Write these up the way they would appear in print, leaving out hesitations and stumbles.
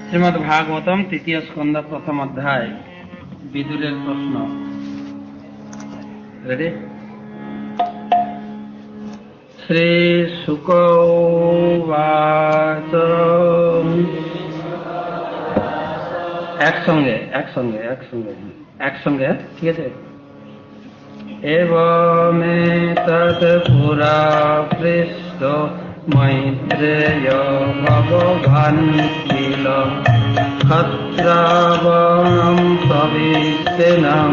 শ্রীমদ্ ভাগবতম তৃতীয় স্কন্ধ প্রথম অধ্যায় বিদুরের প্রশ্ন। রেডি? শ্রী শুক উবাচ, একসঙ্গে ঠিক আছে। এবমেতৎ পুরা পৃষ্ট মৈত্রেয় ভগবান কিল ক্ষত্রাবণম সবিষ্টেনম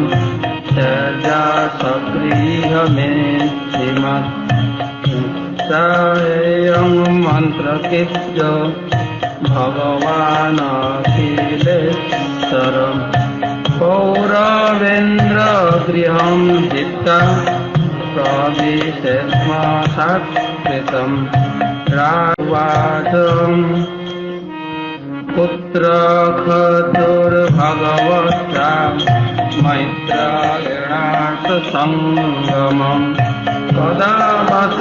সজা সগৃহমে শ্রীমৎ সায়ং মন্ত্রকীর্য ভগবান অখিলেশ্বরম কৌরবেন্দ্র গৃহম জিত্বা প্রবিশেষ্ম সাৎকৃতম রাজবাচম পুত্র খতুর্ভগবতা মৈত্রেয়ার্থ সঙ্গমম কদা বত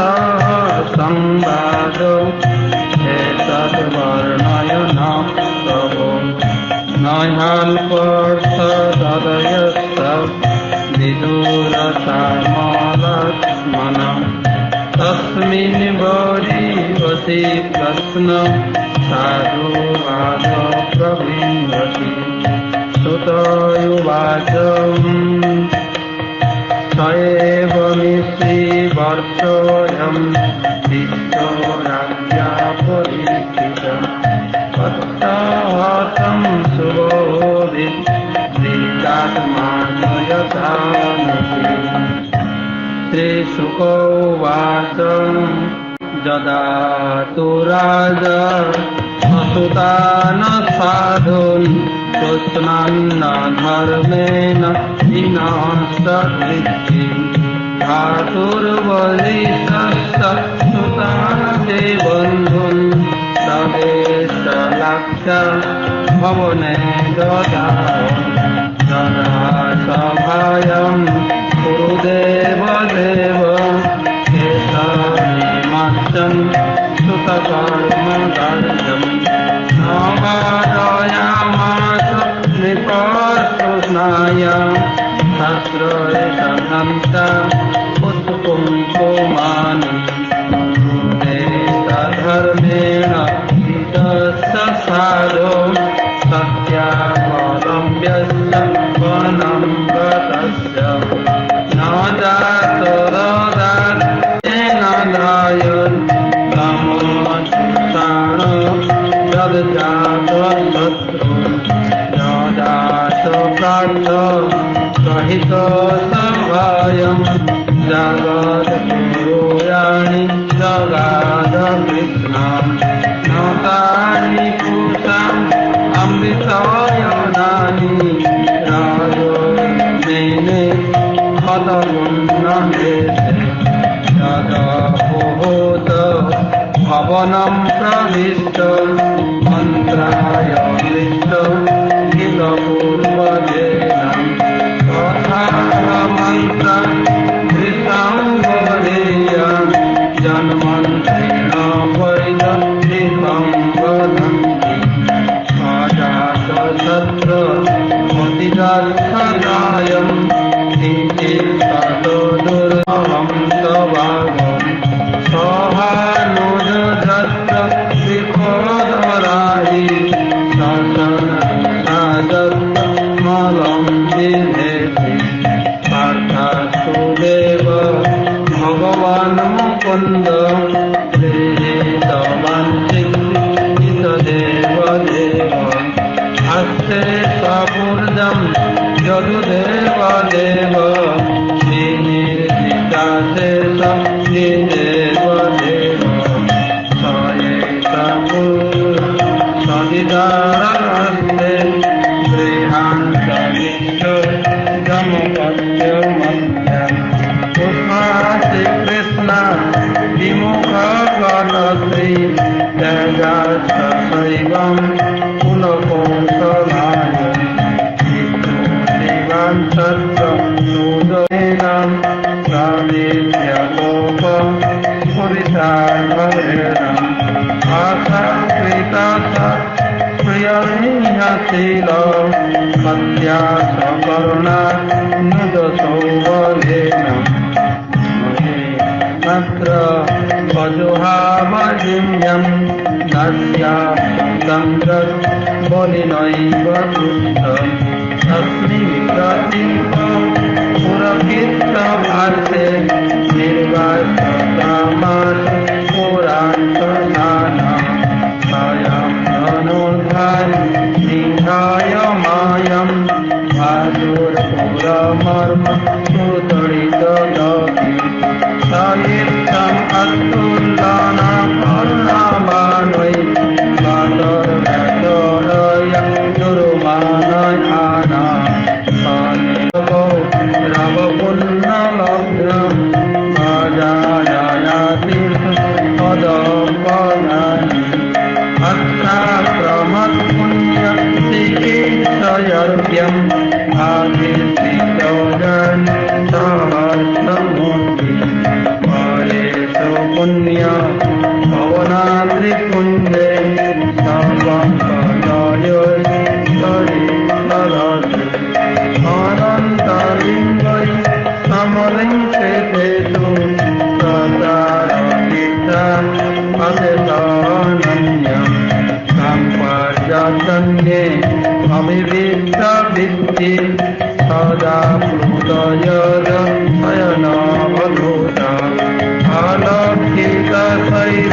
সংবাদ এতদ বর্ণয়ন প্রভু নৈহাল্পর্থ তদয়স্ত বিদুরসামলক্ষ্মণ তস্মিन् বরিবসি প্রশ্ন সাধুবাদ প্রবিন্দতি সুত উবাচ সয়েবমিশ্রী বর্ষোऽয়ं বিশ্বরাজ্ঞা পরীক্ষিতঃ তত্তহतं সুবোধিত শ্রীকাত্মানয়তানতি। শ্রী শুক উবাচ, যদা তু রাজা অসুতান সাধুন প্রশ্নান্ন ধর্মেণ বিনষ্টবৃত্তি ধাতুর্বলিষ্ঠস্য সুতান্তে বন্ধুন তবেষ্টলাক্ষ্য ভবনে দদাহং যদা সভায়ং গুরুদেব দেব কেশরিমাচ্যং সুতকর্মকার্যং নবারয়ামাস নৃপস্তুষ্ণায় শাস্ত্রে সঘন্তা উৎকুঙ্কুমানি ধর্মেণ বিদস্য সাধো সত্যাবলম্ব্যস্য বनं গতস্য ন জাতোরদাত্তেন ধায়ন তমোৎসাণ যদ্জাতশত্রু যদাত প্রার্থ সহিত সভয়ং জগদ্গুরুরাণি জগাদ কৃষ্ণম নতানি পুষাম অমৃতয়নানি রাজমেনে ক্ষতপুণ্যহেতে তদপোহত ভবনম প্রবিষ্ট মন্ত্রায় মৃষ্ট কিল পূর্বজেন তথা মন্ত্র ধৃতাং বদেয়ং জন্মন্ত্রেণ বৈদত্তিকং বদন্তি অজাতশত্র মতিদর্শনায়ং কিঞ্চিৎ ততো দুর্লভং তবাগম সহানুযত্র বিপদরাহি শাসনমলং বিধেতি পার্থাস্তু দেব ভগবান মুকুন্দ গৃহীতবাঞ্ছিত দেব দেব আস্তে সপূর্জম যদুদেব দেব শ্রীনির্জিতাসে দেব দেব সদিদারাস্তে গৃহান্তরিষ্ঠ যমপত্যমন্ত্রম পুষ্পাসি কৃষ্ণ বিমুখ গণশ্রী তেজাশৈবম কুলকৌশলায় শিবান সত্য সুদৈনম প্রাণেভ্যলোক স্ফুরিতার্ভরেণম আশা কৃতা প্রিয় शील सत्या सकरुणा नुज सौबलेन तत्र अजुहावजिम्यं नस्या तंत्र बलिनैव तुष्टं तस्मिन् प्रतीक पुरकित्तभासे निर्वासतामास पुरान्तनाना स्वयं धनुर्धर सिंहाय मायं भासुरपुरमर्म सुतडितदपि सहितं अतुलना कर्णवाणै वातर्व्यतरय दुर्मानय आना सनिगो रवपुन्नलग्न अजायाति पदपदानि अत्राक्रमत्पुण्य चिकित्सयर्घ्यं आकीर्तितोजन् सहस्रमूर्ति परेषु पुण्य भवनाद्रिपुण्ये सर्वपदयोस्तरितरसु अनन्तलिङ्गै समलिङ्गेषु प्रचारकीर्ता अशेषानन्यं सम्पर्जन्ये अविविक्तविद्धि सदा प्लुतयद शयनावधूता अलक्षितशैल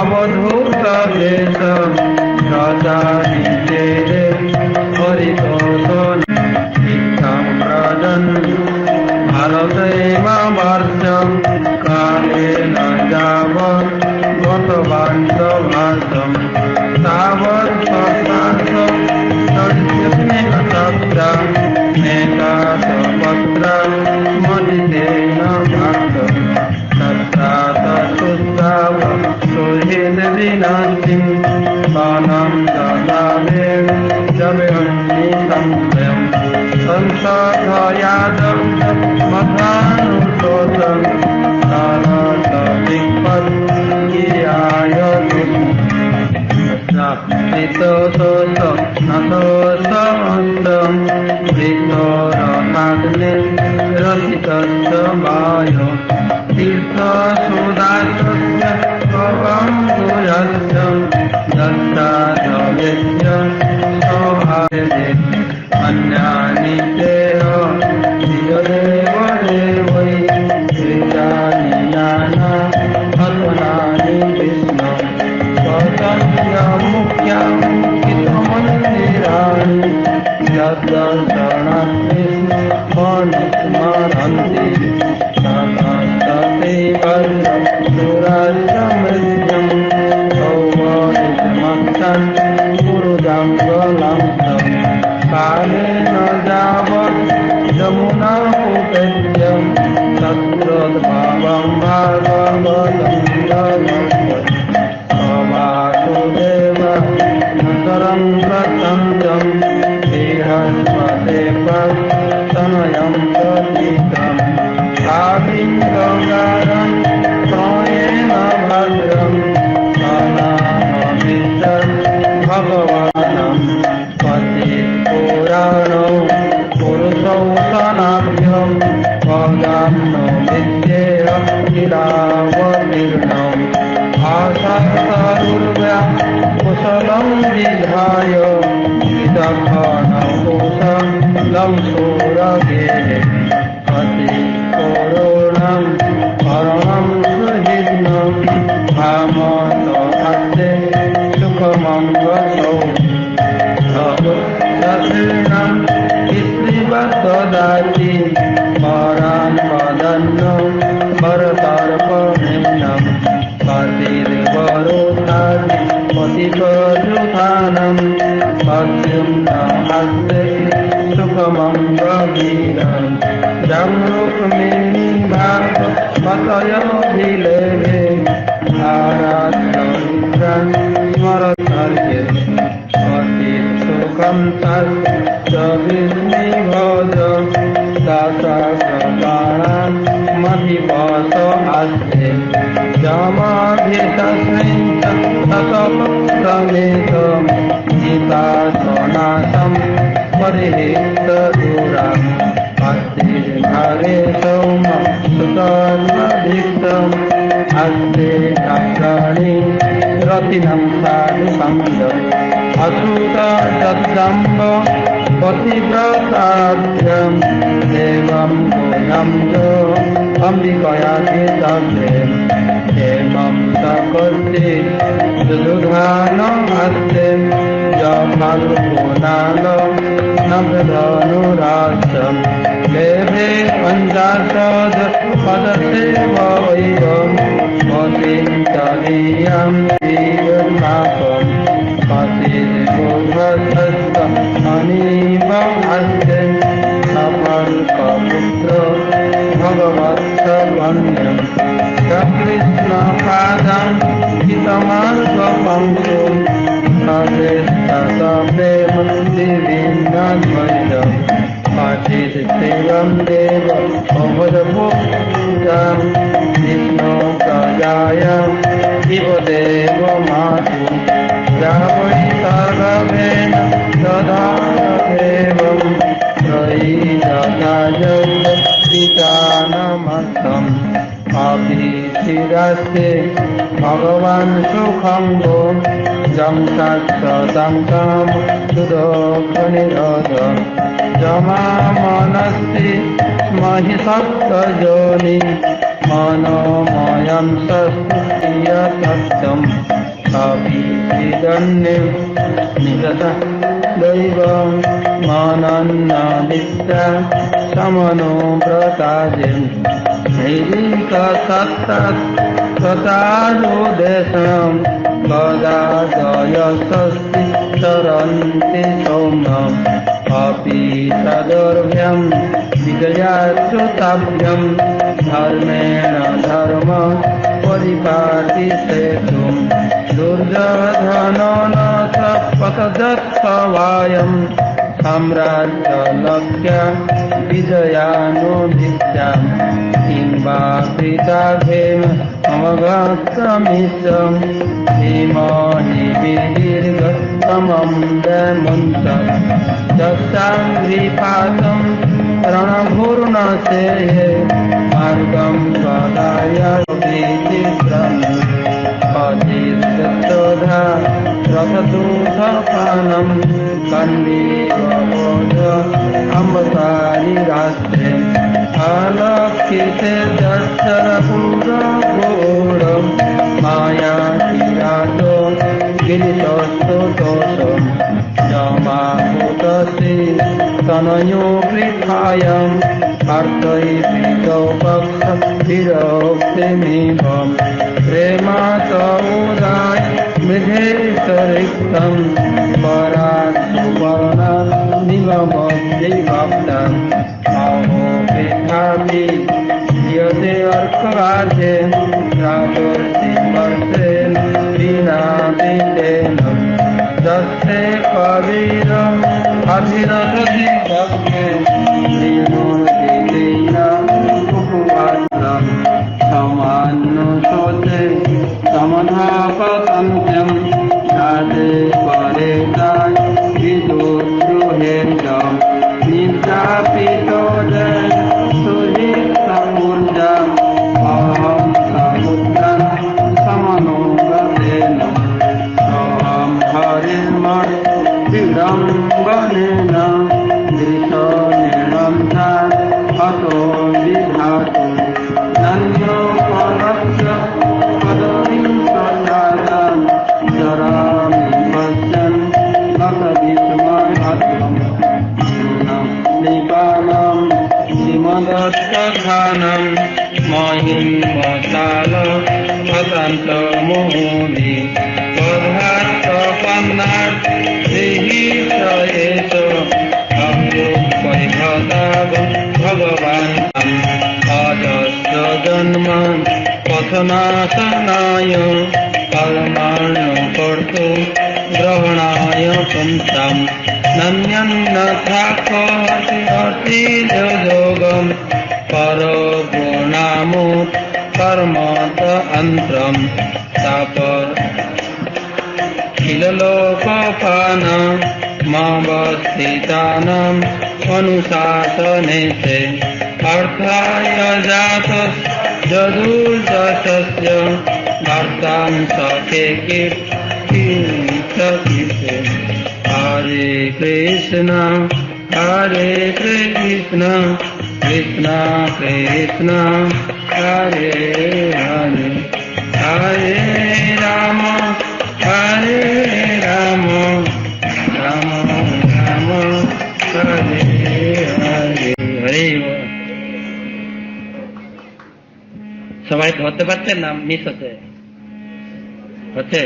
अवधूतवेश रजानिचेरे हरितोषन् इत्थं व्रजन् भारतेव वर्षं कालेन यावत् गतवान् सभासं तावत् सतासं तत्र मेकासपत्र मदितेन भक्तं तत्रातसुस्ताव सुहृद्विनाशिं वनं ददामे जवेऽन्ये संशयं संसाधयादं मथानुशोचं सरसदिक्पद्गियाय ऋतोषोष नतोषमन्तं वृषोरसाग्ने रसितस्य वायो तीर्थसुदासस्य भवङ्गुरस्य दत्ताधवेश्य सौहार्दे अन्यानि तेह धियदेव देवै ऋजानि याना हतनानि विष्णु मुख्यं हितमन्दिराणि यद्दर्शनार्थी मनुस्मरन्ति ततस्तते सुराजमृत्यं सौवरितमक्षं गुरुजङ्गलं कालेन यावत् यमुनामुपेत्यं तत्रोद्भवं भागवतं वासुदेव नतरं प्रतन्त्रं देहस्वते तनयं प्रतीकं आविङ्गकारं प्रयेण भद्रं सनाममित्रं भगवानं पतिपुराणो पुरुषौ सनाभ्यं पदं नो विद्येय किलावतीर्णम् आशारुर्व्या कुशलं विधाय विदघनकुशलं सुरगेः पतिकोरोणं परमं सुहृद्नं भामतहस्ते सुखमङ्गलौ दशीर्णं स्त्रीवत्तदाति परान् पदन्नं भरतर्पणिन्नं पतिर्वरोधानि पतिपजुधानं पद्यं हस्ते सुखमङ्गलीनं जम्रुक्मिणी भागवतयोभिलेभे आराध्यं स्मरतर्ये पतिसुखं तस्य विष्णुभज दशप्रकारान् मतिपस आस्ते यमाभिषस्मिञ्च ततपत्रमेकम् गीतासनासं परिहितदूरम् अस्ति हरे सौम सुतर्मभिक्तम् अस्ति शास्त्राणि रतिनं साधुसङ्गम् असूत तद्दम्ब पतिव्रताभ्यम् देवं गुणं च अम्बिकया कृतव्यम् हेमं सकर्ते दुदुधानमस्ते जफल्गुणाल नवधनुराष्ट्रम् लेभे पञ्चाशद पदसेवैवम् पतिञ्चरीयं श्रीयन्नाथम् पतिर्गोधस्थ अनीवमस्ते सफल्कपुत्र भगवत्सवन्यम् कृष्णपादं हितमार्गपङ्क्तिं सदेशप्रेम दिव्यद्वैतम् पठितसेवं देव अवधभूतं विष्णुप्रजायां शिवदेव मातु यावैतर्गेण तदा एवं त्रयीदशाजपितानमस्तम् अभिशिरस्ते भगवान् सुखं गो जं तत्सदङ्कं सुदोषनिरोधम् जमामनस्ति महि सप्तयोनि मनोमयं सस्तुयतत्यम् अभिशिरन्यं निगतः दैवं मनन्ननित्या समनो व्रताजिम् नैरिकसत्तत्कतादुदेशं कदादयसस्ति चरन्ति सौम्यम् अपि तदर्भ्यं विजयाच्युताभ्यं धर्मेण धर्म परिपाटिसेतुं दुर्योधनोन च पतदत्सवायं साम्राज्यलक्ष्य विजयानुभिष्टाम् किं वा कृताभेम अवगतमिषं धीमहि विदीर्घतमं दमन्तम् दक्षाङ्घ्रिपातं रणभूर्णसेहे मार्गं गदाय विचित्रम् अतिशोधा रथदूतपानं कन्वीवबोध अम्बसारिरास्ते अलक्षिते दशरपुरगोढं मायातिरातो गिरिशस्तुतोषम् जमाभूतस्य तनयो वृथायम् अर्थैपितो पक्षभिरोक्तिमिवम् प्रेमातौदाय मृधेशरिक्तं परात् सुवर्णनिगमद्विभक्तम् अहो वृथापि यदे अर्कराजे राजर्षिवर्षेण विनादितेन दस्ते कवीरम् अभिरथदिभक्ते श्रीमूर्तिलीन उपवासम् समान्नुशोचे समधापतन्त्यं राजे परेताय विदुद्रुहेन्द्रम् निद्रापितोदय सुहितमूर्जम् अहं समुद्रं समनुगतेन सोऽहं हरिर्मद्विडम्बनेन दृशोनिरं च हतो विधातु नन्योपलक्ष्य पदवीं प्रजातं जरामि पश्यन् नतविस्मयत्वम् निपालं श्रीमदत्तखानं महिमशाल अतन्तमोहनि पदार्थपन्नात् श्रीहितयेष अभ्युपैभताव भगवान् अजस्य जन्म पथनाशनाय कर्माणि कर्तुं ग्रहणाय पुंसां नन्यन्नथा योगं परगुणामुत्पन्नात् कर्मत अंतरम तापर खिलोकपान मवस्थितानाम अनुशासने से अर्थाय जात जदुर्दशस्य वार्तां सखे कीर्तिसे हरे कृष्ण कृष्ण कृष्ण हरे हरे हरे राम राम राम हरे हरे हरे। সবাই ধরতে পারছেন না? মিস হচ্ছে হচ্ছে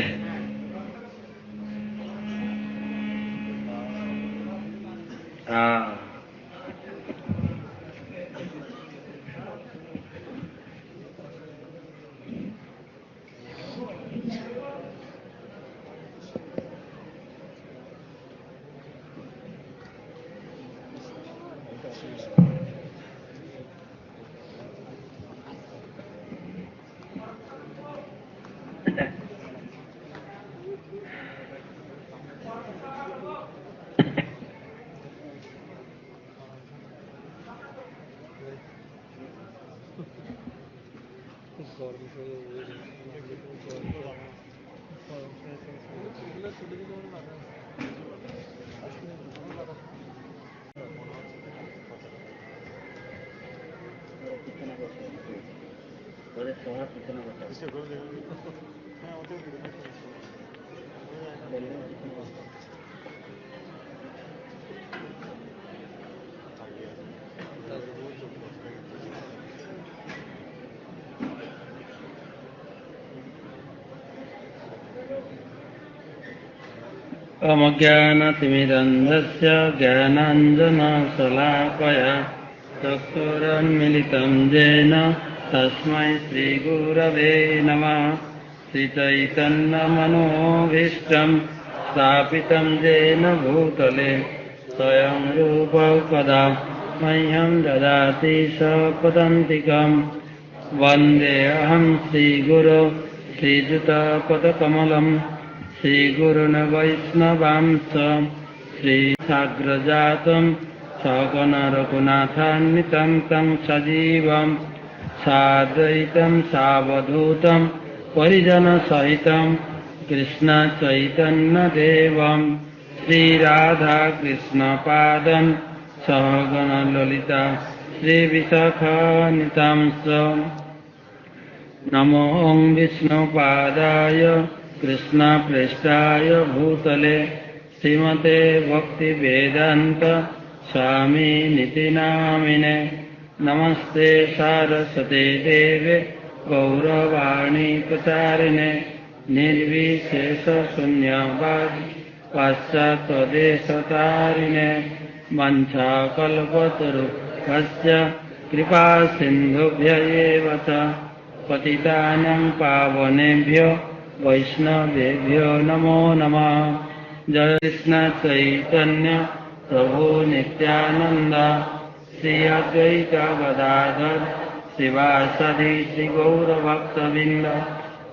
अमज्ञानतिमिरन्धस्य ज्ञानाञ्जनशलाकया चक्षुरुन्मीलितं येन तस्मै श्रीगुरवे नमः। श्रीचैतन्यमनोभीष्टं स्थापितं येन भूतले स्वयं रूपः कदा मह्यं ददाति सपदान्तिकं। वन्देऽहं श्रीगुरो श्रीयुतपदकमलं श्रीगुरुन् वैष्णवांश्च श्रीसाग्रजातं सगणरघुनाथान्वितं तं सजीवं साद्वैतं सावधूतं परिजनसहितं कृष्णचैतन्यदेवं श्रीराधाकृष्णपादं सहगणललिता श्रीविशाखान्वितांश्च। नमो विष्णुपादाय कृष्णप्रेष्ठाय भूतले श्रीमते भक्तिवेदान्त स्वामिनिति नामिने। नमस्ते सारस्वते देवे गौरवाणी प्रचारिणे निर्विशेषशून्यवादी पाश्चात्यदेशतारिणे। वंशाकल्पतरुभ्यश्च कृपा सिन्धुभ्य एव च पतितानां पावनेभ्यो वैष्णवेभ्यो नमो नमः। जय कृष्ण चैतन्य प्रभु नित्यानंद श्री अद्वैत गदाधर शिवासादि श्री गौर भक्तवृंद।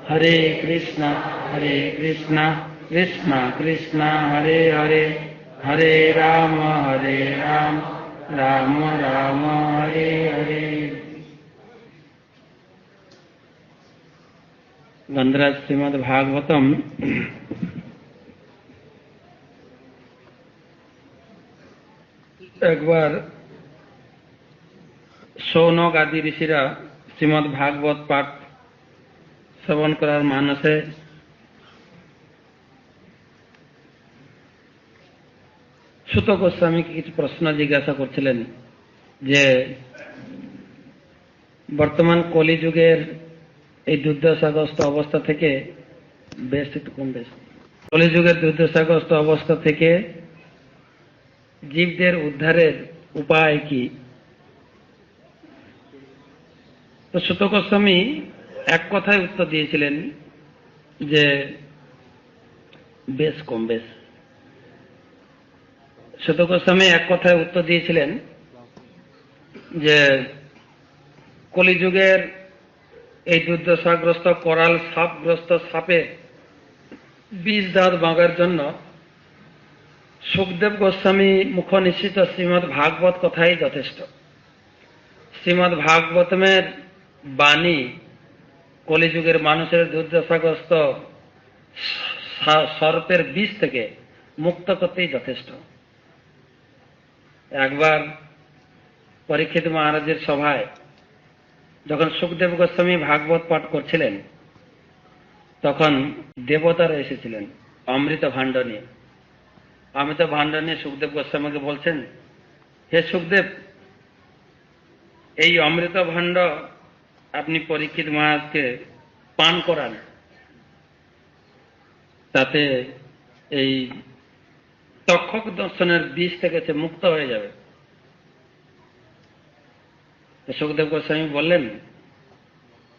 हरे कृष्ण कृष्ण कृष्ण हरे हरे हरे राम राम राम हरे हरे। गंधराज श्रीमद् भागवतम একবার সৌনক আদি ঋষিরা শ্রীমদ্ ভাগবত পাঠ শ্রবণ করার মানসে সুত গোস্বামীকে কিছু প্রশ্ন জিজ্ঞাসা করছিলেন যে বর্তমান কলিযুগের এই দুর্দশাগ্রস্ত অবস্থা থেকে কলিযুগের দুর্দশাগ্রস্ত অবস্থা থেকে জীবদের উদ্ধারের উপায় কি? তো সুত গোস্বামী এক কথায় উত্তর দিয়েছিলেন যে বেশ কম বেশ। সুত গোস্বামী এক কথায় উত্তর দিয়েছিলেন যে কলিযুগের এই দুর্দশাগ্রস্ত করাল সাপগ্রস্ত সাপে বিষ দাঁত বাঁকার জন্য সুখদেব গোস্বামী মুখ নিশ্চিত শ্রীমদ্ ভাগবত কথাই যথেষ্ট। শ্রীমদ্ ভাগবতমের বাণী কলিযুগের মানুষের দুর্দশাগ্রস্ত সর্পের বিষ থেকে মুক্ত করতেই যথেষ্ট। একবার পরীক্ষিত মহারাজের সভায় যখন সুখদেব গোস্বামী ভাগবত পাঠ করছিলেন, তখন দেবতারা এসেছিলেন অমৃত ভাণ্ড নিয়ে। অমৃত ভাণ্ড নিয়ে সুখদেব গোস্বামীকে বলছেন, হে সুখদেব, এই অমৃত ভাণ্ড আপনি পরীক্ষিত মহারাজকে পান করান, তাতে এই তক্ষক দর্শনের বিষ থেকে সে মুক্ত হয়ে যাবে। সুখদেব গোস্বামী বললেন,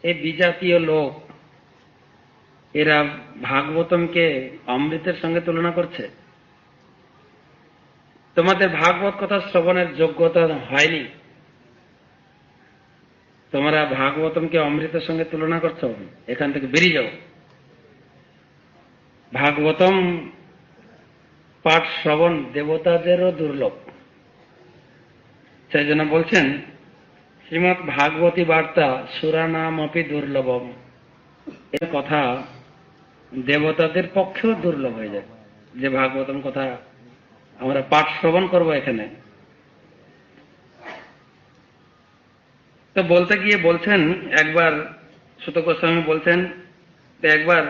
এই বিজাতীয় লোক এরা ভাগবতমকে অমৃতের সঙ্গে তুলনা করছে। তোমাদের ভাগবত কথা শ্রবণের যোগ্যতা হয়নি, তোমরা ভাগবতমকে অমৃতের সঙ্গে তুলনা করছো, এখান থেকে বেরিয়ে যাও। ভাগবতম পাঠ শ্রবণ দেবতাদেরও দুর্লভ। সেই জন্য বলছেন, শ্রীমৎ ভাগবতী বার্তা সুরানামপি দুর্লভম। এর কথা দেবতাদের পক্ষেও দুর্লভ হয়ে যায়, যে ভাগবতম কথা আমরা পাঠ শ্রবণ করবো এখানে। তো বলতে গিয়ে বলছেন, একবার সুত গোস্বামী বলছেন, একবার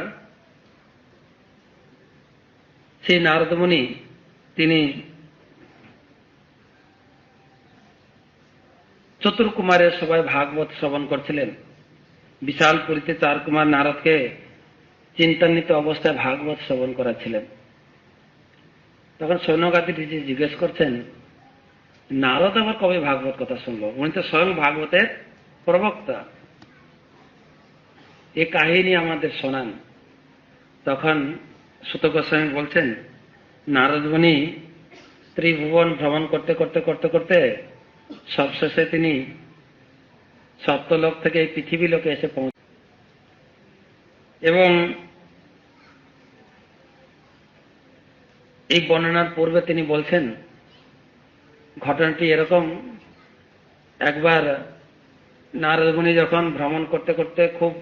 সেই নারদ মুনি তিনি চতুর্কুমারের সবাই ভাগবত শ্রবণ করছিলেন। বিশাল পুরীতে 4 কুমার নারদকে চিন্তান্বিত অবস্থায় ভাগবত শ্রবণ করাচ্ছিলেন। তখন সৈন্যগাতিটি জিজ্ঞেস করছেন, নারদ আবার কবে ভাগবত কথা শুনলো? উনি তো স্বয়ং ভাগবতের প্রবক্তা, এ কাহিনী আমাদের শোনান। তখন সুত গোস্বামী বলছেন, নারদ মুনি ত্রিভুবন ভ্রমণ করতে করতে করতে করতে সবশেষে তিনি সপ্তলোক থেকে এই পৃথিবী লোকে এসে পৌঁছ, এবং এই বর্ণনার পূর্বে তিনি বলছেন, ঘটনাটি এরকম, একবার নারদ মুনি যখন ভ্রমণ করতে করতে খুব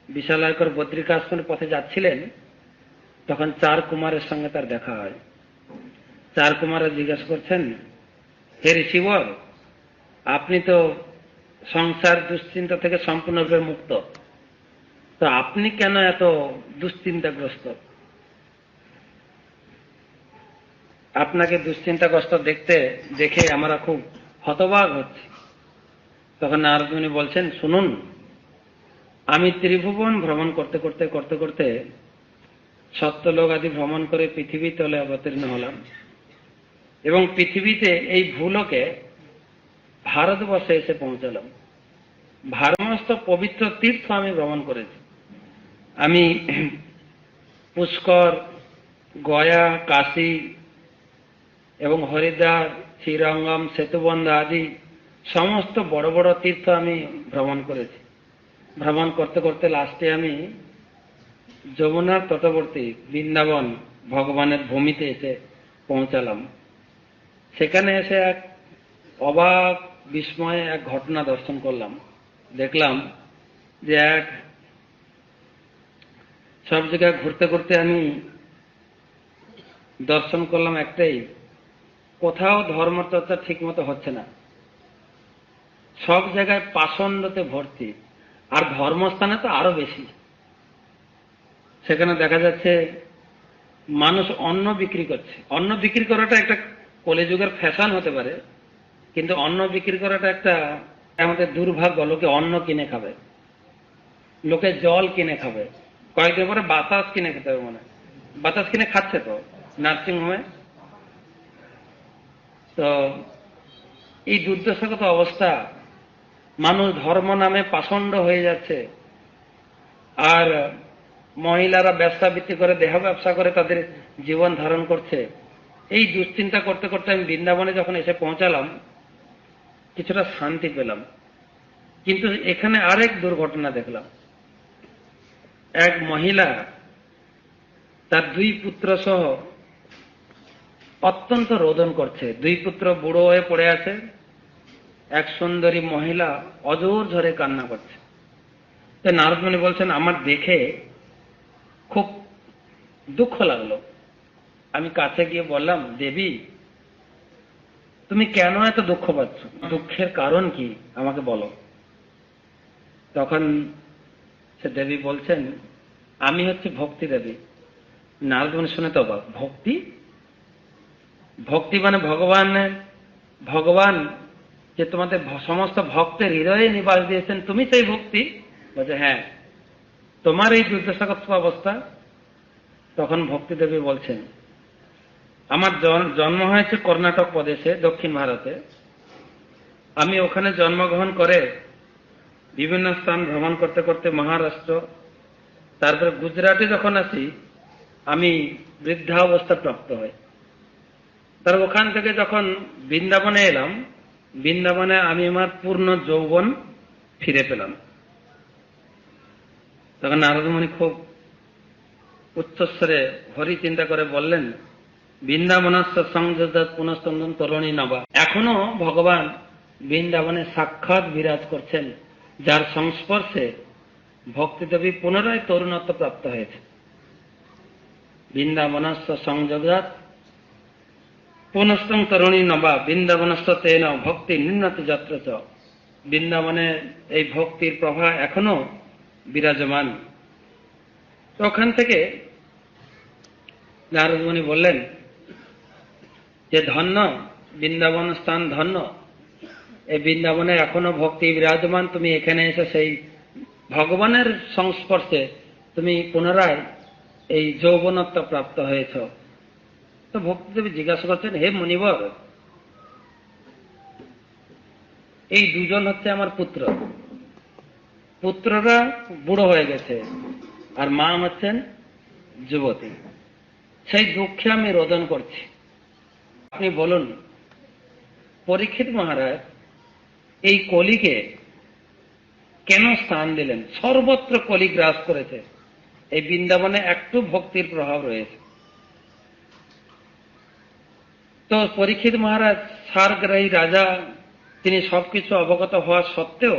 বিশালায়কর বদ্রিকাশ্রমের পথে যাচ্ছিলেন, তখন 4 কুমারের সঙ্গে তার দেখা হয়। 4 কুমারে জিজ্ঞাসা করছেন, হে ঋষিবর, আপনি তো সংসার দুশ্চিন্তা থেকে সম্পূর্ণরূপে মুক্ত, তো আপনি কেন এত দুশ্চিন্তাগ্রস্ত? আপনাকে দুশ্চিন্তাগ্রস্ত দেখে আমরা খুব হতবাক হচ্ছি। তখন নারদ মুনি বলছেন, শুনুন, আমি ত্রিভুবন ভ্রমণ করতে করতে করতে করতে সত্যলোক আদি ভ্রমণ করে পৃথিবী তলে অবতীর্ণ হলাম, এবং পৃথিবীতে এই ভূলোকে ভারতবর্ষে এসে পৌঁছালাম। সমস্ত পবিত্র তীর্থ আমি ভ্রমণ করেছি। আমি পুষ্কর, গয়া, কাশী এবং হরিদ্বার, শ্রীরঙ্গম, সেতুবন্ধ আদি সমস্ত বড় বড় তীর্থ আমি ভ্রমণ করেছি। ভ্রমণ করতে করতে লাস্টে আমি যমুনার তটবর্তী বৃন্দাবন ভগবানের ভূমিতে এসে পৌঁছালাম। সেখানে এসে এক অবাক বিস্ময়ে এক ঘটনা দর্শন করলাম। দেখলাম যে সব জায়গায় ঘুরতে ঘুরতে আমি দর্শন করলাম একটাই, কোথাও ধর্মচর্চা ঠিক মতো হচ্ছে না, সব জায়গায় পাষণ্ডতে ভর্তি, আর ধর্মস্থানে তো আরো বেশি। সেখানে দেখা যাচ্ছে মানুষ অন্ন বিক্রি করছে। অন্ন বিক্রি করাটা একটা কলিযুগের ফ্যাশন হতে পারে, কিন্তু অন্ন বিক্রি করাটা একটা আমাদের দুর্ভাগ্য। লোকে অন্ন কিনে খাবে, লোকে জল কিনে খাবে, কয়েকদিন পরে বাতাস কিনে খেতে হবে। মনে বাতাস কিনে খাচ্ছে তো নার্সিং হোমে। তো এই দুর্দশাগত অবস্থা, মানুষ ধর্ম নামে পাষণ্ড হয়ে যাচ্ছে, আর মহিলারা ব্যবসা বৃত্তি করে, দেহ ব্যবসা করে তাদের জীবন ধারণ করছে। এই দুশ্চিন্তা করতে করতে আমি বৃন্দাবনে যখন এসে পৌঁছালাম, কিছুটা শান্তি পেলাম। কিন্তু এখানে আরেক দুর্ঘটনা দেখলাম। এক মহিলা তার দুই পুত্র সহ অত্যন্ত রোদন করছে। দুই পুত্র বুড়ো হয়ে পড়ে আছে, এক সুন্দরী মহিলা অজোর ঝরে কান্না করছে। তো নারদ মুনি বলছেন, আমার দেখে খুব দুঃখ লাগলো। আমি কাছে গিয়ে বললাম, দেবী তুমি কেন এত দুঃখ পাচ্ছ? দুঃখের কারণ কি আমাকে বলো। তখন সে দেবী বলছেন, আমি হচ্ছে ভক্তি দেবী। নারদ মুনি শুনে তো অবাক, ভক্তি? ভক্তি মানে ভগবান যে তোমাদের সমস্ত ভক্তের হৃদয়ে নিবাস দিয়েছেন, তুমি সেই ভক্তি? বলছে হ্যাঁ। তোমার এই দুর্দশাগ্রস্ত অবস্থা? তখন ভক্তি দেবী বলছেন, আমার জন্ম হয়েছে কর্ণাটক প্রদেশে, দক্ষিণ ভারতে। আমি ওখানে জন্মগ্রহণ করে বিভিন্ন স্থান ভ্রমণ করতে করতে মহারাষ্ট্র, তারপরে গুজরাটে যখন আসি, আমি বৃদ্ধাবস্থা প্রাপ্ত হই। তার ওখান থেকে যখন বৃন্দাবনে এলাম, বৃন্দাবনে আমি আমার পূর্ণ যৌবন ফিরে পেলাম। তখন নারদ মুনি খুব উচ্চস্বরে হরি চিন্তা করে বললেন, বৃন্দাবনস্য সংযোজাত পুনঃস্তন্দন তরুণী নবা। এখনো ভগবান বৃন্দাবনে সাক্ষাৎ বিরাজ করছেন, যার সংস্পর্শে ভক্তিদেবী পুনরায় তরুণত্ব প্রাপ্ত হয়েছে। বৃন্দাবনস্য সংযোজাত পুনঃস্তং তরুণী নবা বৃন্দাবনস্য তেন ভক্তি নিম্নতি যত্র চ। বৃন্দাবনে এই ভক্তির প্রভা এখনো বিরাজমান। ওখান থেকে নারদ মুনি বললেন যে ধন্য বৃন্দাবন স্থান, ধন্য এই বৃন্দাবনে এখনো ভক্তি বিরাজমান। তুমি এখানে এসে সেই ভগবানের সংস্পর্শে তুমি পুনরায় এই যৌবনত্ব প্রাপ্ত হয়েছ। তো ভক্তিদেবী জিজ্ঞাসা করছেন, হে মুনিবর, এই দুজন হচ্ছে আমার পুত্র। পুত্ররা বুড়ো হয়ে গেছে আর মা হচ্ছেন যুবতী। সেই দুঃখে আমি রোদন করছি। আপনি বলুন, পরীক্ষিত মহারাজ এই কলিকে কেন স্থান দিলেন? সর্বত্র কলি গ্রাস করেছে, এই বৃন্দাবনে একটু ভক্তির প্রভাব রয়েছে। তো পরীক্ষিত মহারাজ সারগ্রাহী রাজা, তিনি সবকিছু অবগত হওয়া সত্ত্বেও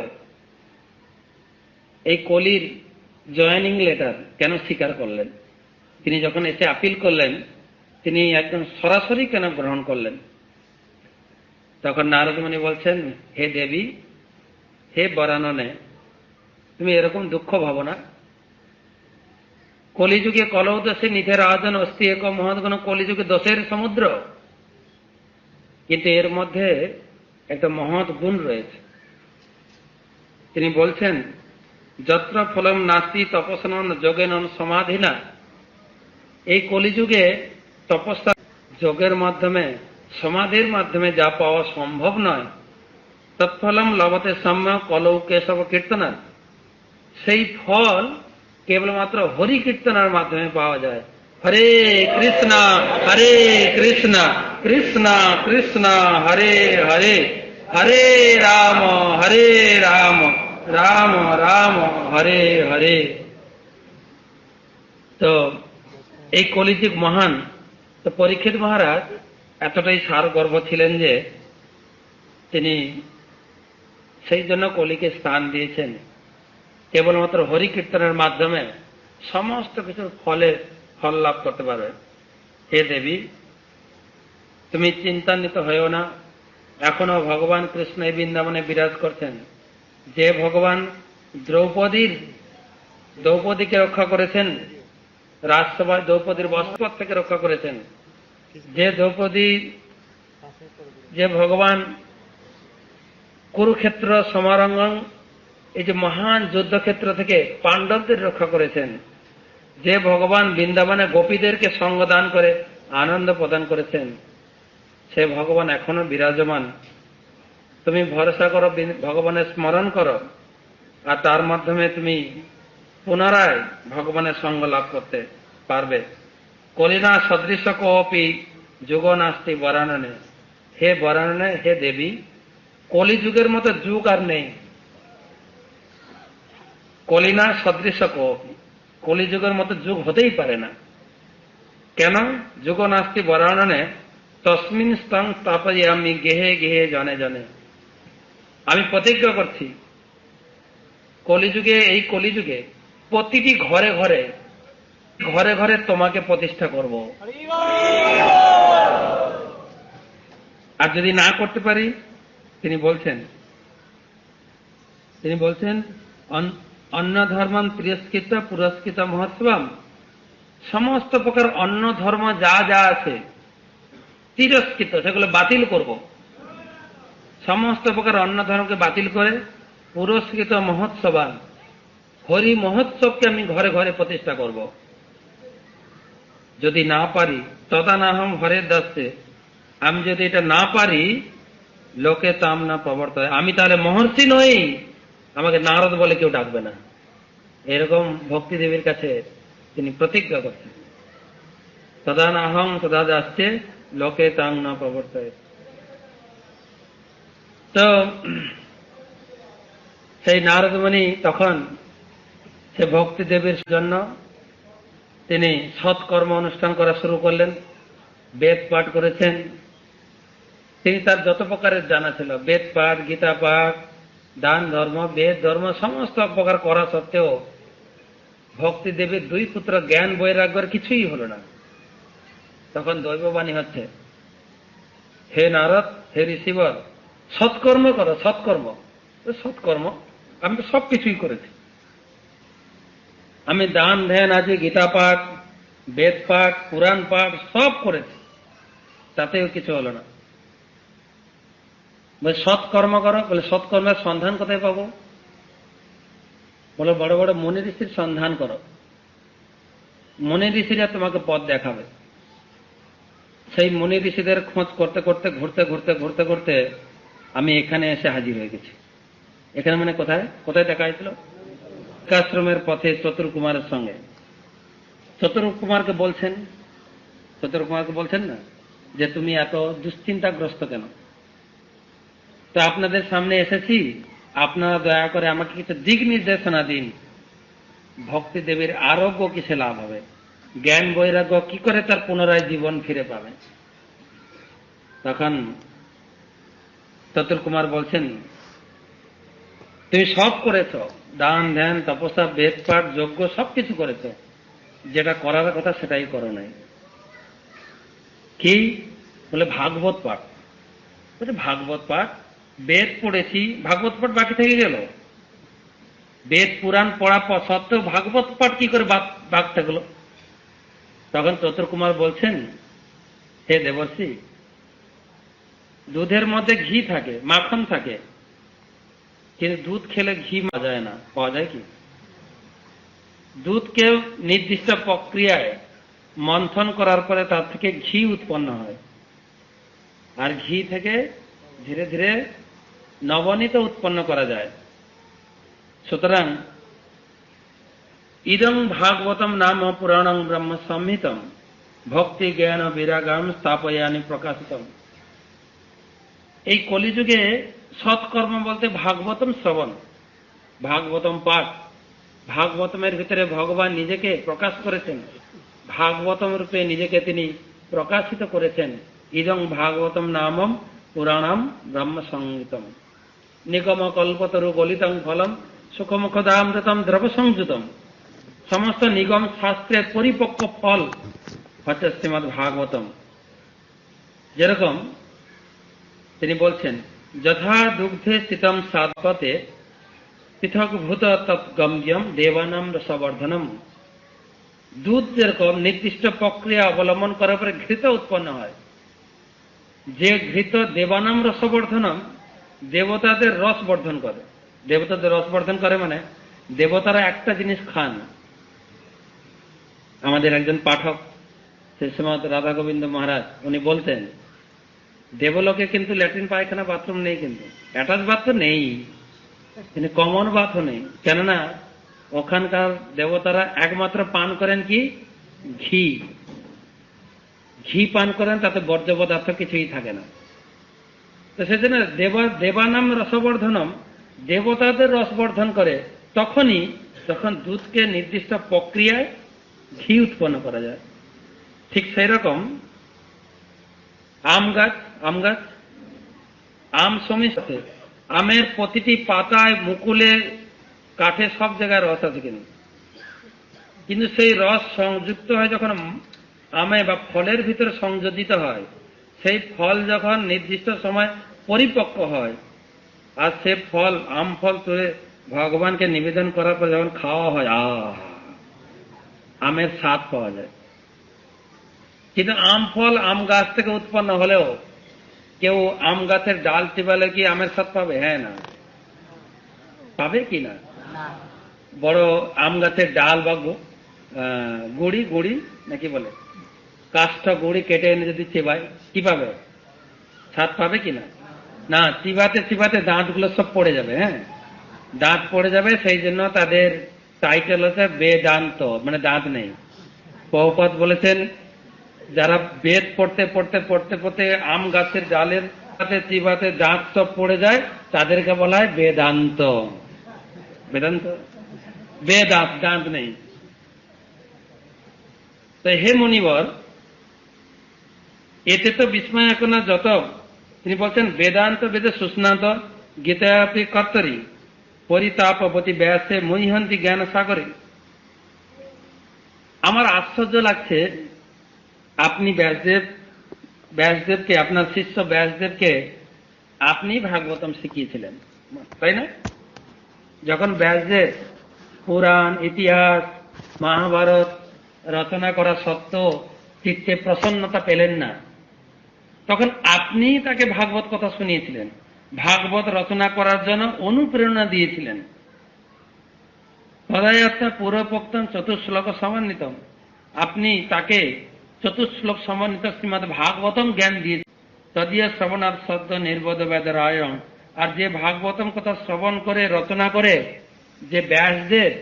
এই কলির জয়েনিং লেটার কেন স্বীকার করলেন? তিনি যখন এসে আপিল করলেন, তিনি একদম সরাসরি কেন গ্রহণ করলেন? তখন নারদ মুনি বলছেন, হে দেবী, হে বরাননে, তুমি এরকম দুঃখ ভাবো না। কলিযুগে কলৌ দোষে নিধের আয়োজন অস্তি এক মহৎ গুণ, কলিযুগে দোষের সমুদ্র, কিন্তু এর মধ্যে একটা মহৎ গুণ রয়েছে। তিনি বলছেন, যত্র ফলম নাস্তি তপস্যান যোগেন সমাধিনা। এই কলিযুগে তপস্যা যোগের মাধ্যমে, সমাধির মাধ্যমে যা পাওয়া সম্ভব নয়, তৎফলম লভতে সাম্য কলৌ কেশব কীর্তনা, সেই ফল কেবলমাত্র হরি কীর্তনার মাধ্যমে পাওয়া যায়। হরে কৃষ্ণ কৃষ্ণ কৃষ্ণ হরে হরে, হরে রাম রাম রাম হরে হরে। তো এই কলিযুগ মহান। তো পরীক্ষিত মহারাজ এতটাই সার গর্ভ ছিলেন যে তিনি সেই জন্য কলিকে স্থান দিয়েছেন। কেবলমাত্র হরি কীর্তনের মাধ্যমে সমস্ত কিছুর ফল লাভ করতে পারবে। হে দেবী, তুমি চিন্তান্বিত হয়েও না। এখনো ভগবান কৃষ্ণ এই বৃন্দাবনে বিরাজ করছেন। যে ভগবান দ্রৌপদীকে রক্ষা করেছেন, রাজসভায় দ্রৌপদীর বস্ত্র থেকে রক্ষা করেছেন, যে ভগবান কুরুক্ষেত্র সমারঙ্গম, এই যে মহান যুদ্ধক্ষেত্র থেকে পাণ্ডবদের রক্ষা করেছেন, যে ভগবান বৃন্দাবনে গোপীদেরকে সঙ্গদান করে আনন্দ প্রদান করেছেন, সে ভগবান এখনো বিরাজমান। তুমি ভরসা করো, ভগবানের স্মরণ করো, আর তার মাধ্যমে তুমি পুনরায় ভগবানের সঙ্গ লাভ করতে পারবে। কলিনা সদৃশ কোপি যুগ নাস্তি বরাননে। হে বরাননে, হে দেবী, কলিযুগের মতো যুগ আর নেই। কলিনা সদৃশ কোপি, কলিযুগের মতো যুগ হতেই পারে না। কেন? যুগ নাস্তি বরাননে তসমিন স্তং তাপয়ে আমি গেহে গেহে জনে জনে। আমি প্রতিজ্ঞা করছি কলিযুগে, এই কলিযুগে প্রতিটি ঘরে ঘরে ঘরে ঘরে তোমাকে প্রতিষ্ঠা করব। আর যদি না করতে পারি, তিনি বলছেন অন্য ধর্মান তিরস্কৃত পুরস্কৃত মহোৎসবম, সমস্ত প্রকার অন্য ধর্ম যা যা আছে তিরস্কৃত, সেগুলো বাতিল করব। সমস্ত প্রকার অন্য ধর্মকে বাতিল করে পুরস্কৃত মহোৎসবান, হরি মহোৎসবকে আমি ঘরে ঘরে প্রতিষ্ঠা করব। যদি না পারি তদানাহম হরের দাসে, আমি যদি এটা না পারি লোকে তাম না প্রবর্তয়, আমি তাহলে মহর্ষি নই, আমাকে নারদ বলে কেউ ডাকবে না। এরকম ভক্তি দেবীর কাছে তিনি প্রতিজ্ঞা করছেন। তদানাহং তদা দাসে লোকে তাম না প্রবর্তয়। তো সেই নারদমণি তখন সে ভক্তি দেবীর জন্য তিনি সৎকর্ম অনুষ্ঠান করা শুরু করলেন। বেদ পাঠ করেছেন। তিনি তার যত প্রকারের জানা ছিল, বেদ পাঠ, গীতা পাঠ, দান ধর্ম, বেদ ধর্ম সমস্ত প্রকার করা সত্ত্বেও ভক্তি দেবীর দুই পুত্র জ্ঞান বৈরাগ্যের কিছুই হল না। তখন দৈববাণী হচ্ছে, হে নারদ, হে ঋষিবর, সৎকর্ম করো, সৎকর্ম। সৎকর্ম আমি তো সবকিছুই করেছি, আমি দান ধ্যান আছে, গীতা পাঠ, বেদ পাঠ, পুরাণ পাঠ সব করেছি, তাতেও কিছু হলো না। বলে সৎকর্ম করো। বলে সৎকর্মের সন্ধান কোথায় পাবো? বলো বড় বড় মুনি ঋষির সন্ধান করো, মুনি ঋষিরা তোমাকে পথ দেখাবে। সেই মুনি ঋষিদের খোঁজ করতে করতে ঘুরতে ঘুরতে ঘুরতে ঘুরতে আমি এখানে এসে হাজির হয়ে গেছি। এখানে মানে কোথায় কোথায় দেখা হয়েছিল? আশ্রমের পথে চতুর্কুমারের সঙ্গে। চতুর্কুমারকে বলছেন না যে তুমি এত দুশ্চিন্তাগ্রস্ত কেন? তো আপনাদের সামনে এসেছি, আপনারা দয়া করে আমাকে কিছু দিক নির্দেশনা দিন। ভক্তি দেবীর আরোগ্য কিসে লাভ হবে, জ্ঞান বৈরাগ্য কি করে তার পুনরায় জীবন ফিরে পাবে? তখন চতুর্কুমার বলছেন, তুমি সব করেছ, দান ধ্যান তপস্যা বেদ পাঠ যজ্ঞ সবকিছু করেছ, যেটা করার কথা সেটাই করো নাই। কি? বলে ভাগবত পাঠ। বলে ভাগবত পাঠ, বেদ পড়েছি, ভাগবত পাঠ বাকি থেকে গেল। বেদ পুরাণ পড়া সত্ত্বেও ভাগবত পাঠ কি করে বাদ থাকলো? তখন চতুর্কুমার বলছেন, হে দেবর্ষি, দুধের মধ্যে ঘি থাকে, মাখন থাকে, কিন্তু দুধ খেলে ঘি পাওয়া যায় না। পাওয়া যায় কি? দুধকে নির্দিষ্ট প্রক্রিয়ায় মন্থন করার পরে তার থেকে ঘি উৎপন্ন হয়, আর ঘি থেকে ধীরে ধীরে নবনীত উৎপন্ন করা যায়। সুতরাং ইদং ভাগবতম নাম পুরাণং ব্রহ্ম সংহিতম ভক্তি জ্ঞান বিরাগাম স্থাপয়ানি প্রকাশিতম। এই কলিযুগে সৎকর্ম বলতে ভাগবতম শ্রবণ, ভাগবতম পাঠ। ভাগবতমের ভিতরে ভগবান নিজেকে প্রকাশ করেছেন, ভাগবতম রূপে নিজেকে তিনি প্রকাশিত করেছেন। ইদং ভাগবতম নামম পুরাণম ব্রহ্ম সংহিতম নিগম কল্পতরু গলিতং ফলম সুখমুখদামৃতম দ্রব সংযুতম। সমস্ত নিগম শাস্ত্রের পরিপক্ক ফল হচ্ছে শ্রীমৎ ভাগবতম। যেরকম তিনি বলছেন, যথা দুগ্ধে স্থিতম সাধপতে পৃথক ভূত তৎগম্যম দেবানাম রসবর্ধনম। দুধ যেরকম নির্দিষ্ট প্রক্রিয়া অবলম্বন করার পরে ঘৃত উৎপন্ন হয়, যে ঘৃত দেবানাম রসবর্ধনম, দেবতাদের রস বর্ধন করে। দেবতাদের রস বর্ধন করে মানে দেবতারা একটা জিনিস খান। আমাদের একজন পাঠক সেই সময় রাধা গোবিন্দ মহারাজ উনি বলতেন, দেবলোকে কিন্তু ল্যাট্রিন পায়খানা বাথরুম নেই, কিন্তু অ্যাটাচ বাথ তো নেই, কিন্তু কমন বাথও নেই। কেননা ওখানকার দেবতারা একমাত্র পান করেন কি? ঘি। ঘি পান করেন, তাতে বর্জ্য পদার্থ কিছুই থাকে না। তো সেজন্য দেবানাম রসবর্ধনম, দেবতাদের রসবর্ধন করে। তখনই তখন দুধকে নির্দিষ্ট প্রক্রিয়ায় ঘি উৎপন্ন করা যায়। ঠিক সেই রকম আম গাছ আম সমিতি, আমের প্রতিটি পাতায়, মুকুলে, কাঠে সব জায়গায় রস আছে কিন্তু সেই রস সংযুক্ত হয় যখন আমে বা ফলের ভিতরে সংযোজিত হয়, সেই ফল যখন নির্দিষ্ট সময় পরিপক্ক হয় আর সে ফল, আম ফল তুলে ভগবানকে নিবেদন করার পর যখন খাওয়া হয়, আমের স্বাদ পাওয়া যায়। কিন্তু আম ফল আম গাছ থেকে উৎপন্ন হলেও কেউ আম গাছের ডাল টিপালে কি আমের স্বাদ পাবে? হ্যাঁ না, পাবে কি না? বড় আম গাছের ডাল বা গুড়ি নাকি বলে, কাষ্ঠ গুড়ি কেটে এনে যদি চিবায়, কি পাবে? স্বাদ পাবে কি না? না, চিবাতে দাঁতগুলো সব পড়ে যাবে। হ্যাঁ, দাঁত পড়ে যাবে। সেই জন্য তাদের টাইটেল হচ্ছে বেদান্ত, মানে দাঁত নেই। প্রভুপাদ বলেছেন, যারা বেদ পড়তে আম গাছের ডালের সাথে চিবাতে দাঁত সব পড়ে যায়, তাদেরকে বলা হয় বেদান্ত। দাঁত নেই। তো হে মুনিবর, এতে তো বিস্ময় এখন যত, তিনি বলছেন বেদান্ত বেদে সুস্নাত গীতাপি কর্তরি পরিতাপবতী ব্যাসে মহিহন্তি জ্ঞান সাগরে। আমার আশ্চর্য লাগছে, আপনি ব্যাসদেবকে, আপনার শিষ্য ব্যাসদেবকে আপনি ভাগবতম শিখিয়েছিলেন, তাই না? যখন ব্যাসদেব পুরাণ, ইতিহাস, মহাভারত রচনা করা সত্ত্বেও চিত্তে প্রসন্নতা পেলেন না, তখন আপনি তাকে ভাগবত কথা শুনিয়েছিলেন, ভাগবত রচনা করার জন্য অনুপ্রেরণা দিয়েছিলেন। তদায়ত্তা পূর্বপোক্তম চতুশ্লোক সমন্বিতম, আপনি তাকে চতুশ্লোক সমন্বিত শ্রীমদ ভাগবতম জ্ঞান দিয়েছেন। তদীয় শ্রবণার সদ্য নির্বোধ বেদরায়ণ, আর যে ভাগবতম কথা শ্রবণ করে রচনা করে যে ব্যাসদেব,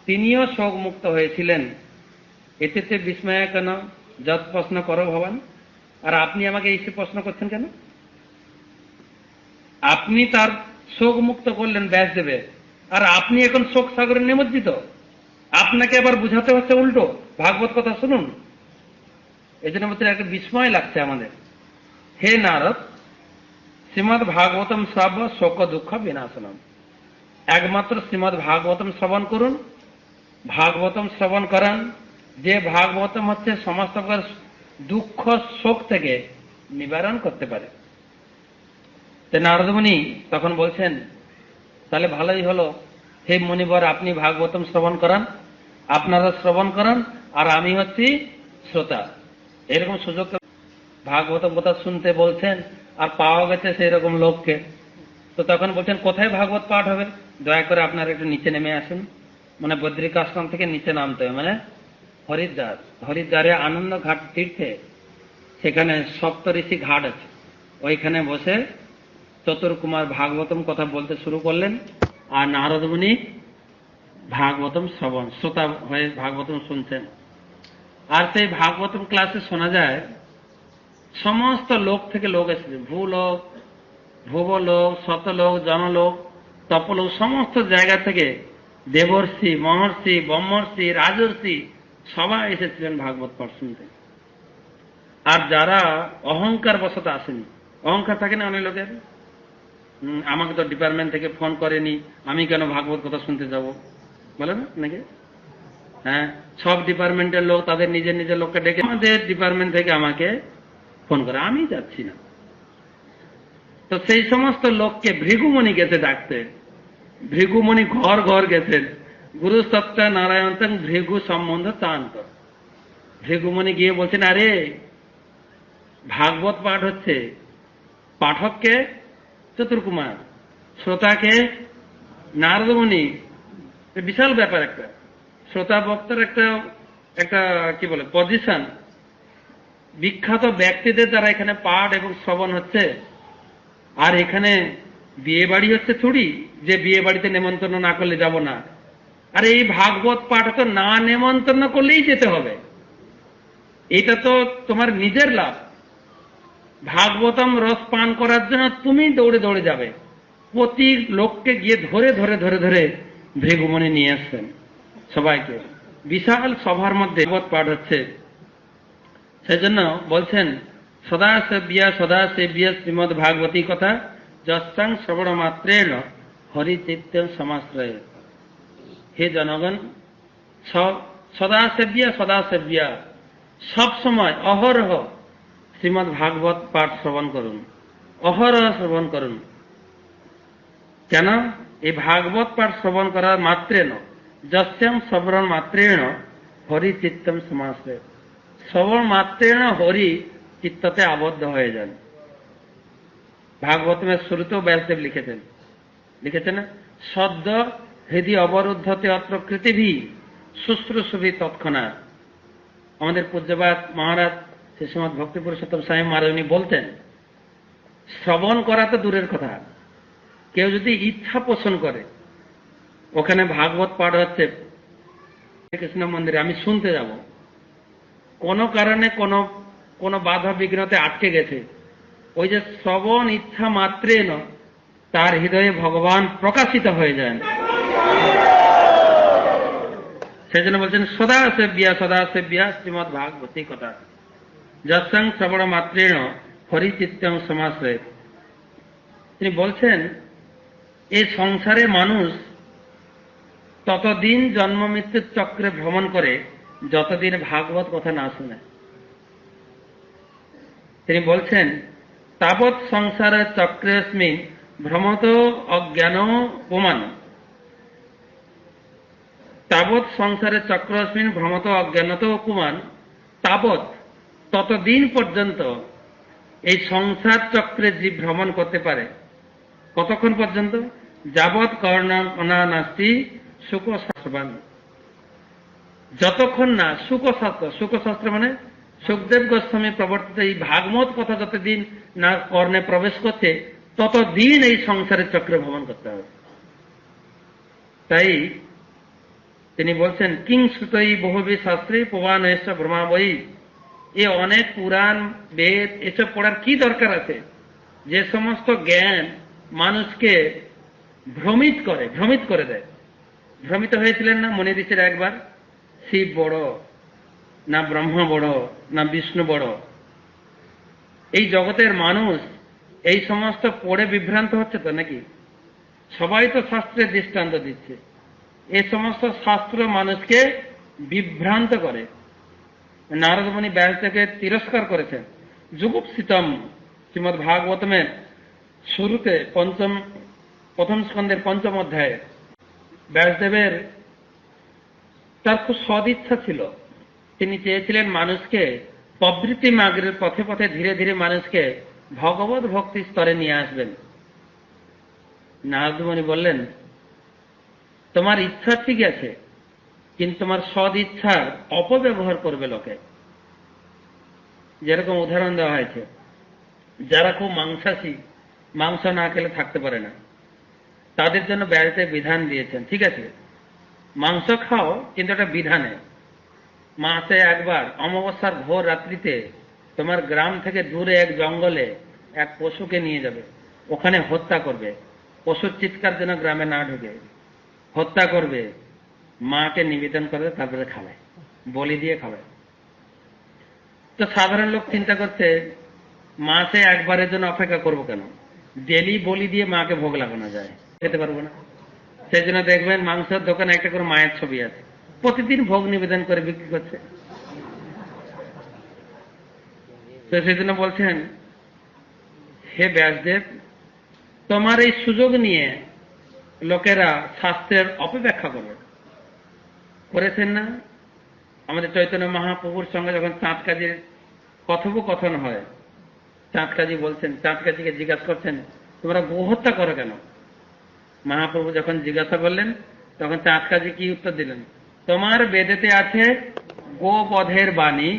তিনিও শোক মুক্ত হয়েছিলেন। এতে বিস্ময় কেন? যত প্রশ্ন করো ভবান। আর আপনি আমাকে এই প্রশ্ন করছেন কেন? আপনি তার শোক মুক্ত করলেন ব্যাসদেবের, আর আপনি এখন শোক সাগরে নিমজ্জিত। আপনাকে আবার বুঝাতে হচ্ছে উল্টো, ভাগবত কথা শুনুন। এই জন্য একটা বিস্ময় লাগছে আমাদের। হে নারদ, শ্রীমদ ভাগবতম শ্রব শোক দুঃখ বিনাশনম, একমাত্র শ্রীমদ ভাগবতম শ্রবণ করুন। ভাগবতম শ্রবণ করান, যে ভাগবতম হচ্ছে সমস্ত প্রকার দুঃখ শোক থেকে নিবারণ করতে পারে। নারদমুনি তখন বলছেন, তাহলে ভালোই হলো, হে মুনিবর, আপনি ভাগবতম শ্রবণ করান, আপনারা শ্রবণ করান, আর আমি হচ্ছি শ্রোতা। এরকম সুযোগ ভাগবতম কথা শুনতে বলছেন, আর পাওয়া গেছে সেই রকম লোককে। তো তখন বলছেন, কোথায় ভাগবত পাঠ হবে? দয়া করে আপনারা একটু নিচে নেমে আসুন। মানে বদ্রিক আশ্রম থেকে নিচে নামতে হবে, মানে হরিদ্বারে আনন্দ ঘাট তীর্থে, সেখানে সপ্তঋষি ঘাট আছে, ওইখানে বসে চতুর্কুমার ভাগবতম কথা বলতে শুরু করলেন। আর নারদ মুনি ভাগবতম শ্রবণ, শ্রোতা হয়ে ভাগবতম শুনছেন। আর সেই ভাগবতম ক্লাসে শোনা যায় সমস্ত লোক থেকে লোক এসেছে, ভূলোক, ভুবলোক, শতলোক, জনলোক, তপলোক, সমস্ত জায়গা থেকে দেবর্ষি, মহর্ষি, ব্রহ্মর্ষি, রাজর্ষি সবাই এসেছিলেন ভাগবত পাঠ শুনতে। আর যারা অহংকার বশত আসেনি, অহংকার থাকে না অনেক লোকের, আমাকে তো ডিপার্টমেন্ট থেকে ফোন করেনি, আমি কেন ভাগবত কথা শুনতে যাব, বলে না নাকি? হ্যাঁ, সব ডিপার্টমেন্টের লোক তাদের নিজের নিজের লোককে ডেকে, আমাদের ডিপার্টমেন্ট থেকে আমাকে ফোন করে, আমি যাচ্ছি না। তো সেই সমস্ত লোককে ভৃগুমণি গেছে ডাকতে। ভৃগুমণি ঘর ঘর গেছেন, গুরু সত্তা নারায়ণ ভৃগু সম্বন্ধ চান্ত। ভৃগুমণি গিয়ে বলছেন, আরে ভাগবত পাঠ হচ্ছে, পাঠককে চতুর্কুমার, শ্রোতাকে নারদমণি। বিশাল ব্যাপার, একটা শ্রোতা বক্তার একটা কি বলে পজিশন। বিখ্যাত ব্যক্তিদের দ্বারা এখানে পাঠ এবং শ্রবণ হচ্ছে। আর এখানে বিয়ে বাড়ি হচ্ছে থুড়ি, যে বিয়ে বাড়িতে নেমন্তন্ন না করলে যাব না। আর এই ভাগবত পাঠ তো না নেমন্তন্ন করলেই যেতে হবে। এটা তো তোমার নিজের লাভ। ভাগবতম রস পান করার জন্য তুমি দৌড়ে দৌড়ে যাবে। প্রতি লোককে গিয়ে ধরে ধরে ধরে ধরে ভৃগুমণি নিয়ে আসছেন। সবাইকে। বিশাল সভার মধ্যে ভাগবত পাঠ হচ্ছে, সেই জন্য বলছেন সদা সেব্য শ্রীমদ ভাগবতী কথা যস্যাং শ্রবণ মাত্রেণ হরিচিত্তেন সমাশ্রয়ে। হে জনগণ, সদা সেব্য সব সময় অহরহ শ্রীমদ ভাগবত পাঠ শ্রবণ করুন, অহরহ শ্রবণ করুন। কেন? এই ভাগবত পাঠ শ্রবণ করার মাত্রেণ যস্যাং শ্রবণ মাত্রেণ হরি চিত্তম সমাশ্রয়। শ্রবণ মাত্রেণ হরি চিত্ততে আবদ্ধ হয়ে যান। ভাগবতের শুরুতেও ব্যাসদেব লিখেছেন না, সদ্য হৃদি অবরুদ্ধতে অত্র কৃতিভি শুশ্রূষভি তৎক্ষণাৎ। আমাদের পূজ্যপাদ মহারাজ শ্রী শ্রীমৎ ভক্তি পুরুষোত্তম স্বামী মহারাজ উনি বলতেন, শ্রবণ করা তো দূরের কথা, কেউ যদি ইচ্ছা পোষণ করে ওখানে ভাগবত পাঠ হচ্ছে কৃষ্ণ মন্দিরে, আমি শুনতে যাব, কোনো কারণে কোনো বাধা বিঘ্নতে আটকে গেছে, ওই যে শ্রবণ ইচ্ছা মাত্রেণ তার হৃদয়ে ভগবান প্রকাশিত হয়ে যান। সেই জন্য বলছেন সদা সেব্য শ্রীমদ ভাগবতী কথা যস্যাং শ্রবণ মাত্রেণ হরিচিত্তং সমাশ্রয়ে। তিনি বলছেন এই সংসারে মানুষ ততদিন জন্ম মৃত্যুর চক্রে ভ্রমণ করে যতদিন ভাগবত কথা না শুনে। তিনি বলছেন তাবৎ সংসার চক্রেস্মিন ভ্রমত অজ্ঞান পুমান। তাবৎ সংসারে চক্রস্মিন ভ্রমত অজ্ঞানত পুমান। তাবৎ ততদিন পর্যন্ত এই সংসার চক্রে জীব ভ্রমণ করতে পারে। কতক্ষণ পর্যন্ত? যাবৎ কর্ণা নাস্তি সুখশাস্ত্রবান। যতক্ষণ না সুখশাস্ত্র মানে সুখদেব গোস্বামী প্রবর্তিত এই ভাগবত কথা যতদিন না কর্ণে প্রবেশ করছে ততদিন এই সংসারের চক্রে ভ্রমণ করতে হবে। তাই তিনি বলছেন কিং শ্রুতই বহুবি শাস্ত্রে পুরাণ এসব ভ্রমা বই। এ অনেক পুরাণ বেদ এসব পড়ার কি দরকার আছে? যে সমস্ত জ্ঞান মানুষকে ভ্রমিত করে দেয়। ভ্রমিত হয়েছিলেন না মনি ঋষিরা একবার? শিব বড় না ব্রহ্মা বড় না বিষ্ণু বড়? এই জগতের মানুষ এই সমস্ত পড়ে বিভ্রান্ত হচ্ছে তো নাকি? সবাই তো শাস্ত্রের দৃষ্টান্ত দিচ্ছে। এই সমস্ত শাস্ত্র মানুষকে বিভ্রান্ত করে। নারদ মুনি ব্যাসদেবকে তিরস্কার করেছেন। যুগুপ্সিতম শ্রীমদ ভাগবতমের শুরুতে প্রথম স্কন্ধের ৫ম অধ্যায়ে ব্যাসদেবের তার খুব সদিচ্ছা ছিল। তিনি চেয়েছিলেন মানুষকে প্রবৃত্তি মার্গের পথে পথে ধীরে ধীরে মানুষকে ভগবত ভক্তি স্তরে নিয়ে আসবেন। নারদ মুনি বললেন তোমার ইচ্ছা ঠিক আছে, কিন্তু তোমার সদ ইচ্ছার অপব্যবহার করবে লোকে। যেরকম উদাহরণ দেওয়া হয়েছে, যারা খুব মাংসাশী, মাংস না খেলে থাকতে পারে না, তাদের জন্য ব্যাসদেব বিধান দিয়েছেন, ঠিক আছে মাংস খাও কিন্তু একটা বিধানে, মাসে একবার অমাবস্যার ভোর রাত্রিতে তোমার গ্রাম থেকে দূরে এক জঙ্গলে এক পশুকে নিয়ে যাবে, ওখানে হত্যা করবে। পশুর চিৎকার যেন গ্রামে না ঢুকে, হত্যা করবে, মাকে নিবেদন করবে, তারপরে খাবে, বলি দিয়ে খাবে। তো সাধারণ লোক চিন্তা করছে মাসে একবারের জন্য অপেক্ষা করবো কেন, ডেলি বলি দিয়ে মাকে ভোগ লাগানো যায়, খেতে পারবো না। সেই জন্য দেখবেন মাংসের দোকানে একটা করে মায়ের ছবি আছে, প্রতিদিন ভোগ নিবেদন করে বিক্রি করছে। তো সেই জন্য বলছেন হে ব্যাসদেব, তোমার এই সুযোগ নিয়ে লোকেরা শাস্ত্রের অপব্যাখ্যা করেছেন না? আমাদের চৈতন্য মহাপ্রভুর সঙ্গে যখন চাঁদকাজির কথোপকথন হয়, চাঁদকাজি বলছেন, চাঁদকাজিকে জিজ্ঞাসা করছেন তোমরা গো হত্যা করো কেন? মহাপ্রভু যখন জিজ্ঞাসা করলেন তখন চাঁদকাজি কি উত্তর দিলেন, তোমার বেদেতে আছে গোবধের বাণী,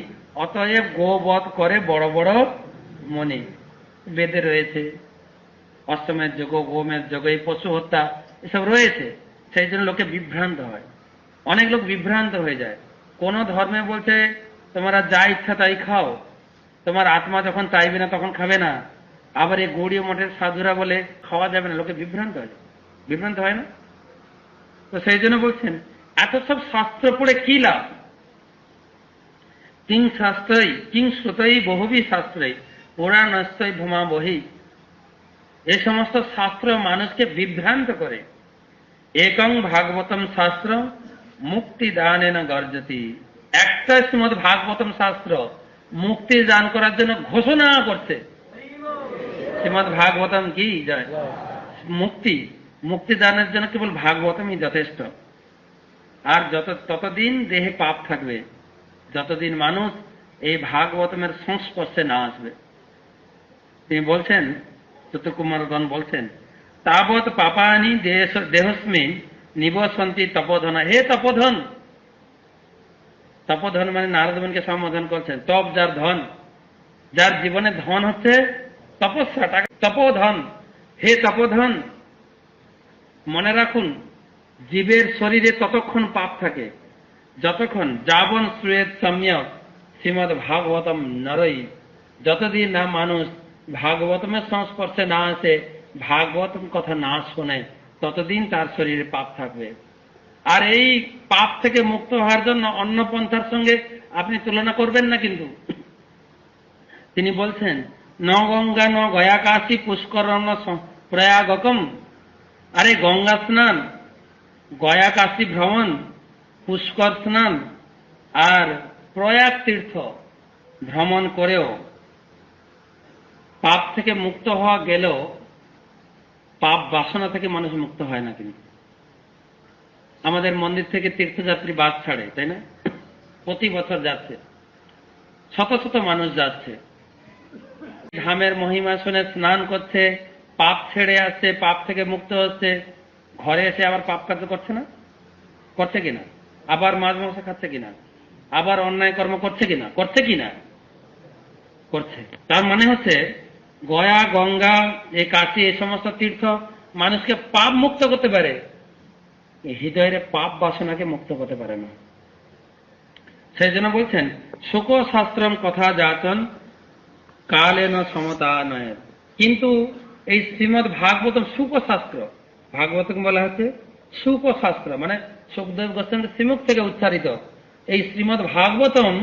অতএব গোবধ করে বড় বড় মনি। বেদে রয়েছে অষ্টমের যোগ, গোমের যোগ, এই পশু হত্যা এসব রয়েছে। সেই জন্য লোকে বিভ্রান্ত হয়, অনেক লোক বিভ্রান্ত হয়ে যায়। কোন ধর্মে বলছে তোমরা যা ইচ্ছা তাই খাও, তোমার আত্মা যখন চাইবে না তখন খাবে না। আবার এই গৌড়ীয় মঠের সাধুরা বলে খাওয়া যাবে না, লোকে বিভ্রান্ত হয় না? তো সেই জন্য বলছেন এত সব শাস্ত্র পড়ে কি লাভ? কিং শ্রুতই বহুবি শাস্ত্রই পুরাণস্তই ভূমা বহি। এ সমস্ত শাস্ত্র মানুষকে বিভ্রান্ত করে। একং ভাগবতম শাস্ত্র মুক্তি দানেন গর্জতি। একটা শ্রীমদ ভাগবতম শাস্ত্র মুক্তি দান করার জন্য ঘোষণা করছে। শ্রীমদ ভাগবতম কি যায় মুক্তি দানের জন্য কেবল ভাগবতমই যথেষ্ট। আর ততদিন দেহে পাপ থাকবে, যতদিন মানুষ এই ভাগবতমের সংস্পর্শে না আসবে। তিনি বলছেন, চতুকুমারগণ বলছেন, তাবৎ পাপানি দেহস্মিন নিবসন্তি তপোধনা। হে তপোধন, তপোধন মানে নারদমুনিকে সম্বোধন করছেন। তপ যার ধন, যার জীবনে ধন হচ্ছে তপস্যা, তপোধন। হে তপোধন, মনে রাখুন জীবের শরীরে ততক্ষণ পাপ থাকে যতক্ষণ যাবন শ্রুয়েত সম্যক শ্রীমদ ভাগবতম নরই। যতদিন না মানুষ ভাগবতমের সংস্পর্শে না আসে, ভাগবতম কথা না শোনে, ততদিন তার শরীরে পাপ থাকবে। আর এই পাপ থেকে মুক্ত হওয়ার জন্য অন্য পন্থার সঙ্গে আপনি তুলনা করবেন না। কিন্তু তিনি বলছেন, ন গঙ্গা ন গয়া কাশী পুষ্কর ন প্রয়াগকম। আরে গঙ্গা স্নান, গয়া কাশী ভ্রমণ, পুষ্কর স্নান আর প্রয়াগ তীর্থ ভ্রমণ করেও পাপ থেকে মুক্ত হওয়া গেলেও পাপ বাসনা থেকে মানুষ মুক্ত হয় না। কিন্তু আমাদের মন্দির থেকে তীর্থযাত্রী বাস ছাড়ে, তাই না? প্রতি বছর যাচ্ছে, শত শত মানুষ যাচ্ছে, ধামের মহিমা শুনে স্নান করছে, পাপ ছেড়ে আসছে, পাপ থেকে মুক্ত হচ্ছে, ঘরে এসে আবার পাপ কাজ করছে না? করছে কিনা? আবার মাছ মাংস খাচ্ছে কিনা? আবার অন্যায় কর্ম করছে কিনা? করছে। তার মানে হচ্ছে গয়া, গঙ্গা, এই কাশী, এই সমস্ত তীর্থ মানুষকে পাপ মুক্ত করতে পারে, হৃদয়ের পাপ বাসনাকে মুক্ত করতে পারে না। সেই জন্য বলছেন, শোক শাস্ত্রম কথা যাচন কালেন সমতা নয়। কিন্তু এই শ্রীমদ ভাগবতম সুকশাস্ত্র, ভাগবতম বলা হচ্ছে সুকশাস্ত্র, মানে সুখদেব গোস্বামীর শ্রীমুখ থেকে উচ্চারিত এই শ্রীমদ ভাগবতম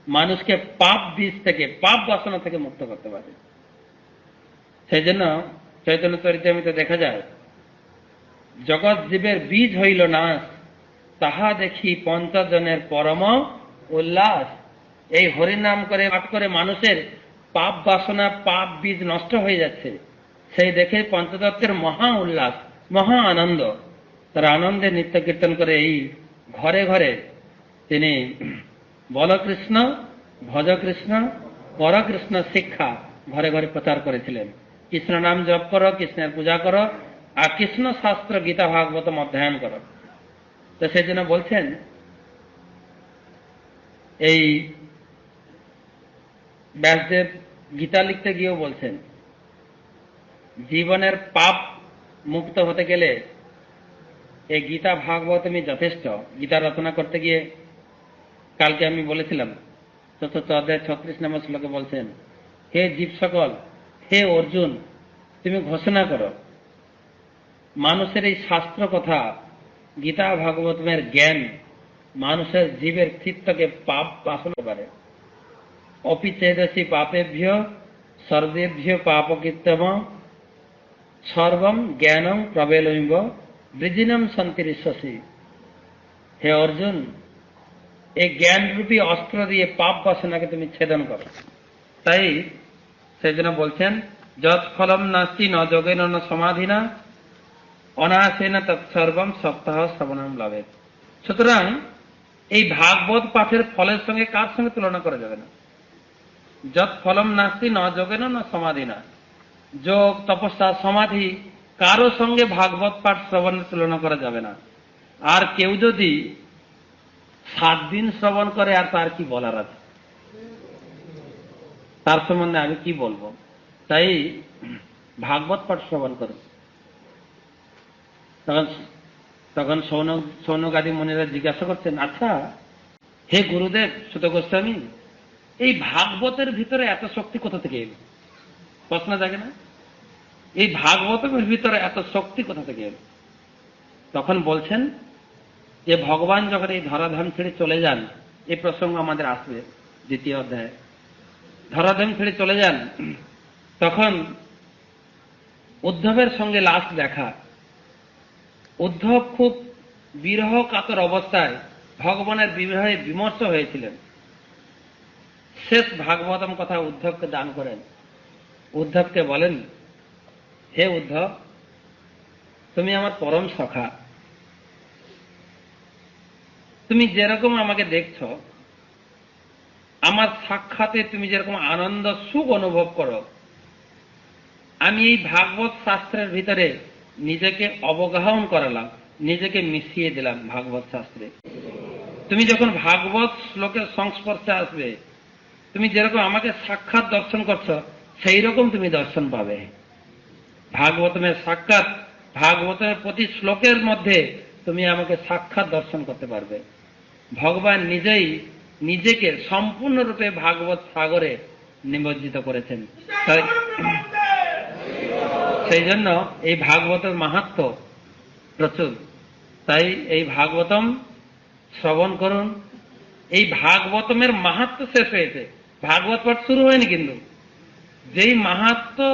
মানুষকে পাপ বীজ থেকে, পাপ বাসনা থেকে মুক্ত করতে পারে। সেই জন্য চৈতন্য চরিতামৃতে দেখা যায়, জগৎ জীবের বীজ হইল নাশ, তাহা দেখি পঞ্চজনের পরম উল্লাস। এই হরিনাম করে পাঠ করে মানুষের পাপ বাসনা, পাপ বীজ নষ্ট হয়ে যাচ্ছে, সেই দেখে পঞ্চতত্ত্বের মহা উল্লাস, মহা আনন্দ। তার আনন্দে নিত্য কীর্তন করে এই ঘরে ঘরে তিনি বল কৃষ্ণ, ভজ কৃষ্ণ, পর কৃষ্ণ শিক্ষা ঘরে ঘরে প্রচার করেছিলেন। কৃষ্ণ নাম জপ করো, কৃষ্ণের পূজা করো, আর কৃষ্ণ শাস্ত্র গীতা ভাগবতম অধ্যয়ন করো। তো সেই জন্য বলছেন, এই ব্যাসদেব গীতা লিখতে গিয়েও বলছেন, জীবনের পাপ মুক্ত হতে গেলে এই গীতা ভাগবতমই যথেষ্ট। গীতা রচনা করতে গিয়ে কালকে আমি বলেছিলাম, ৪র্থ অধ্যায় ৩৬ নম্বর শ্লোকে বলছেন, হে জীব সকল, হে অর্জুন, তুমি ঘোষণা করো মানুষের এই শাস্ত্র কথা, গীতা ভাগবতমের জ্ঞান মানুষের জীবের চিত্তকে পাপ বাসনা করে। অপিচেদসি পাপেভ্য সর্বেভ্য পাপকৃত্যম সর্বম জ্ঞানম প্রবেলম্ব বৃজিনম সন্তিরিষ্যসি। হে অর্জুন, এই জ্ঞানরূপী অস্ত্র দিয়ে পাপ বাসনাকে তুমি ছেদন করো। তাই সেজন্য বলছেন, যৎ ফলম নাস্তি ন যোগেন ন সমাধিনা অনায়াসেন তৎসর্বম সপ্তাহ শ্রবণম লাভে। সুতরাং এই ভাগবত পাঠের ফলের সঙ্গে কার সঙ্গে তুলনা করা যাবে না? যৎ ফলম নাস্তি ন যোগেন ন সমাধিনা। যোগ, তপস্যা, সমাধি কারো সঙ্গে ভাগবত পাঠ শ্রবণের তুলনা করা যাবে না। আর কেউ যদি 7 দিন শ্রবণ করে, আর তার কি বলার আছে? তার সম্বন্ধে আমি কি বলবো? তাই ভাগবত পাঠ শ্রবণ করো। তখন সৌনকাদি মুনিরা জিজ্ঞাসা করছেন, আচ্ছা হে গুরুদেব সুত গোস্বামী, এই ভাগবতের ভিতরে এত শক্তি কোথা থেকে এলো? প্রশ্ন জাগে না? এই ভাগবতের ভিতরে এত শক্তি কোথা থেকে এলো? তখন বলছেন, যে ভগবান যখন এই ধরাধাম ছেড়ে চলে যান, এই প্রসঙ্গ আমাদের আসবে দ্বিতীয় অধ্যায়ে। ধরাধাম ছেড়ে চলে যান, তখন উদ্ধবের সঙ্গে লাস্ট দেখা। উদ্ধব খুব বিরহ কাতর অবস্থায় ভগবানের বিবাহে বিমর্ষ হয়েছিলেন। শেষ ভাগবতম কথা উদ্ধবকে দান করেন। উদ্ধবকে বলেন, হে উদ্ধব, তুমি আমার পরম সখা, তুমি যেরকম আমাকে দেখছ, আমার সাক্ষাতে তুমি যেরকম আনন্দ সুখ অনুভব করো, আমি এই ভাগবত শাস্ত্রের ভিতরে নিজেকে অবগাহন করালাম, নিজেকে মিশিয়ে দিলাম ভাগবত শাস্ত্রে। তুমি যখন ভাগবত শ্লোকের সংস্পর্শে আসবে, তুমি যেরকম আমাকে সাক্ষাৎ দর্শন করছো, সেই রকম তুমি দর্শন পাবে। ভাগবতমের সাক্ষাৎ, ভাগবতের প্রতি শ্লোকের মধ্যে তুমি আমাকে সাক্ষাৎ দর্শন করতে পারবে। ভগবান নিজেই নিজেকে সম্পূর্ণরূপে ভাগবত সাগরে নিমজ্জিত করেছেন। সেই জন্য এই ভাগবতের মাহাত্ম্য প্রচুর। তাই এই ভাগবতম শ্রবণ করুন। এই ভাগবতমের মাহাত্ম্য শেষ হয়েছে, ভাগবত পাঠ শুরু হয়নি, কিন্তু যেই মাহাত্ম্য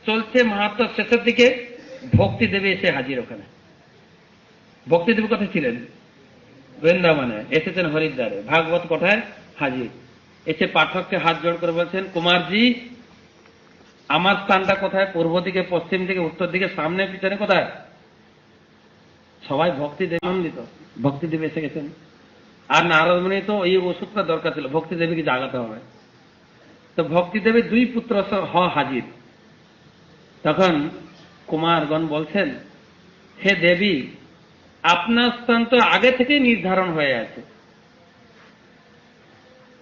চলছে, মাহাত্ম্য শেষের দিকে ভক্তি দেবী এসে হাজির ওখানে। ভক্তি দেবী কোথায় ছিলেন? বৃন্দাবনে। এসেছেন হরিদ্বারে, ভাগবত কথায় হাজির। এসে পাঠককে হাত জোড় করে বলছেন, কুমারজি, আমার স্থানটা কোথায়? পূর্ব দিকে, পশ্চিম দিকে, উত্তর দিকে, সামনে পিছনে, কোথায়? সবাই ভক্তি দেবী আনন্দিত। ভক্তি দেবী এসে গেছেন। আর নারদ মুনি তো এই ওষুধটা দরকার ছিল, ভক্তি দেবীকে জাগাতে হবে। তো ভক্তি দেবী দুই পুত্র হাজির। তখন কুমারগণ বলছেন, হে দেবী, আপনার স্থান তো আগে থেকেই নির্ধারণ হয়ে আছে।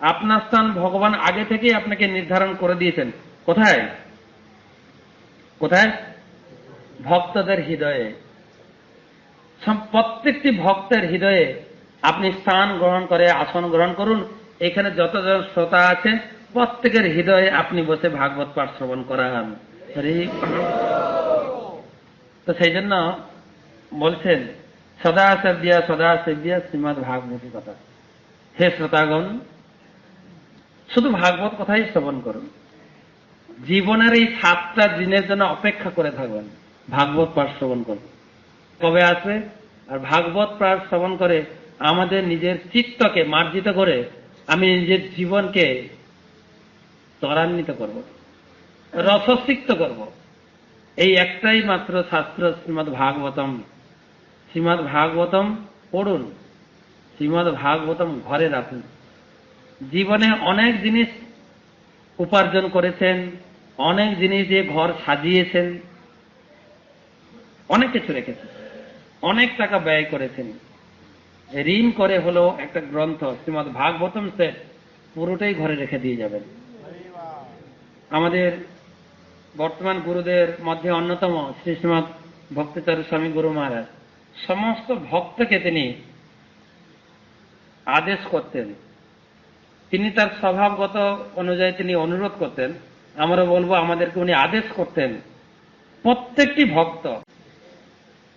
আপনার স্থান ভগবান আগে থেকেই আপনাকে নির্ধারণ করে দিয়েছেন। কোথায়? কোথায়? ভক্তদের হৃদয়ে। প্রত্যেকটি ভক্তের হৃদয়ে আপনি স্থান গ্রহণ করে আসন গ্রহণ করুন। এখানে যতজন শ্রোতা আছে, প্রত্যেকের হৃদয়ে আপনি বসে ভাগবত পাঠ শ্রবণ করান। তো সেই জন্য বলছেন, সদা সেবিয়া শ্রীমদ ভাগবতী কথা। হে শ্রোতাগণ, শুধু ভাগবত কথাই শ্রবণ করুন। জীবনের এই 7টা দিনের জন্য অপেক্ষা করে থাকবেন, ভাগবত পাঠ শ্রবণ করুন। কবে আসবে? আর ভাগবত পাঠ শ্রবণ করে আমাদের নিজের চিত্তকে মার্জিত করে আমি নিজের জীবনকে ত্বরান্বিত করব, রসসিক্ত করব। এই একটাই মাত্র শাস্ত্র, শ্রীমদ ভাগবতম। শ্রীমদ ভাগবতম পড়ুন, শ্রীমদ ভাগবতম ঘরে রাখুন। জীবনে অনেক জিনিস উপার্জন করেছেন, অনেক জিনিস দিয়ে ঘর সাজিয়েছেন, অনেক কিছু রেখেছেন, অনেক টাকা ব্যয় করেছেন, ঋণ করে হলো একটা গ্রন্থ শ্রীমদ ভাগবতম সেট পুরোটাই ঘরে রেখে দিয়ে যাবেন। আমাদের বর্তমান গুরুদের মধ্যে অন্যতম শ্রী শ্রীমদ ভক্তিচারু স্বামী গুরু মহারাজ সমস্ত ভক্তকে তিনি আদেশ করতেন। তিনি তার স্বভাবগত অনুযায়ী তিনি অনুরোধ করতেন, আমরা বলবো আমাদেরকে উনি আদেশ করতেন, প্রত্যেকটি ভক্ত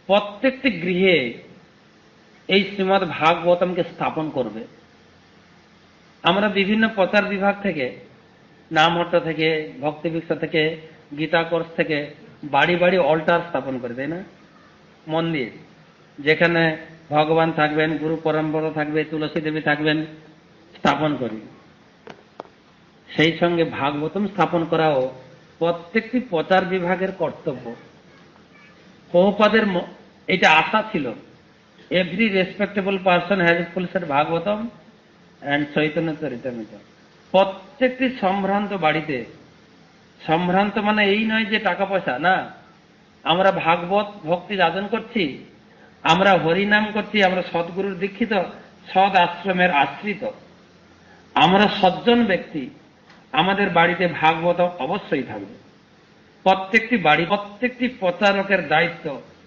প্রত্যেকটি গৃহে এই শ্রীমদ ভাগবতমকে স্থাপন করবে। আমরা বিভিন্ন প্রচার বিভাগ থেকে, নামহট্ট থেকে, ভক্তি বিক্সা থেকে, গীতা কোর্স থেকে বাড়ি বাড়ি অল্টার স্থাপন করে, তাই না? মন্দির যেখানে ভগবান থাকবেন, গুরু পরম্পরা থাকবে, তুলসী দেবী থাকবেন, স্থাপন করি। সেই সঙ্গে ভাগবতম স্থাপন করাও প্রত্যেকটি প্রচার বিভাগের কর্তব্য। প্রভুপাদের এটা আশা ছিল, every respectable person has full set Bhagavatam and Chaitanya Charitamrita. প্রত্যেকটি সম্ভ্রান্ত বাড়িতে, সম্ভ্রান্ত মানে এই নয় যে টাকা পয়সা না, আমরা ভাগবত ভক্তি যাজন করছি, আমরা হরিনাম করছি, আমরা সদ্গুরুর দীক্ষিত, সদ আশ্রমের আশ্রিত, আমরা সজ্জন ব্যক্তি, আমাদের বাড়িতে ভাগবত অবশ্যই থাকবে। প্রত্যেকটি বাড়ি, প্রত্যেকটি প্রচারকের দায়িত্ব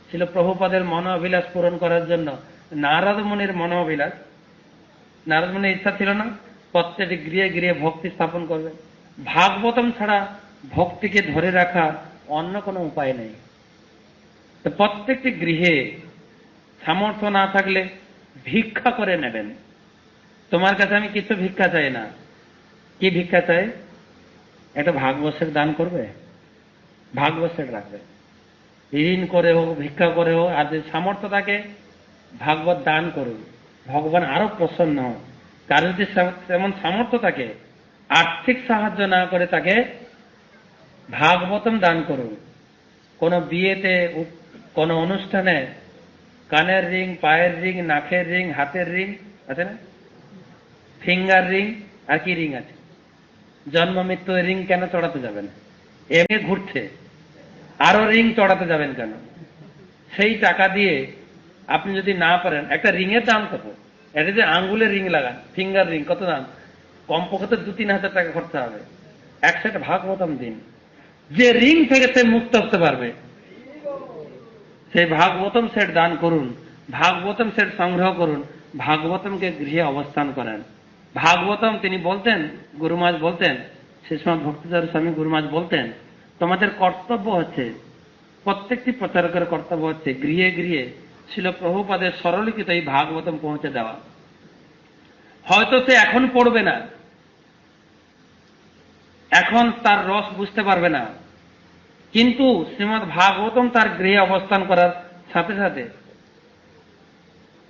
ছিল প্রভুপাদের মনোবিলাস পূরণ করার জন্য। নারদ মুনির মনোবিলাস, নারদ মুনির ইচ্ছা ছিল না প্রত্যেকটি গৃহে গৃহে ভক্তি স্থাপন করবে। ভাগবতম ছাড়া ভক্তিকে ধরে রাখা অন্য কোনো উপায় নেই। তো প্রত্যেকটি গৃহে সামর্থ্য না থাকলে ভিক্ষা করে নেবেন। তোমার কাছে আমি কিছু ভিক্ষা চাই না। কি ভিক্ষা চাই? একটা ভাগবত সেট দান করবে, ভাগবত সেট রাখবে, ঋণ করে হোক, ভিক্ষা করে হোক, আর যদি সামর্থ্য থাকে ভাগবত দান করুন, ভগবান আরো প্রসন্ন হন। কার যদি তেমন সামর্থ্য থাকে, আর্থিক সাহায্য না করে তাকে ভাগবতম দান করুন। কোন বিয়েতে, কোন অনুষ্ঠানে কানের রিং, পায়ের রিং, নাকের রিং, হাতের রিং আছে না, ফিঙ্গার রিং, আর কি রিং আছে, জন্ম মৃত্যু রিং কেন চড়াতে যাবেন? এমনি ঘুরছে, আরো রিং চড়াতে যাবেন কেন? সেই টাকা দিয়ে আপনি যদি না পারেন, একটা রিং এর দাম কত? এটা যে আঙ্গুলের রিং লাগান, ফিঙ্গার রিং, কত দাম? কমপক্ষে 2-3 হাজার টাকা খরচা হবে। এক সেট ভাগবতম দিন, যে রিং থেকে সে মুক্ত হতে পারবে, সেই ভাগবতম সেট দান করুন, ভাগবতম সেট সংগ্রহ করুন, ভাগবতমকে গৃহে অবস্থান করেন। ভাগবতম তিনি বলতেন, গুরুমাজ বলতেন, সে সময় ভক্তিদার স্বামী গুরুমাজ বলতেন, তোমাদের কর্তব্য হচ্ছে, প্রত্যেকটি প্রচারকের কর্তব্য হচ্ছে গৃহে গৃহে ছিল প্রভুপাদের সরলীকৃত এই ভাগবতম পৌঁছে দেওয়া। হয়তো সে এখন পড়বে না, এখন তার রস বুঝতে পারবে না, কিন্তু শ্রীমৎ ভাগবতম তার গৃহে অবস্থান করার সাথে সাথে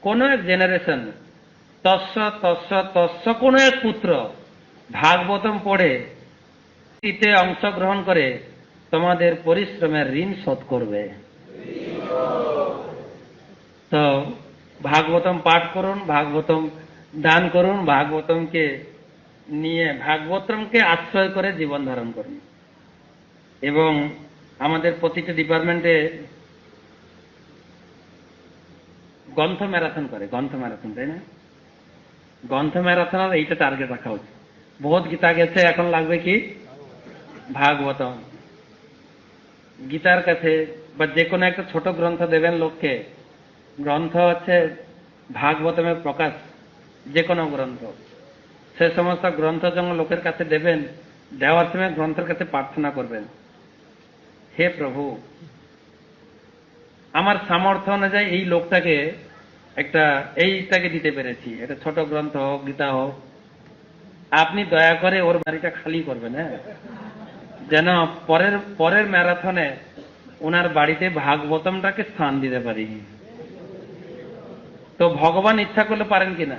কোন এক জেনারেশন, তস্য তস্য তস্য কোন এক পুত্র ভাগবতম পড়ে এতে অংশগ্রহণ করে তোমাদের পরিশ্রমের ঋণ শোধ করবে। তো ভাগবতম পাঠ করুন, ভাগবতম দান করুন, ভাগবতমকে নিয়ে, ভাগবতমকে আশ্রয় করে জীবন ধারণ করুন। এবং আমাদের প্রতিটি ডিপার্টমেন্টে গ্রন্থ ম্যারাথন করে, গ্রন্থ ম্যারাথন, তাই না? গ্রন্থ ম্যারাথনের এইটা টার্গেট রাখা উচিত। বহুত গীতা গেছে, এখন লাগবে কি? ভাগবতম। গীতার কাছে বা যে কোনো একটা ছোট গ্রন্থ দেবেন লোককে, গ্রন্থ হচ্ছে ভাগবতমের প্রকাশ, যে কোনো গ্রন্থ, সে সমস্ত গ্রন্থ যখন লোকের কাছে দেবেন, দেওয়ার সময় গ্রন্থের কাছে প্রার্থনা করবেন, হে প্রভু, আমার সামর্থ্য অনুযায়ী এই লোকটাকে এইটাকে দিতে পেরেছি, এটা ছোট গ্রন্থ হোক, গীতা হোক, আপনি দয়া করে ওর বাড়িটা খালি করবেন, হ্যাঁ, যেন পরের ম্যারাথনে ওনার বাড়িতে ভাগবতমটাকে স্থান দিতে পারি। তো ভগবান ইচ্ছা করলে পারেন কিনা?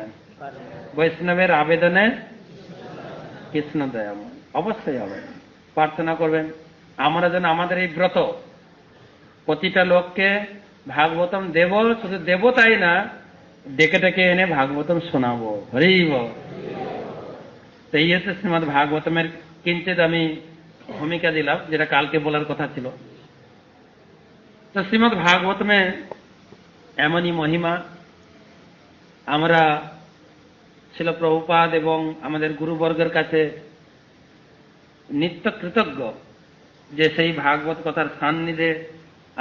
বৈষ্ণবের আবেদনে কৃষ্ণ দয়াময়, অবশ্যই হবে। প্রার্থনা করবেন আমরা যেন আমাদের এই ব্রত প্রতিটা লোককে ভাগবতম দেব, শুধু দেব তাই না, ডেকে ডেকে এনে ভাগবতম শোনাবো। হরি বল। তো এই হচ্ছে শ্রীমদ ভাগবতমের কিঞ্চিত আমি ভূমিকা দিলাম, যেটা কালকে বলার কথা ছিল। তো শ্রীমদ ভাগবতমে এমনই মহিমা, আমরা ছিল প্রভুপাদ এবং আমাদের গুরুবর্গের কাছে নিত্য কৃতজ্ঞ যে সেই ভাগবত কথার সান্নিধ্যে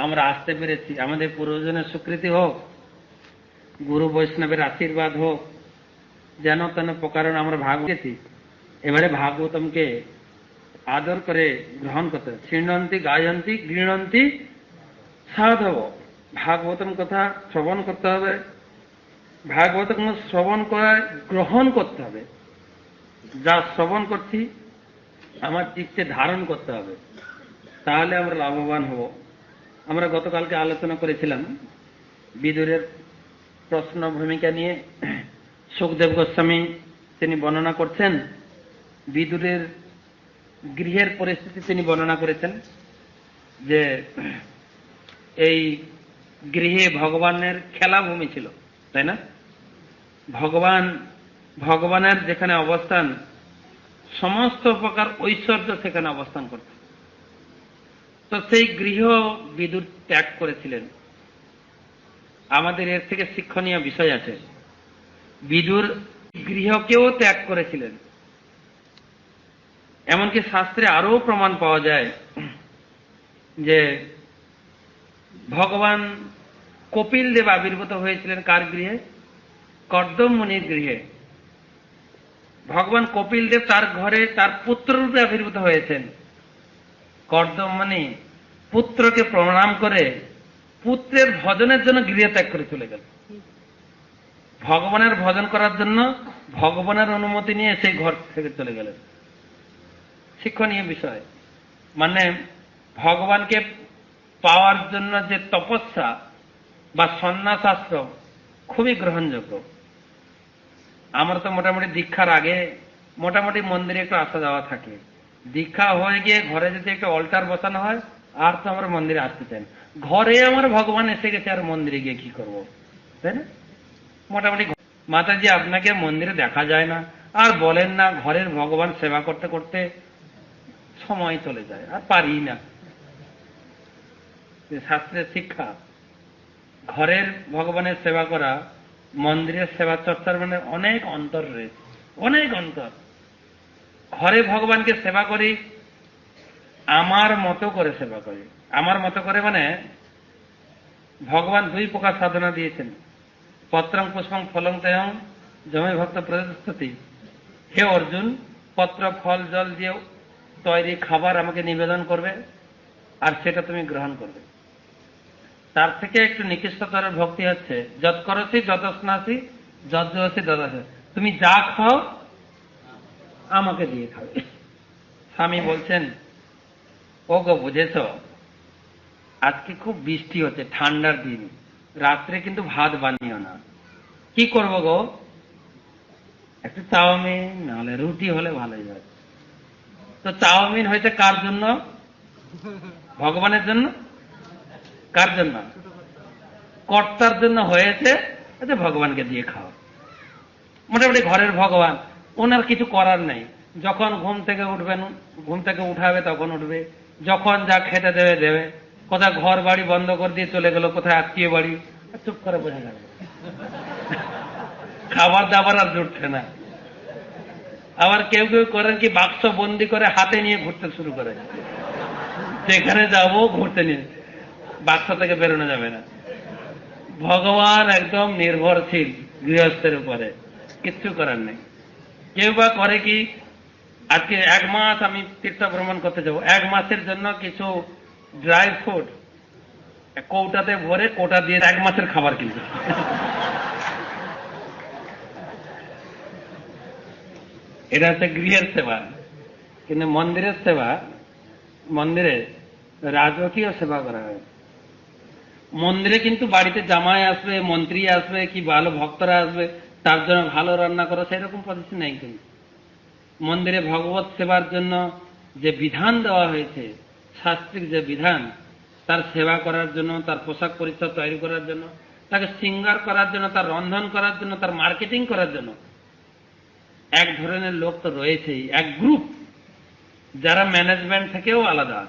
আমরা আসতে পেরেছি। আমাদের পূর্বজনের স্বীকৃতি হোক, গুরু বৈষ্ণবের আশীর্বাদ হোক, যেন তেন প্রকারণ আমরা ভাগবতী এবারে ভাগবতমকে আদর করে গ্রহণ করতে, শৃণন্তি গায়ন্তি গৃণন্তি সাধব। ভাগবতম কথা শ্রবণ করতে হবে, ভাগবতম শ্রবণ করে গ্রহণ করতে হবে, যা শ্রবণ করছি আমার চিত্তে ধারণ করতে হবে, তাহলে আমরা লাভবান হব। আমরা গতকালকে আলোচনা করেছিলাম বিদুরের প্রশ্ন ভূমিকা নিয়ে। সুখদেব গোস্বামী তিনি বর্ণনা করছেন, বিদুরের গৃহের পরিস্থিতি তিনি বর্ণনা করেছেন যে এই গৃহে ভগবানের খেলাভূমি ছিল, তাই না? ভগবানের যেখানে অবস্থান, সমস্ত প্রকার ঐশ্বর্য সেখানে অবস্থান করত। তো সেই গৃহ বিদুর ত্যাগ করেছিলেন। আমাদের এর থেকে শিক্ষণীয় বিষয় আছে, বিদুর গৃহকেও ত্যাগ করেছিলেন। এমনকি শাস্ত্রে আরো প্রমাণ পাওয়া যায় যে ভগবান কপিল দেব আবির্ভূত হয়েছিলেন কার গৃহে? কর্দম মুনির গৃহে। ভগবান কপিল দেব তার ঘরে তার পুত্র রূপে আবির্ভূত হয়েছেন। কর্দম মুনি পুত্রকে প্রণাম করে পুত্রের ভজনের জন্য গৃহ ত্যাগ করে চলে গেল। ভগবানের ভজন করার জন্য ভগবানের অনুমতি নিয়ে সেই ঘর থেকে চলে গেলেন। শিক্ষণীয় বিষয়। মানে ভগবানকে পাওয়ার জন্য যে তপস্যা বা সন্ন্যাস আশ্রম খুবই গ্রহণযোগ্য। আমরা তো মোটামুটি দীক্ষার আগে মোটামুটি মন্দিরে একটু আসা যাওয়া থাকে। দীক্ষা হয়ে গিয়ে ঘরে যদি একটু অল্টার বসানো হয় আর তো আমরা মন্দিরে আসতে চাই না। ঘরে আমার ভগবান এসে গেছে, আর মন্দিরে গিয়ে কি করব, তাই না? মোটামুটি মাতাজি আপনাকে মন্দিরে দেখা যায় না, আর বলেন না ঘরের ভগবান সেবা করতে করতে সময় চলে যায়, আর পারি না। শাস্ত্রের শিক্ষা ঘরের ভগবানের সেবা করা মন্দিরের সেবা চর্চার মানে অনেক অন্তর রয়েছে, অনেক অন্তর। ঘরে ভগবানকে সেবা করি আমার মতো করে সেবা করি। আমার মতো করে মানে ভগবান দুই প্রকার সাধনা দিয়েছেন। পত্রং পুষ্পং ফলং তেয়ং জমে ভক্ত প্রতিষ্ঠতি। হে অর্জুন, পত্র ফল জল দিয়ে তৈরি খাবার আমাকে নিবেদন করবে, আর সেটা তুমি গ্রহণ করবে। তার থেকে একটু নিকৃষ্টতর ভক্তি হচ্ছে যত করছি যত স্নাসি যত জোসি দদাসি, তুমি যা খাও আমাকে দিয়ে খাবে। স্বামী বলছেন, ও গো বুঝেছ, আজকে খুব বৃষ্টি হচ্ছে, ঠান্ডার দিন, রাত্রে কিন্তু ভাত বানিও না। কি করব গো? একটু চাউমিন নাহলে রুটি হলে ভালোই হয়। তো চাউমিন হয়েছে কার জন্য? ভগবানের জন্য। কার জন্য? কর্তার জন্য হয়েছে, ভগবানকে দিয়ে খাও। মোটামুটি ঘরের ভগবান, ওনার কিছু করার নেই। যখন ঘুম থেকে উঠবেন, ঘুম থেকে উঠাবে তখন উঠবে, যখন যা খেতে দেবে দেবে। কোথায় ঘর বাড়ি বন্ধ করে দিয়ে চলে গেল, কোথায় আত্মীয় বাড়ি, চুপ করে বোঝা গেল খাবার দাবার আর জুটছে না। আবার কেউ কেউ করেন কি, বাক্স বন্দি করে হাতে নিয়ে ঘুরতে শুরু করে, যেখানে যাবো ঘুরতে নিয়ে, বাক্স থেকে বেরোনো যাবে না। ভগবান একদম নির্ভরশীল গৃহস্থের উপরে, কিচ্ছু করার নেই। কেউ বা করে কি, আজকে 1 মাস আমি তীর্থ ভ্রমণ করতে যাবো, 1 মাসের জন্য কিছু ড্রাই ফ্রুট কৌটাতে ভরে কোটা দিয়ে 1 মাসের খাবার কিনতে। এটা হচ্ছে গৃহের সেবা। কিন্তু মন্দিরের সেবা, মন্দিরে রাজকীয় সেবা করা হয়। মন্দিরে কিন্তু বাড়িতে জামাই আসবে, মন্ত্রী আসবে, কি ভালো ভক্তরা আসবে, তার জন্য ভালো রান্না করা, সেরকম পদ্ধতি নেই। কিন্তু মন্দিরে ভগবত সেবার জন্য যে বিধান দেওয়া হয়েছে, শাস্ত্রিক যে বিধান, তার সেবা করার জন্য, তার পোশাক পরিচ্ছদ তৈরি করার জন্য, তাকে শৃঙ্গার করার জন্য, তার রন্ধন করার জন্য, তার মার্কেটিং করার জন্য এক ধরনের লোক তো রয়েছেই, এক গ্রুপ, যারা ম্যানেজমেন্ট থেকেও আলাদা।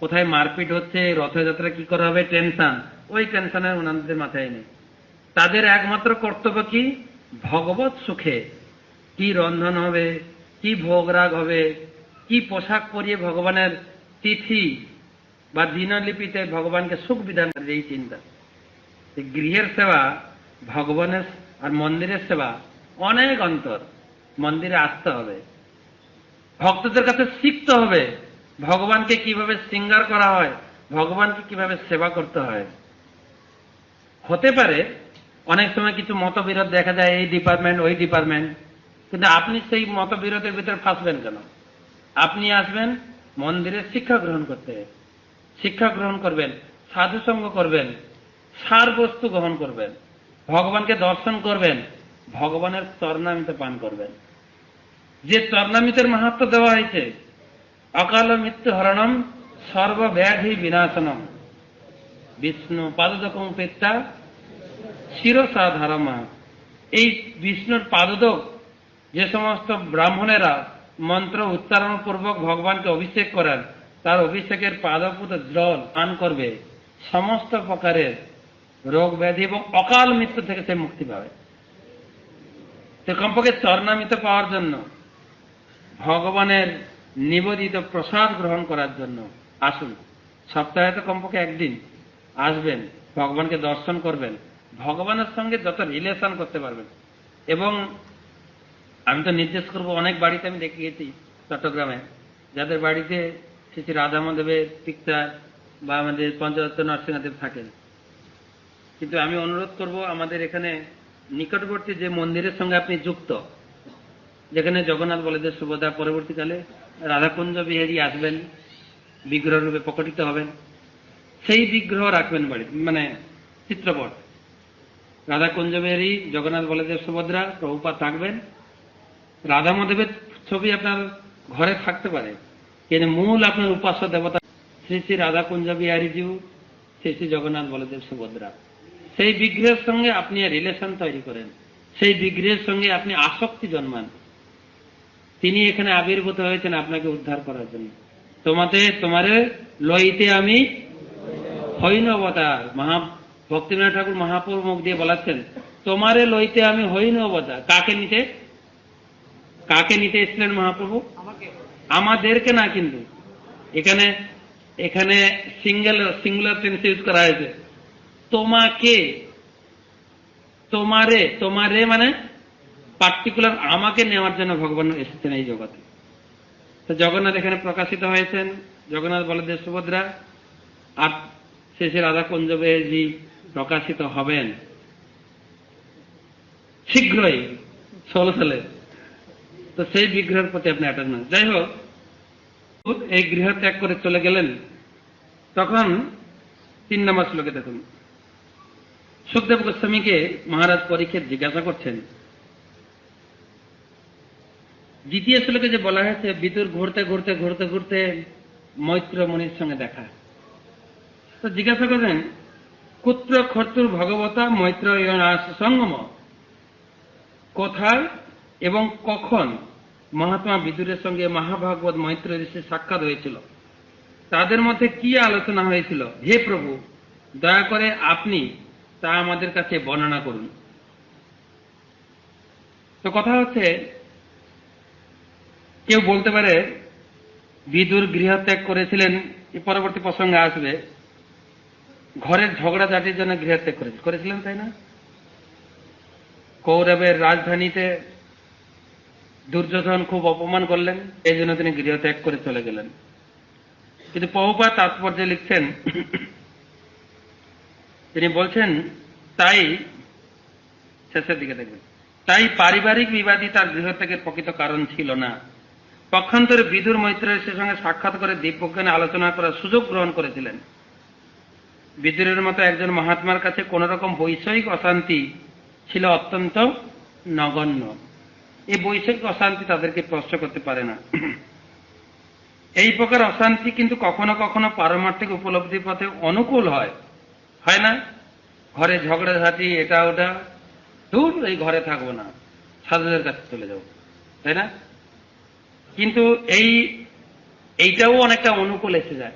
কোথায় মারপিট হচ্ছে, রথযাত্রা কি করা হবে, টেনশন, ওই টেনশনের ওনাদের মাথায় নেই। তাদের একমাত্র কর্তব্য কি, ভগবত সুখে কি রন্ধন হবে, কি ভোগরাগ হবে, কি পোশাক পরিয়ে ভগবানের তিথি বা দিনলিপিতে ভগবানকে সুখ বিধান, এই চিন্তা। গৃহের সেবা ভগবানের আর মন্দিরের সেবা অনেক অন্তর। মন্দিরে আসতে হবে, ভক্তদের কাছে শিখতে হবে ভগবানকে কিভাবে শৃঙ্গার করা হয়, ভগবানকে কিভাবে সেবা করতে হয়। হতে পারে অনেক সময় কিছু মতবিরোধ দেখা যায়, এই ডিপার্টমেন্ট ওই ডিপার্টমেন্ট, কিন্তু আপনি সেই মতবিরোধের ভিতরে ফাঁসবেন কেন? আপনি আসবেন মন্দিরে শিক্ষা গ্রহণ করতে, শিক্ষা গ্রহণ করবেন, সাধুসঙ্গ করবেন, সার বস্তু গ্রহণ করবেন, ভগবানকে দর্শন করবেন, ভগবানের চরণামৃত পান করবেন। যে চরণামৃতের মাহাত্ম্য দেওয়া হয়েছে, অকাল মৃত্যু হরণম সর্বব্যাধি বিনাশনম, বিষ্ণু পাদোদকম পেত্তা শিরসাধারমা। এই বিষ্ণুর পাদোদক যে সমস্ত ব্রাহ্মণেরা মন্ত্র উচ্চারণ পূর্বক ভগবানকে অভিষেক করেন, তার অভিষেকের পাদপুত জল পান করবে, সমস্ত প্রকারের রোগ ব্যাধি এবং অকাল মৃত্যু থেকে সে মুক্তি পাবে। তো কমপক্ষে চরণামৃত পাওয়ার জন্য, ভগবানের নিবেদিত প্রসাদ গ্রহণ করার জন্য আসুন। সপ্তাহে তো কমপক্ষে 1 দিন আসবেন, ভগবানকে দর্শন করবেন, ভগবানের সঙ্গে যত রিলেশন করতে পারবেন। এবং আমি তো নির্দেশ করব, অনেক বাড়িতে আমি দেখে গেছি চট্টগ্রামে, যাদের বাড়িতে শ্রী শ্রী রাধা মাধবের পিকচার বা আমাদের পঞ্চরত্ন নরসিংহদেব থাকেন। কিন্তু আমি অনুরোধ করব, আমাদের এখানে নিকটবর্তী যে মন্দিরের সঙ্গে আপনি যুক্ত, যেখানে জগন্নাথ বলদেব সুভদ্রা পরবর্তীকালে রাধাকুঞ্জ বিহারী আসবেন, বিগ্রহ রূপে প্রকটিত হবেন, সেই বিগ্রহ রাখবেন বাড়ি, মানে চিত্রপট। রাধাকুঞ্জ বিহারী, জগন্নাথ বলদেব সুভদ্রা, প্রভুপাদ থাকবেন। রাধা মাধবের ছবি আপনার ঘরে থাকতে পারে, কিন্তু মূল আপনার উপাস্য দেবতা শ্রী শ্রী রাধাকুঞ্জ বিহারীজিউ, শ্রী শ্রী জগন্নাথ বলদেব সুভদ্রা। সেই বিগ্রহের সঙ্গে আপনি রিলেশন তৈরি করেন, সেই বিগ্রহের সঙ্গে আপনি আসক্তি জন্মান। তিনি এখানে আবির্ভূত হয়েছেন আপনাকে উদ্ধার করার জন্য। তোমারে লইতে আমি হইন অবতার। ভক্তিবিনোদ ঠাকুর মহাপ্রভু মুখ দিয়ে বলাচ্ছেন, তোমারে লইতে আমি হইন অবতার। কাকে নিতে এসেছিলেন মহাপ্রভু? আমাদেরকে না, কিন্তু এখানে সিঙ্গুলার টেন্স ইউজ করা হয়েছে। তোমাকে, তোমারে মানে পার্টিকুলার আমাকে নেওয়ার জন্য ভগবান এসেছেন এই জগতে। তো জগন্নাথ এখানে প্রকাশিত হয়েছেন, জগন্নাথ বলদেব সুভদ্রা, আর শেষে রাধা কুঞ্জ বিহারীজি প্রকাশিত হবেন শীঘ্রই 16 সালে। তো সেই বিগ্রহের প্রতি আপনি অ্যাটাচমেন্ট। যাই হোক, এই গৃহ ত্যাগ করে চলে গেলেন। তখন 3 নম্বর শ্লোকে দেখুন, সুখদেব গোস্বামীকে মহারাজ পরীক্ষিত জিজ্ঞাসা করছেন। দ্বিতীয় শ্লোকে যে বলা হয়েছে, বিদুর ঘুরতে ঘুরতে ঘুরতে ঘুরতে মৈত্র মুনির সঙ্গে দেখা। তো জিজ্ঞাসা করলেন, কুত্র খর্তুর ভগবতা মৈত্র সঙ্গম, কোথায় এবং কখন মহাত্মা বিদুরের সঙ্গে মহাভাগবত মৈত্র ঋষির সাক্ষাৎ হয়েছিল, তাদের মধ্যে কি আলোচনা হয়েছিল? হে প্রভু, দয়া করে আপনি তা আমাদের কাছে বর্ণনা করুন। তো কথা হচ্ছে, কেউ বলতে পারে বিদুর গৃহত্যাগ করেছিলেন, পরবর্তী প্রসঙ্গে আসবে, ঘরের ঝগড়াঝাটির জন্য গৃহত্যাগ করেছিলেন, তাই না? কৌরবের রাজধানীতে দুর্যোধন খুব অপমান করলেন, এই জন্য তিনি গৃহত্যাগ করে চলে গেলেন। কিন্তু প্রভুপাদ তাৎপর্যে লিখছেন, তিনি বলছেন, তাই শেষের দিকে দেখবেন, তাই পারিবারিক বিবাদই তার গৃহত্যাগের প্রকৃত কারণ ছিল না। পক্ষান্তরে বিদুর মৈত্রের সঙ্গে সাক্ষাৎ করে দিব্যজ্ঞানে আলোচনা করার সুযোগ গ্রহণ করেছিলেন। বিদুরের মতো একজন মহাত্মার কাছে কোন রকম বৈষয়িক অশান্তি ছিল অত্যন্ত নগণ্য। এই বৈষয়িক অশান্তি তাদেরকে স্পর্শ করতে পারে না। এই প্রকার অশান্তি কিন্তু কখনো কখনো পারমার্থিক উপলব্ধির পথে অনুকূল হয় না? ঘরে ঝগড়াঝাটি, এটা ওটা, দূর, এই ঘরে থাকবো না, সাধুদের কাছে চলে যাবো, তাই না? কিন্তু এইটাও অনেকটা অনুকূল এসে যায়।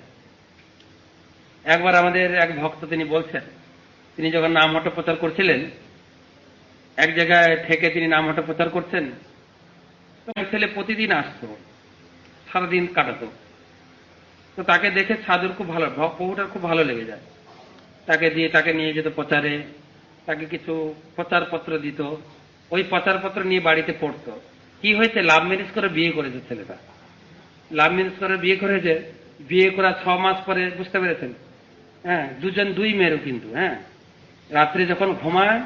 একবার আমাদের এক ভক্ত তিনি বলছেন, তিনি যখন নামহট্ট প্রচার করছিলেন, এক জায়গায় থেকে তিনি নামহট্ট প্রচার করছেন, ছেলে প্রতিদিন আসতো, সারাদিন কাটাতো। তো তাকে দেখে সাধুর খুব ভালো, প্রভুটার খুব ভালো লেগে যায়। তাকে নিয়ে যেত প্রচারে, তাকে কিছু প্রচারপত্র দিত, ওই প্রচারপত্র নিয়ে বাড়িতে পড়তো। কি হয়েছে, লাভ ম্যারেজ করে বিয়ে করেছে ছেলেটা। লাভ ম্যারেজ করে বিয়ে করেছে, বিয়ে করা 6 মাস পরে, বুঝতে পেরেছেন? হ্যাঁ, দুজন দুই মেরু কিন্তু। হ্যাঁ, রাত্রি যখন ঘুমায়,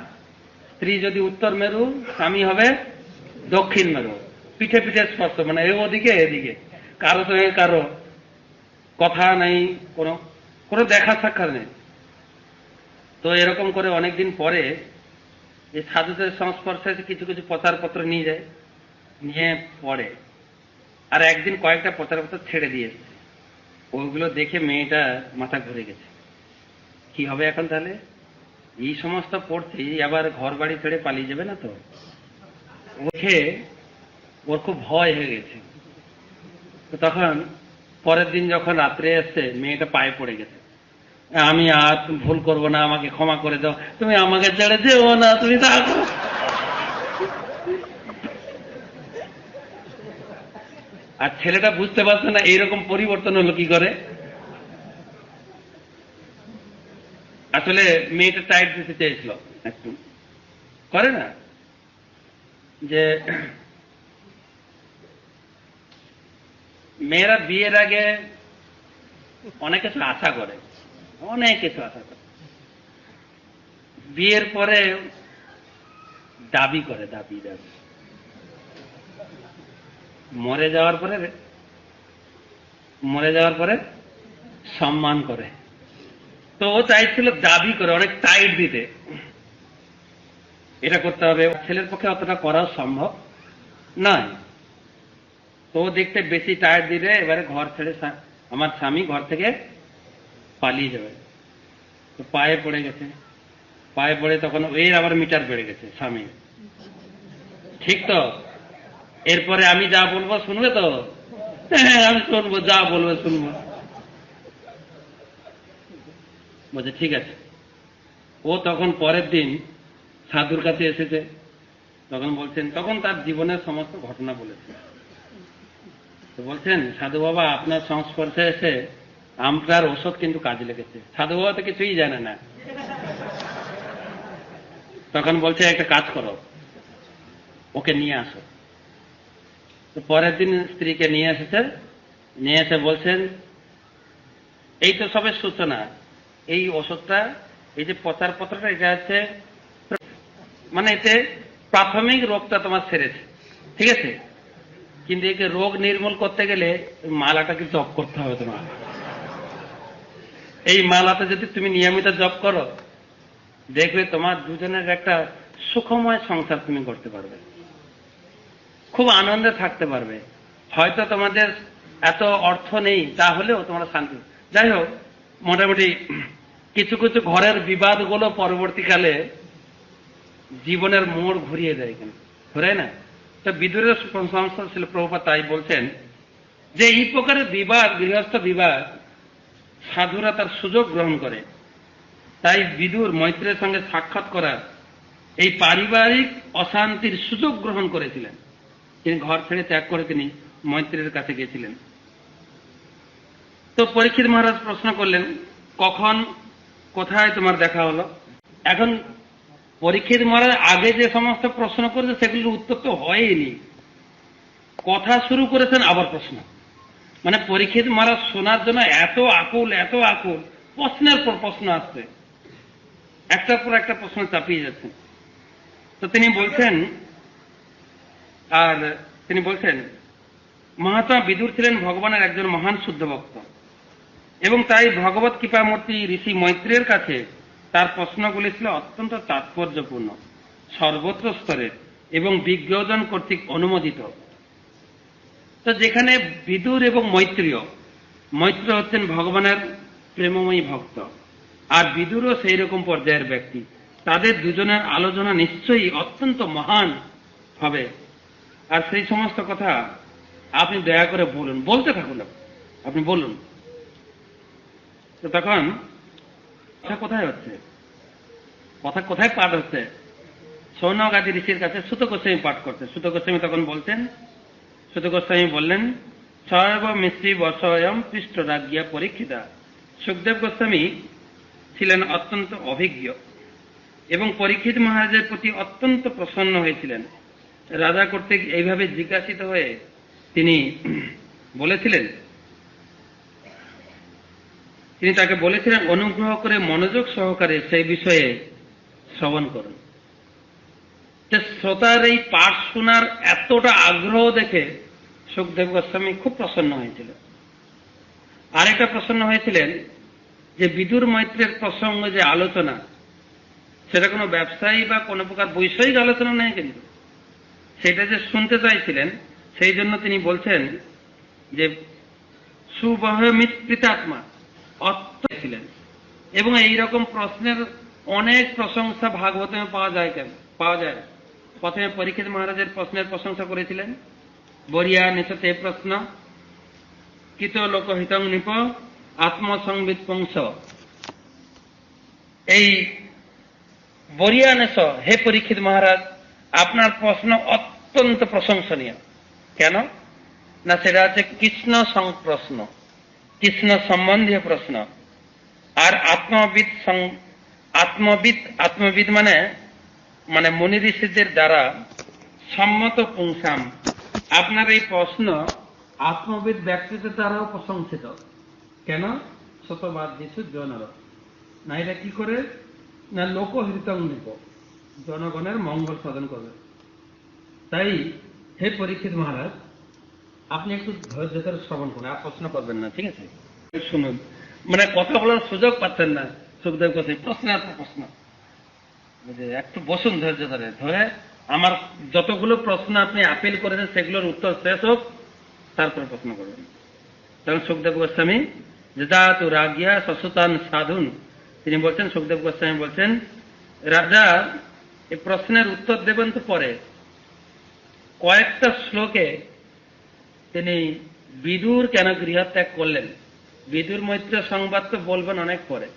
স্ত্রী যদি উত্তর মেরু, স্বামী হবে দক্ষিণ মেরু। পিঠে পিঠে স্পর্শ, মানে ওদিকে এদিকে, কারো সঙ্গে কারো কথা নেই, কোনো দেখা সাক্ষাৎ নেই। তো এরকম করে অনেকদিন পরে এই সাধুদের সংস্পর্শে কিছু কিছু প্রচারপত্র নিয়ে যায়, নিয়ে পড়ে। আর একদিন কয়েকটা প্রচারপত্র ছেড়ে দিয়ে এসছে। ওইগুলো দেখে মেয়েটা মাথা ঘুরে গেছে, কি হবে এখন তাহলে? এই সমস্ত পড়ছে, আবার ঘর বাড়ি ছেড়ে পালিয়ে যাবে না তো? ওর খুব ভয় হয়ে গেছে। তো তখন পরের দিন যখন রাত্রে এসছে, মেয়েটা পায়ে পড়ে গেছে, আমি আর ভুল করবো না, আমাকে ক্ষমা করে দাও, তুমি আমাকে ছেড়ে দেও না, তুমি থাকো। আর ছেলেটা বুঝতে পারছে না এইরকম পরিবর্তন হলো কি করে। আসলে মেয়েটা টাইট দিতে চেয়েছিল, একটু করে না যে মেয়েরা বিয়ের আগে অনেক কিছু আশা করে, বিয়ের পরে দাবি করে, দাবি দাবি মরে যাওয়ার পরে সম্মান করে। তো ও চাইছিল দাবি করে অনেক টাইট দিতে, এটা করতে হবে। ছেলের পক্ষে অতটা করা সম্ভব নয়। তো ও দেখতে বেশি টাইট দিলে এবারে ঘর ছেড়ে আমার স্বামী ঘর থেকে পালিয়ে যাবে। তো পায়ে পড়ে গেছে, পায়ে পড়ে তখন এর আবার মিটার বেড়ে গেছে স্বামী। ঠিক তো? এরপরে আমি যা বলবো শুনবে তো? হ্যাঁ আমি শুনবো, যা বলবে শুনবো। বলছে ঠিক আছে। ও তখন পরের দিন সাধুর কাছে এসেছে, তখন বলছেন, তখন তার জীবনের সমস্ত ঘটনা বলেছে। তো বলছেন, সাধু বাবা আপনার সংস্পর্শে এসে আমটার ওষুধ কিন্তু কাজে লেগেছে। সাধু বাবা তো কিছুই জানে না। তখন বলছে একটা কাজ করো, ওকে নিয়ে আসো। তো পরের দিন স্ত্রীকে নিয়ে এসেছে, নিয়ে এসে বলছেন এই তো সবে সূচনা, এই ওষুধটা, এই যে প্রচার পত্রটা, এটা হচ্ছে মানে এতে প্রাথমিক রোগটা তোমার সেরেছে, ঠিক আছে, কিন্তু একে রোগ নির্মূল করতে গেলে মালাটাকে জপ করতে হবে তোমার। এই মালাটা যদি তুমি নিয়মিত জপ করো, দেখবে তোমার দুজনের একটা সুখময় সংসার তুমি করতে পারবে, খুব আনন্দে থাকতে পারবে। হয়তো তোমাদের এত অর্থ নেই, তাহলেও তোমরা শান্তি। যাই হোক, মোটামুটি কিছু কিছু ঘরের বিবাদগুলো পরবর্তীকালে জীবনের মোড় ঘুরিয়ে দেয়, কেন ঘুরায় না? তো বিদুরের সংস্থা ছিল প্রভুপাদ তাই বলছেন যে এই প্রকারের বিবাদ, গৃহস্থ বিবাদ, সাধুরা তার সুযোগ গ্রহণ করে। তাই বিদুর মৈত্রের সঙ্গে সাক্ষাৎ করার এই পারিবারিক অশান্তির সুযোগ গ্রহণ করেছিলেন। তিনি ঘর ছেড়ে ত্যাগ করে তিনি মৈত্রের কাছে গেছিলেন। তো পরীক্ষিত মহারাজ প্রশ্ন করলেন, কখন কোথায় তোমার দেখা হলো? এখন পরীক্ষিত মহারাজ আগে যে সমস্ত প্রশ্ন করেছে সেগুলোর উত্তর তো হয়নি, কথা শুরু করেছেন আবার প্রশ্ন। মানে পরীক্ষিত মহারাজ শোনার জন্য এত আকুল, এত আকুল, প্রশ্নের পর প্রশ্ন আসছে, একটার পর একটা প্রশ্ন চাপিয়ে যাচ্ছেন। তো তিনি বলছেন মহাত্মা বিদুর ছিলেন ভগবানের একজন মহান শুদ্ধ ভক্ত, এবং তাই ভগবত কৃপামূর্তি ঋষি মৈত্রের কাছে তার প্রশ্নগুলি ছিল অত্যন্ত তাৎপর্যপূর্ণ, সর্বত্র স্তরের এবং বিজ্ঞজন কর্তৃক অনুমোদিত। তো যেখানে বিদুর এবং মৈত্র হচ্ছেন ভগবানের প্রেমময়ী ভক্ত, আর বিদুরও সেই রকম পর্যায়ের ব্যক্তি, তাদের দুজনের আলোচনা নিশ্চয়ই অত্যন্ত মহান হবে। আর সেই সমস্ত কথা আপনি দয়া করে বলুন, বলতে থাকুন, আপনি বলুন। তো তখন কথা কোথায় হচ্ছে, কথা কোথায় পাঠ হচ্ছে? সৌনক আদি ঋষির কাছে সুত গোস্বামী পাঠ করছে। সুত গোস্বামী তখন বলছেন, সুত গোস্বামী বললেন, সর্ব মিশ্রী বর্ষয়ম পৃষ্ঠ রাজ্ঞা পরীক্ষিতা। সুখদেব গোস্বামী ছিলেন অত্যন্ত অভিজ্ঞ এবং পরীক্ষিত মহারাজের প্রতি অত্যন্ত প্রসন্ন হয়েছিলেন। রাজা কর্তৃক এইভাবে জিজ্ঞাসিত হয়ে তিনি তাকে বলেছিলেন, অনুগ্রহ করে মনোযোগ সহকারে সেই বিষয়ে শ্রবণ করুন। শ্রোতার এই পাঠ শোনার এতটা আগ্রহ দেখে সুখদেব গোস্বামী খুব প্রসন্ন হয়েছিল। আরেকটা প্রসন্ন হয়েছিলেন যে বিদুর মৈত্রের প্রসঙ্গ যে আলোচনা, সেটা কোনো ব্যবসায়ী বা কোনো প্রকার বৈষয়িক আলোচনা নেই, কিন্তু সেটা যে শুনতে চাইছিলেন, সেই জন্য তিনি বলছেন যে সুবহমিত্রিতাত্মা ছিলেন। এবং এইরকম প্রশ্নের অনেক প্রশংসা ভাগবতে পাওয়া যায়। প্রথমে পরীক্ষিত মহারাজের প্রশ্নের প্রশংসা করেছিলেন, বরিয়া নেশতে প্রশ্ন কিত লোকহিতং নিপ আত্মসংবিত পংস। এই বরিয়া নেশ, হে পরীক্ষিত মহারাজ, আপনার প্রশ্ন অত্যন্ত প্রশংসনীয়। কেন না, সেটা হচ্ছে কৃষ্ণ সংপ্রশ্ন, কৃষ্ণ সম্বন্ধীয় প্রশ্ন। আর আত্মবিদ মানে মুনি ঋষিদের দ্বারা সম্মত পুংসাম। আপনার এই প্রশ্ন আত্মবিদ ব্যক্তিদের দ্বারাও প্রশংসিত। কেন? শতবাদ যিশু জনর না, এটা কি করে না, লোকহৃতং নিপ, জনগণের মঙ্গল সাধন করবে। তাই হে পরীক্ষিত মহারাজ, আপনি একটু ধৈর্য ধরে শ্রবণ করুন, আর প্রশ্ন করবেন না, ঠিক আছে? শুনুন, মানে কথা বলার সুযোগ পাচ্ছেন না সুখদেব কথা, প্রশ্নের পর প্রশ্ন। একটু বসুন ধৈর্য ধরে ধরে, আমার যতগুলো প্রশ্ন আপনি আপিল করেছেন সেগুলোর উত্তর শেষ হোক, তারপরে প্রশ্ন করবেন। তখন সুখদেব গোস্বামী যদাতু রাজ্ঞা সসুতান সাধুন, তিনি বলছেন, সুখদেব গোস্বামী বলছেন, রাজা এই প্রশ্নের উত্তর দেবেন তো পরে, কয়েকটা শ্লোকে তিনি বিদুর কেন গৃহত্যাগ করলেন, বিদুর মৈত্র সংবাদ তো বলবেন অনেক পরে,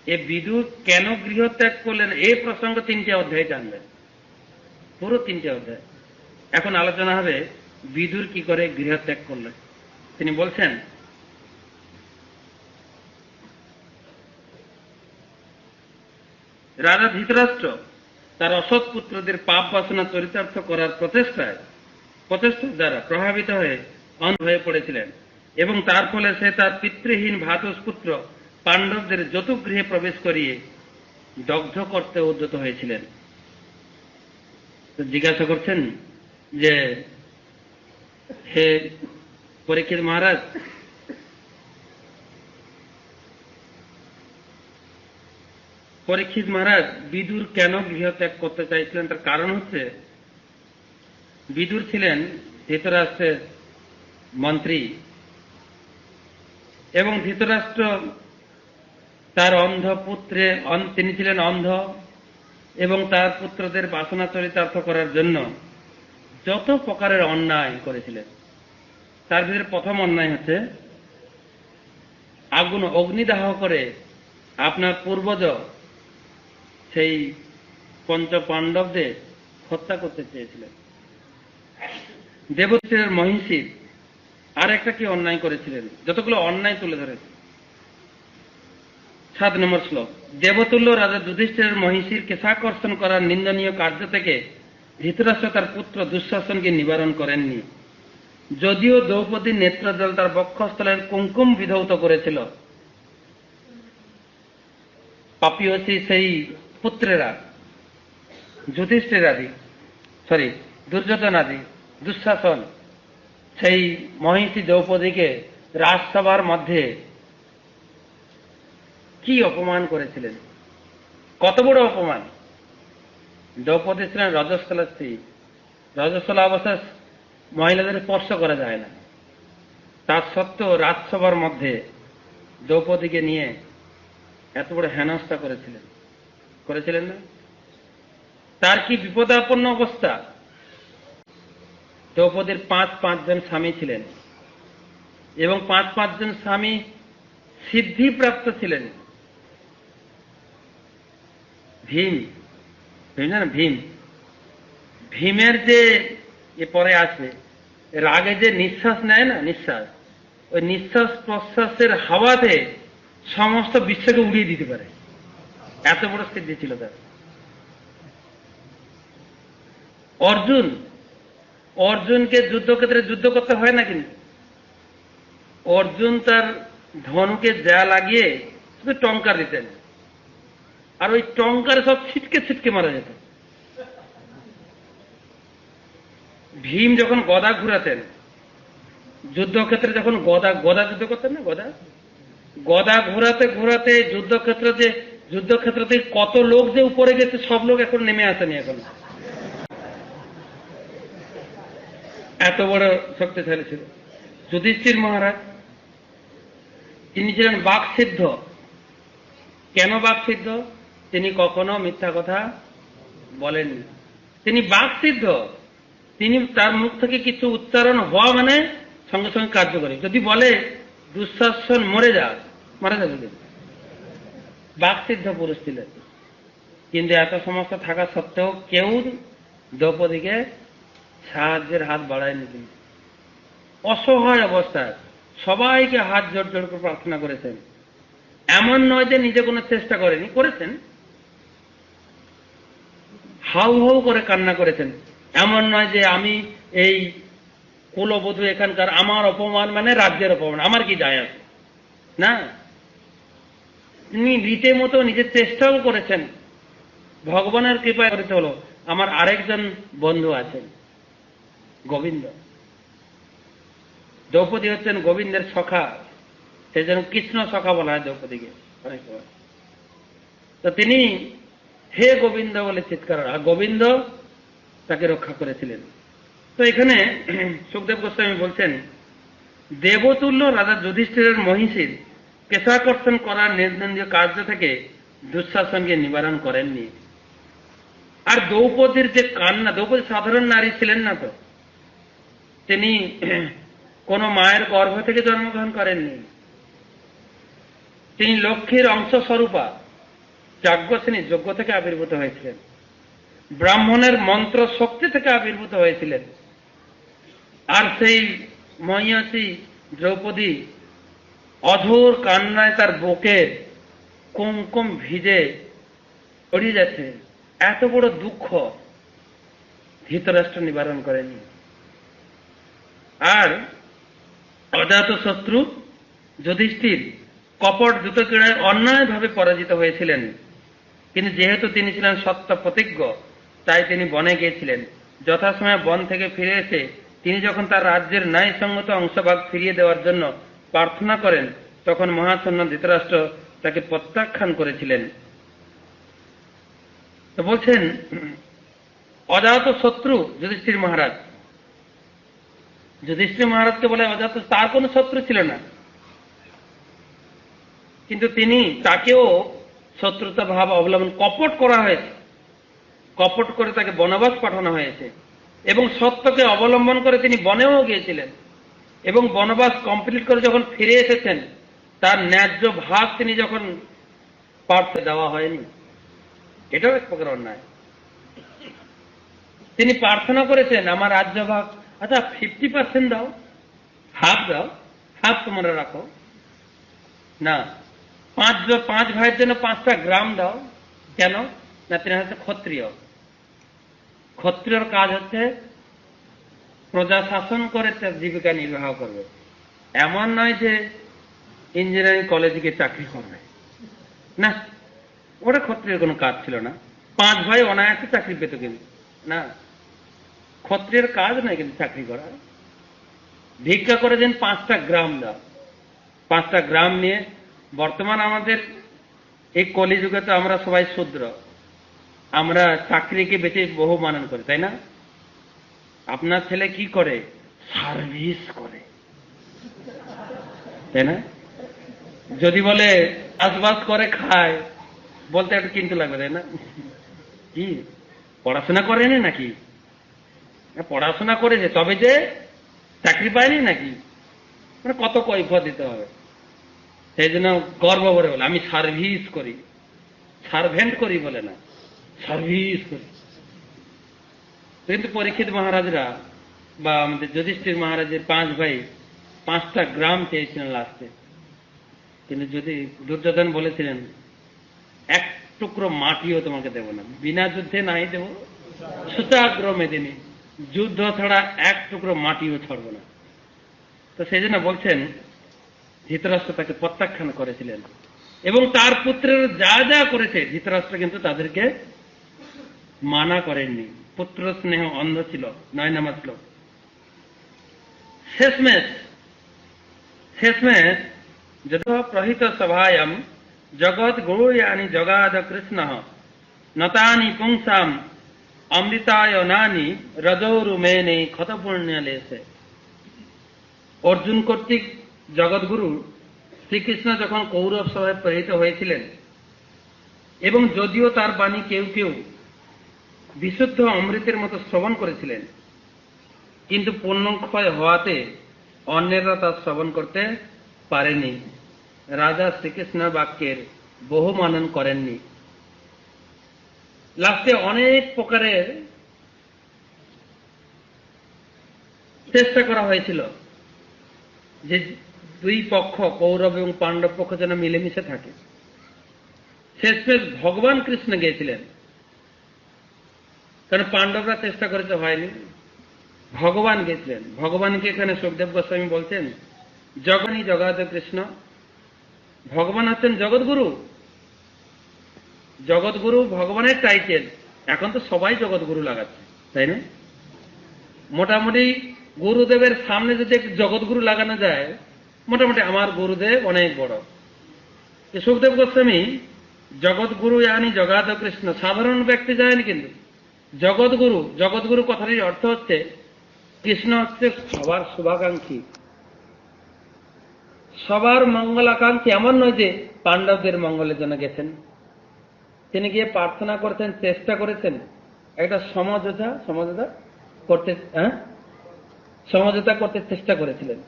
এ বিদুর কেন গৃহত্যাগ করলেন এই প্রসঙ্গ 3টে অধ্যায় জানবেন, পুরো 3টে অধ্যায়। এখন আলোচনা হবে বিদুর কি করে গৃহত্যাগ করলেন। তিনি বলছেন, রাজা ধৃতরাষ্ট্র তার অসৎ পুত্রদের পাপ বাসনা চরিতার্থ করার প্রচেষ্টার দ্বারা প্রভাবিত হয়ে অন্ধ হয়ে পড়েছিলেন, এবং তার ফলে সে তার পিতৃহীন ভ্রাতুষ্পুত্র পাণ্ডবদের যতুগৃহে প্রবেশ করিয়ে দগ্ধ করতে উদ্যত হয়েছিলেন। তো জিজ্ঞাসা করছেন যে, হে পরীক্ষিত মহারাজ, বিদুর কেন গৃহত্যাগ করতে চাইছিলেন? তার কারণ হচ্ছে, বিদুর ছিলেন ধৃতরাষ্ট্রের মন্ত্রী, এবং ধৃতরাষ্ট্র তার অন্ধ পুত্রে, তিনি ছিলেন অন্ধ, এবং তার পুত্রদের বাসনা চরিতার্থ করার জন্য যত প্রকারের অন্যায় করেছিলেন। তার ভিতরে প্রথম অন্যায় হচ্ছে অগ্নিদাহ করে আপনার পূর্বজ সেই পঞ্চ পাণ্ডবদের হত্যা করতে চেয়েছিলেন। দেবশ্রীর মহিষীর আর একটা কি অন্যায় করেছিলেন, যতগুলো অন্যায় তুলে ধরেছে। 7 নম্বর শ্লোক, দেবতুল্য রাজা যুধিষ্ঠিরের মহিষীর কেশাকর্ষণ করার নিন্দনীয় কার্য থেকে ধৃতরাষ্ট্র তার পুত্র দুঃশাসনকে নিবারণ করেননি। যদিও দ্রৌপদীর নেত্রজল তার বক্ষস্থলের কুঙ্কুম বিধৌত করেছিল, পাপীয়সী সেই পুত্রেরা দুর্যোধন আদি দুঃশাসন সেই মহিষী দ্রৌপদীকে রাজসভার মধ্যে কি অপমান করেছিলেন, কত বড় অপমান! দ্রৌপদী ছিলেন রজস্থলা স্ত্রী, রজস্থলা অবস্থায় মহিলাদের স্পর্শ করা যায় না, তার সত্ত্বেও রাজসভার মধ্যে দ্রৌপদীকে নিয়ে এত বড় হেনস্থা করেছিলেন না? তার কি বিপদাপন্ন অবস্থা! দ্রৌপদীর 5 জন স্বামী ছিলেন, এবং 5 জন স্বামী সিদ্ধিপ্রাপ্ত ছিলেন। ভীমের যে পরে আছে, এর আগে যে নিঃশ্বাস নেয় না, ওই নিঃশ্বাস প্রশ্বাসের হাওয়াতে সমস্ত বিশ্বকে উড়িয়ে দিতে পারে, এত বড় সিদ্ধি ছিল তার। অর্জুনকে যুদ্ধক্ষেত্রে যুদ্ধ করতে হয় না, কিন্তু অর্জুন তার ধনুকে যা লাগিয়ে শুধু টঙ্কার দিতেন, আর ওই টঙ্কারে সব ছিটকে মারা যেত। ভীম যখন গদা ঘুরাতেন যুদ্ধক্ষেত্রে, যখন গদা যুদ্ধ করতেন না, গদা ঘোরাতে যুদ্ধক্ষেত্র থেকে কত লোক যে উপরে গেছে, সব লোক এখন নেমে আসেনি, এখন এত বড় শক্তিশালী ছিল। যুধিষ্ঠির মহারাজ, তিনি ছিলেন বাকসিদ্ধ। কেন বাকসিদ্ধ? তিনি কখনো মিথ্যা কথা বলেননি, তিনি বাকসিদ্ধ। তিনি তার মুখ থেকে কিছু উচ্চারণ হওয়া মানে সঙ্গে সঙ্গে কার্যকরী। যদি বলে দুঃশাসন মারা যাবে, বাকসিদ্ধ পুরুষ ছিলেন। কিন্তু এত সমস্ত থাকা সত্ত্বেও কেউ দ্রৌপদীকে সাহায্যের হাত বাড়ায়নি। তিনি অসহায় অবস্থায় সবাইকে হাত জোড় করে প্রার্থনা করেছেন। এমন নয় যে নিজে কোনো চেষ্টা করেনি, করেছেন, হাউ হাউ করে কান্না করেছেন। এমন নয় যে আমি এই কুলবধূ এখানকার, আমার অপমান মানে রাজ্যের অপমান, আমার কি যায় আসে না। তিনি রীতির মতো নিজের চেষ্টাও করেছেন ভগবানের কৃপায় করিতে হলো। আমার আরেকজন বন্ধু আছেন, গোবিন্দ। দ্রৌপদী হচ্ছেন গোবিন্দের সখা, সেই জন্য কৃষ্ণ সখা বলা হয় দ্রৌপদীকে অনেক সময়। তো তিনি হে গোবিন্দ বলে চিৎকার, আর গোবিন্দ তাকে রক্ষা করেছিলেন। তো এখানে সুখদেব গোস্বামী বলছেন, দেবতুল্য রাজা যুধিষ্ঠিরের মহিষীর কেশাকর্ষণ করার নির্দলীয় কার্য থেকে দুঃশাসনকে নিবারণ করেননি। আর দ্রৌপদীর যে কান্না, দ্রৌপদী সাধারণ নারী ছিলেন না, তো তিনি কোন মায়ের গর্ভ থেকে জন্মগ্রহণ করেননি। তিনি লক্ষ্মীর অংশ স্বরূপা যাজ্ঞসেনী যজ্ঞ থেকে আবির্ভূত হয়েছিলেন, ব্রাহ্মণের মন্ত্র শক্তি থেকে আবির্ভূত হয়েছিলেন। আর সেই মহিষী দ্রৌপদী অধর কান্নায় তার বুকে কুমকুম ভিজে পড়ে যাচ্ছে, এত বড় দুঃখ ধৃতরাষ্ট্র নিবারণ করেনি। আর অজাত শত্রু যুধিষ্ঠির কপট দ্রুতক্রীড়ায় অন্যায়ভাবে পরাজিত হয়েছিলেন, কিন্তু যেহেতু তিনি ছিলেন সত্য প্রতিজ্ঞ, তাই তিনি বনে গিয়েছিলেন। যথাসময়ে বন থেকে ফিরে এসে তিনি যখন তার রাজ্যের ন্যায়সঙ্গত অংশভাগ ফিরিয়ে দেওয়ার জন্য প্রার্থনা করেন, তখন মহাশূন্য ধৃতরাষ্ট্র তাকে প্রত্যাখ্যান করেছিলেন। তো বলছেন, অজাত শত্রু যুধিষ্ঠির মহারাজ, যুধিষ্ঠির মহারাজকে বলে অজাত, তার কোন শত্রু ছিল না, কিন্তু তিনি তাকেও শত্রুতা ভাব অবলম্বন, কপট করা হয়েছে, কপট করে তাকে বনবাস পাঠানো হয়েছে, এবং সত্যকে অবলম্বন করে তিনি বনেও গিয়েছিলেন, এবং বনবাস কমপ্লিট করে যখন ফিরে এসেছেন, তার ন্যায্য ভাগ তিনি যখন পার্থে দেওয়া হয়নি, এটাও এক প্রকার অন্যায়। তিনি প্রার্থনা করেছেন, আমার রাজ্য ভাগ, আচ্ছা 50% দাও, হাফ দাও, হাফ তোমরা রাখো না, পাঁচ ভাইয়ের জন্য 5টা গ্রাম দাও। কেন না, তিনি হচ্ছে ক্ষত্রিয়, ক্ষত্রিয়র কাজ হচ্ছে প্রজা শাসন করে তার জীবিকা নির্বাহ করবে। এমন নয় যে ইঞ্জিনিয়ারিং কলেজে গিয়ে চাকরি করবে না, ওটা ক্ষত্রিয়ের কোনো কাজ ছিল না। 5 ভাই অনায়াসে চাকরি পেত, কিন্তু না, ক্ষত্রিয়ের কাজ নয় কিন্তু চাকরি করা। ভিক্ষা করে দিন 5টা গ্রাম দাও, 5টা গ্রাম নিয়ে, বর্তমান আমাদের এই কলিযুগে তো আমরা সবাই শূদ্র, আমরা চাকরিকে বেশি বহু মানন করি, তাই না? আপনার ছেলে কি করে? সার্ভিস করে, তাই না? যদি বলে চাষবাস করে খায়, বলতে একটু কিন্তু লাগবে, তাই না? কি পড়াশোনা করেনি নাকি? পড়াশোনা করেছে তবে যে চাকরি পায়নি নাকি? মানে কত কৈফিয়ত দিতে হবে। সেই জন্য গর্ব করে বলে আমি সার্ভিস করি, সার্ভেন্ট করি বলে না, সার্ভিস করি। কিন্তু পরীক্ষিত মহারাজরা বা আমাদের যুধিষ্ঠির মহারাজের 5 ভাই 5টা গ্রাম চেয়েছিলেন লাস্টে, কিন্তু যদি দুর্যোধন বলেছিলেন 1 টুকরো মাটিও তোমাকে দেব না, বিনা যুদ্ধে নাই দেব, সত্যাগ্র মেদিনী, যুদ্ধ ছাড়া 1 টুকরো মাটিও ছাড়ব না। তো সেই জন্য বলছেন, ধৃতরাষ্ট্র তাকে প্রত্যাখ্যান করেছিলেন, এবং তার পুত্রের যা যা করেছে ধৃতরাষ্ট্র কিন্তু তাদেরকে মানা করেননি। পুত্র স্নেহ অন্ধ ছিল, 9 নম্বর শ্লোক। শেষমেশ যত প্রহিত সভায়াম জগৎ গুরুয়ানি জগাদ কৃষ্ণ নতানি পুংসাম অমৃতায়নানি রজৌরুমেনে ক্ষতপুণ্যলেশে। অর্জুন কর্তৃক জগৎগুরু শ্রীকৃষ্ণ যখন কৌরব সভায় প্রেরিত হয়েছিলেন, এবং যদিও তার বাণী কেউ কেউ বিশুদ্ধ অমৃতের মতো শ্রবণ করেছিলেন, কিন্তু পুণ্যক্ষয় হওয়াতে অন্যেরা তা শ্রবণ করতে পারেনি। রাজা শ্রীকৃষ্ণ বাক্যের বহু মানন করেননি। লাস্টে অনেক প্রকারের চেষ্টা করা হয়েছিল যে 2 পক্ষ, কৌরব এবং পাণ্ডব পক্ষ যেন মিলেমিশে থাকে। শেষমেশ ভগবান কৃষ্ণ গিয়েছিলেন, কারণ পাণ্ডবরা চেষ্টা করেছে, হয়নি, ভগবান গেছিলেন। ভগবানকে এখানে সুখদেব গোস্বামী বলছেন জগনী জগাদ কৃষ্ণ, ভগবান হচ্ছেন জগৎগুরু। জগৎগুরু ভগবানের টাইটেল, এখন তো সবাই জগৎগুরু লাগাচ্ছে, তাই না? মোটামুটি গুরুদেবের সামনে যদি একটু জগৎগুরু লাগানো যায়, মোটামুটি আমার গুরুদেব অনেক বড়। সুখদেব গোস্বামী জগৎগুরু জানি জগাধ কৃষ্ণ, সাধারণ ব্যক্তি জানেন, কিন্তু জগৎগুরু, জগৎগুরু কথাটির অর্থ হচ্ছে কৃষ্ণ হচ্ছে সবার শুভাকাঙ্ক্ষী, সবার মঙ্গলাকাঙ্ক্ষী। এমন নয় যে পাণ্ডবদের মঙ্গলের জন্য গেছেন, তিনি গিয়ে প্রার্থনা করেছেন, চেষ্টা করেছেন, একটা সমঝোতা করতে চেষ্টা করেছিলেন,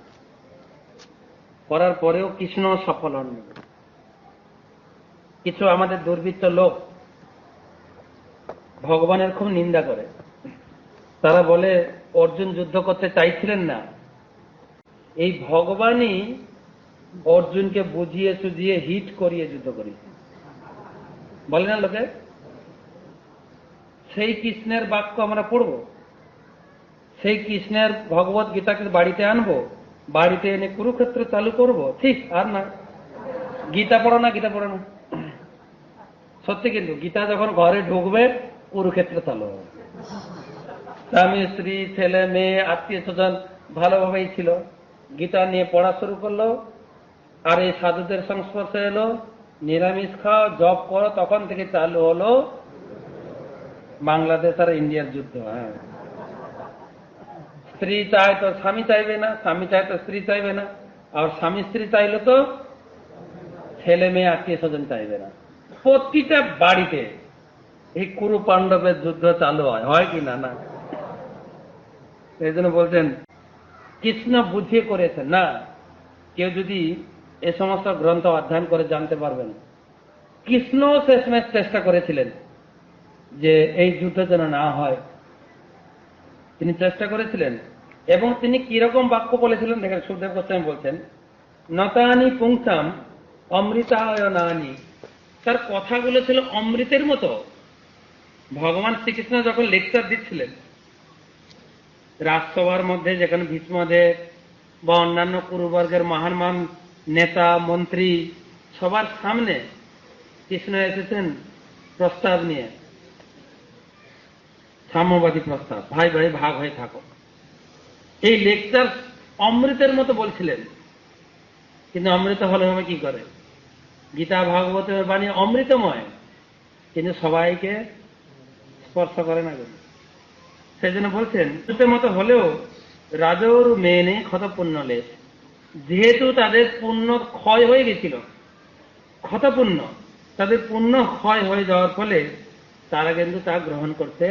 করার পরেও কৃষ্ণ সফল হন। কিছু আমাদের দুর্বৃত্ত লোক ভগবানের খুব নিন্দা করে, তারা বলে অর্জুন যুদ্ধ করতে চাইছিলেন না, এই ভগবানই অর্জুনকে বুঝিয়ে সুঝিয়ে হিট করিয়ে যুদ্ধ করিয়েছে, বলে না লোকে। সেই কৃষ্ণের বাক্য আমরা পড়ব, সেই কৃষ্ণের ভগবত গীতাকে বাড়িতে আনবো, বাড়িতে এনে কুরুক্ষেত্র চালু করব, ঠিক? আর না গীতা পড়ো না, গীতা পড়ো না, সত্যি। কিন্তু গীতা যখন ঘরে ঢুকবে, কুরুক্ষেত্র চালু হবে। স্বামী স্ত্রী ছেলে মেয়ে আত্মীয় স্বজন ভালোভাবেই ছিল, গীতা নিয়ে পড়া শুরু করলো, আর এই সাধুদের সংস্পর্শে এলো, নিরামিষ খাও, জব করো, তখন থেকে চালু হলো বাংলাদেশ আর ইন্ডিয়ার যুদ্ধ। হ্যাঁ, স্ত্রী চায় তো স্বামী চাইবে না, স্বামী চায় তো স্ত্রী চাইবে না, আর স্বামী স্ত্রী চাইলে তো ছেলে মেয়ে আত্মীয় স্বজন চাইবে না। প্রতিটা বাড়িতে এই কুরু পাণ্ডবের যুদ্ধ চালু হয় কি না? না। এই জন্য বলছেন কৃষ্ণ বুঝিয়ে করেছেন না। কেউ যদি এ সমস্ত গ্রন্থ অধ্যয়ন করে জানতে পারবেন, কৃষ্ণ শেষমেশ চেষ্টা করেছিলেন যে এই যুদ্ধ যেন না হয়, তিনি চেষ্টা করেছিলেন। এবং তিনি কিরকম বাক্য বলেছিলেন দেখেন, সুখদেব গোস্বামী বলছেন, নতানি পুংসাম অমৃতায় নানি, তার কথাগুলো ছিল অমৃতের মতো। ভগবান শ্রীকৃষ্ণ যখন লেকচার দিচ্ছিলেন রাজসভার মধ্যে, যেখানে ভীষ্মদেব বা অন্যান্য কুরুবর্গের মহান মহান নেতা মন্ত্রী সবার সামনে কৃষ্ণ এসেছেন প্রস্তাব নিয়ে, সাম্যবাদী প্রস্তাব, ভাই ভাই ভাগ হয়ে থাকো। এই লেকচার অমৃতের মতো বলছিলেন, কিন্তু অমৃত হলে হবে কি করে? গীতা ভাগবতের বাণী অমৃতময়, কিন্তু সবাইকে স্পর্শ করে না। সেই জন্য বলছেন অমৃতের মতো হলেও রাজর মেনে ক্ষত পুণ্য লেশ, যেহেতু তাদের পুণ্য ক্ষয় হয়ে গেছিল, ক্ষত পুণ্য, তাদের পুণ্য ক্ষয় হয়ে যাওয়ার ফলে তারা কিন্তু তা গ্রহণ করতে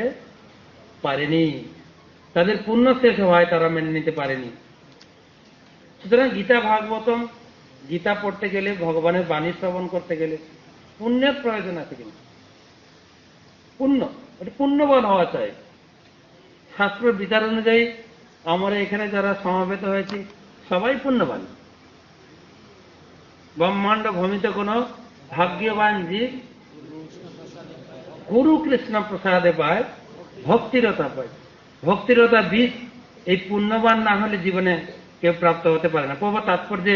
পারেনি, তাদের পুণ্য শেষ হওয়ায় তারা মেনে নিতে পারেনি। সুতরাং গীতা ভাগবতম, গীতা পড়তে গেলে, ভগবানের বাণী শ্রবণ করতে গেলে পুণ্যের প্রয়োজন আছে। কিন্তু পুণ্য, এটা পুণ্যবান হওয়া চাই। শাস্ত্র বিচার অনুযায়ী আমরা এখানে যারা সমাবেত হয়েছি সবাই পুণ্যবান। ব্রহ্মাণ্ড ভূমিত কোন ভাগ্যবান জীব গুরু কৃষ্ণ প্রসাদে পায়, ভক্তিরতা পায়। ভক্তিরতা বীজ, এই পুণ্যবান না হলে জীবনে কেউ প্রাপ্ত হতে পারে না। প্রভু তাৎপর্যে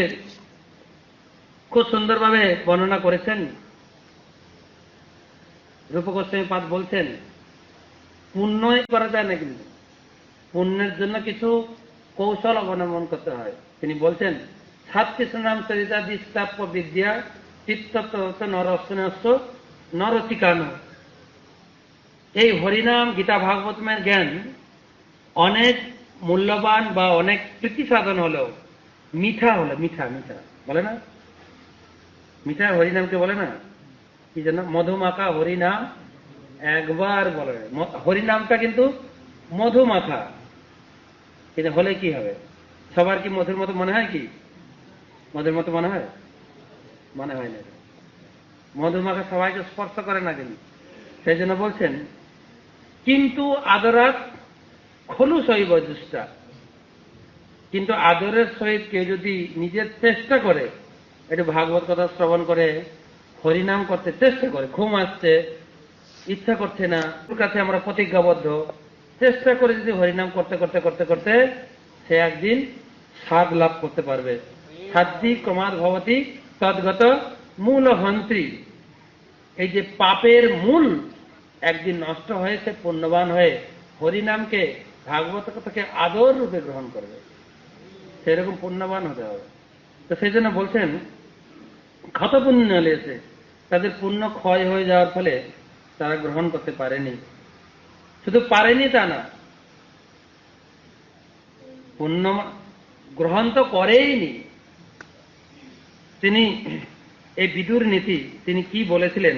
খুব সুন্দরভাবে বর্ণনা করেছেন। রূপ গোস্বামী পাদ বলছেন পুণ্যই করা যায় না, কিন্তু পুণ্যের জন্য কিছু কৌশল অবলম্বন করতে হয়। তিনি বলছেন সাত কৃষ্ণ নাম চরিতা দিস্তাপ্য বিদ্যা চিত্তত্ব নরস্ব নরচিকানো। এই হরিনাম গীতা ভাগবতমের জ্ঞান অনেক মূল্যবান বা অনেক প্রীতি সাধন হলেও মিঠা হলে, মিঠা মিঠা বলে না, মিঠা হরিনামকে বলে না কি যেন, মধুমাখা হরিনাম একবার বলে। হরিনামটা কিন্তু মধুমাখা, কিন্তু হলে কি হবে? সবার কি মধুর মতো মনে হয়? কি মধুর মতো মনে হয়? মনে হয় না। মধুমাখা সবাইকে স্পর্শ করে না, কিন্তু সেই জন্য বলছেন কিন্তু আদরাত খলু শৈব দুষ্টা। কিন্তু আদরের সহিত কেউ যদি নিজের চেষ্টা করে, একটু ভাগবত কথা শ্রবণ করে, হরিনাম করতে চেষ্টা করে, ঘুম আসছে, ইচ্ছা করছে না, ওর কাছে আমরা প্রতিজ্ঞাবদ্ধ, চেষ্টা করে যদি হরিনাম করতে করতে করতে করতে সে একদিন স্বাদ লাভ করতে পারবে। সাধ্বী ক্রমাদ ভবতী তদ্গত মূল হন্ত্রী। এই যে পাপের মূল একদিন নষ্ট হয়ে সে পুণ্যবান হয়ে হরিনামকে ভাগবত কথাকে আদর রূপে গ্রহণ করবে, সেরকম পুণ্যবান হতে হবে। তো সেই জন্য বলছেন ক্ষত পুণ্য এসে তাদের পুণ্য ক্ষয় হয়ে যাওয়ার ফলে তারা গ্রহণ করতে পারেনি। শুধু পারেনি তা না, পুণ্য গ্রহণ তো করেইনি। তিনি এই বিদুর নীতি তিনি কি বলেছিলেন,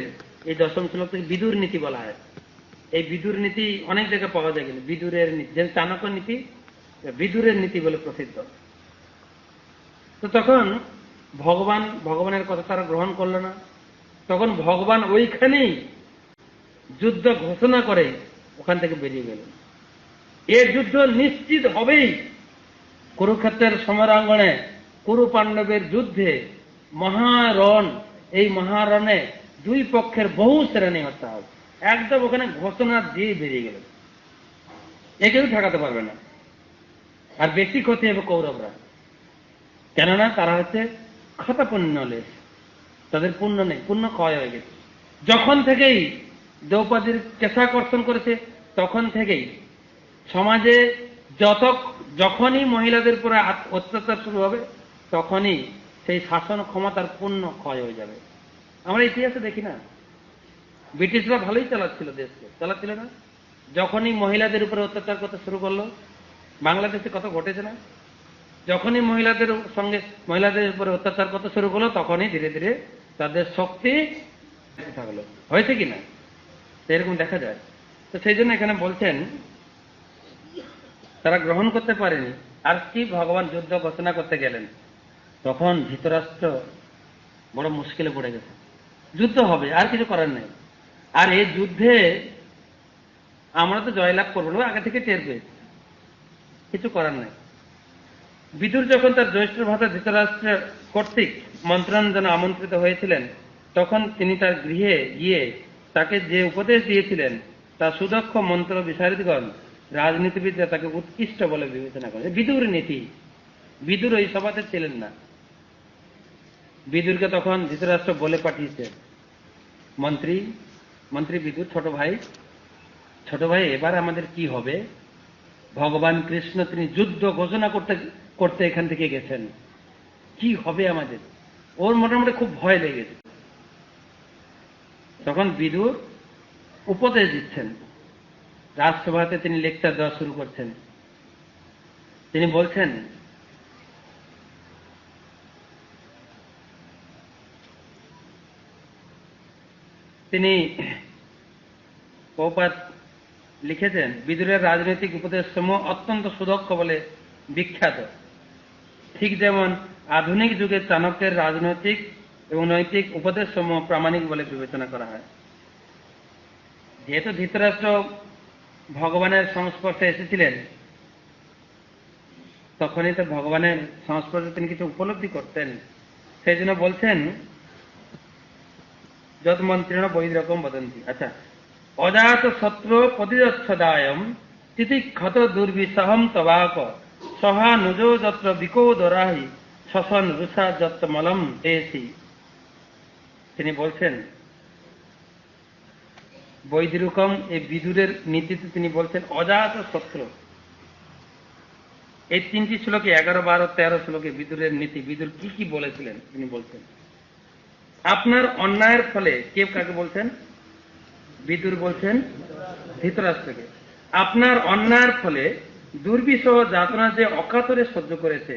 এই দশম শ্লোক থেকে বিদুর নীতি বলা হয়। এই বিদুর নীতি অনেক জায়গায় পাওয়া যায়, কিন্তু বিদুরের নীতি, যেমন চাণক্য নীতি বিদুরের নীতি বলে প্রসিদ্ধ। তো তখন ভগবানের কথা তারা গ্রহণ করলো না। তখন ভগবান ওইখানেই যুদ্ধ ঘোষণা করে ওখান থেকে বেরিয়ে গেলেন। এ যুদ্ধ নিশ্চিত হবেই। কুরুক্ষেত্রের সমরাঙ্গনে কুরু পাণ্ডবের যুদ্ধে মহারণ, এই মহারণে দুই পক্ষের বহু শ্রেণী হত্যা হবে, একদম ওখানে ঘোষণা দিয়ে বেরিয়ে গেলেন। এ কেউ ঠেকাতে পারবে না। আর বেশি ক্ষতি হবে কৌরবরা, কেননা তারা হচ্ছে ক্ষত পুণ্য লেশ, তাদের পুণ্য নেই, পুণ্য ক্ষয় হয়ে গেছে। যখন থেকেই দ্রৌপদীর কেশাকর্ষণ করেছে তখন থেকেই সমাজে যখনই মহিলাদের উপরে অত্যাচার শুরু হবে তখনই সেই শাসন ক্ষমতার পূর্ণ ক্ষয় হয়ে যাবে। আমরা ইতিহাসে দেখি না, ব্রিটিশরা ভালোই চালাচ্ছিল দেশকে, চালাচ্ছিল না? যখনই মহিলাদের উপরে অত্যাচার করতে শুরু করলো, বাংলাদেশে কত ঘটেছে না? যখনই মহিলাদের উপরে অত্যাচার করতে শুরু করলো তখনই ধীরে ধীরে তাদের শক্তি থাকলো। হয়েছে কিনা এরকম দেখা যায়। তো সেই জন্য এখানে বলছেন তারা গ্রহণ করতে পারেনি। আর কি ভগবান যুদ্ধ ঘোষণা করতে গেলেন, তখন ধৃতরাষ্ট্র বড় মুশকিলে পড়ে গেছে। যুদ্ধ হবে, আর কিছু করার নেই। আর এই যুদ্ধে আমরা তো জয়লাভ করবো না, আগে থেকে টের পেয়েছি, কিছু করার নেই। বিদুর যখন তার জ্যৈষ্ঠ ভ্রাতা ধৃতরাষ্ট্রের কর্তৃক মন্ত্রণাঞ্জনে আমন্ত্রিত হয়েছিলেন, তখন তিনি তার গৃহে গিয়ে তাকে যে উপদেশ দিয়েছিলেন তা সুদক্ষ মন্ত্র বিশারদগণ রাজনীতিবিদরা তাকে উৎকৃষ্ট বলে বিবেচনা করেন। বিদুর নীতি, বিদুর ওই সভাতে ছিলেন না। বিদুরকে তখন ধৃতরাষ্ট্র বলে পাঠিয়েছে, মন্ত্রী বিদুর, ছোট ভাই এবার আমাদের কি হবে? ভগবান কৃষ্ণ তিনি যুদ্ধ ঘোষণা করতে এখান থেকে গেছেন, কি হবে আমাদের? ওর মোটামুটি খুব ভয় লেগেছে। তখন বিদুর উপদেশ দিচ্ছেন, রাজসভাতে তিনি লেকচার দেওয়া শুরু করছেন। তিনি বলছেন, তিনি প্রভুপাদ লিখেছেন, বিদুরের রাজনৈতিক উপদেশ সমূহ অত্যন্ত সুদক্ষ বলে বিখ্যাত। ঠিক যেমন আধুনিক যুগে চাণক্যের রাজনৈতিক এবং নৈতিক উপদেশ সমূহ প্রামাণিক বলে বিবেচনা করা হয়। যেহেতু ধৃতরাষ্ট্র ভগবানের সংস্পর্শে এসেছিলেন, তখনই তো ভগবানের সংস্পর্শে তিনি কিছু উপলব্ধি করতেন। সেই জন্য বলছেন, যত মন্ত্রীণ বৈরকম বদন্তি। আচ্ছা, অজাত শত্রু প্রতিরক্ষদায়ম তিতিক্ষত দুর্বিসহম তবাক সহানুজো যত্র বিকোদরাহি শশন রুষা যত্র মলম দেশি। তিনি বলছেন বৈদিরকম এই বিদুরের নীতিতে তিনি বলছেন অজাত শত্রু। এই তিনটি শ্লোকে 11, 12, 13 শ্লোকে বিদুরের নীতি, বিদুর কি কি বলেছিলেন তিনি বলছেন। আপনার অন্যায়ের ফলে, কে কাকে বলছেন? বিদুর বলছেন ধৃতরাষ্ট্রকে। আপনার অন্যায়ের ফলে দুর্বিষহ যাতনা যে অকাতরে সহ্য করেছে,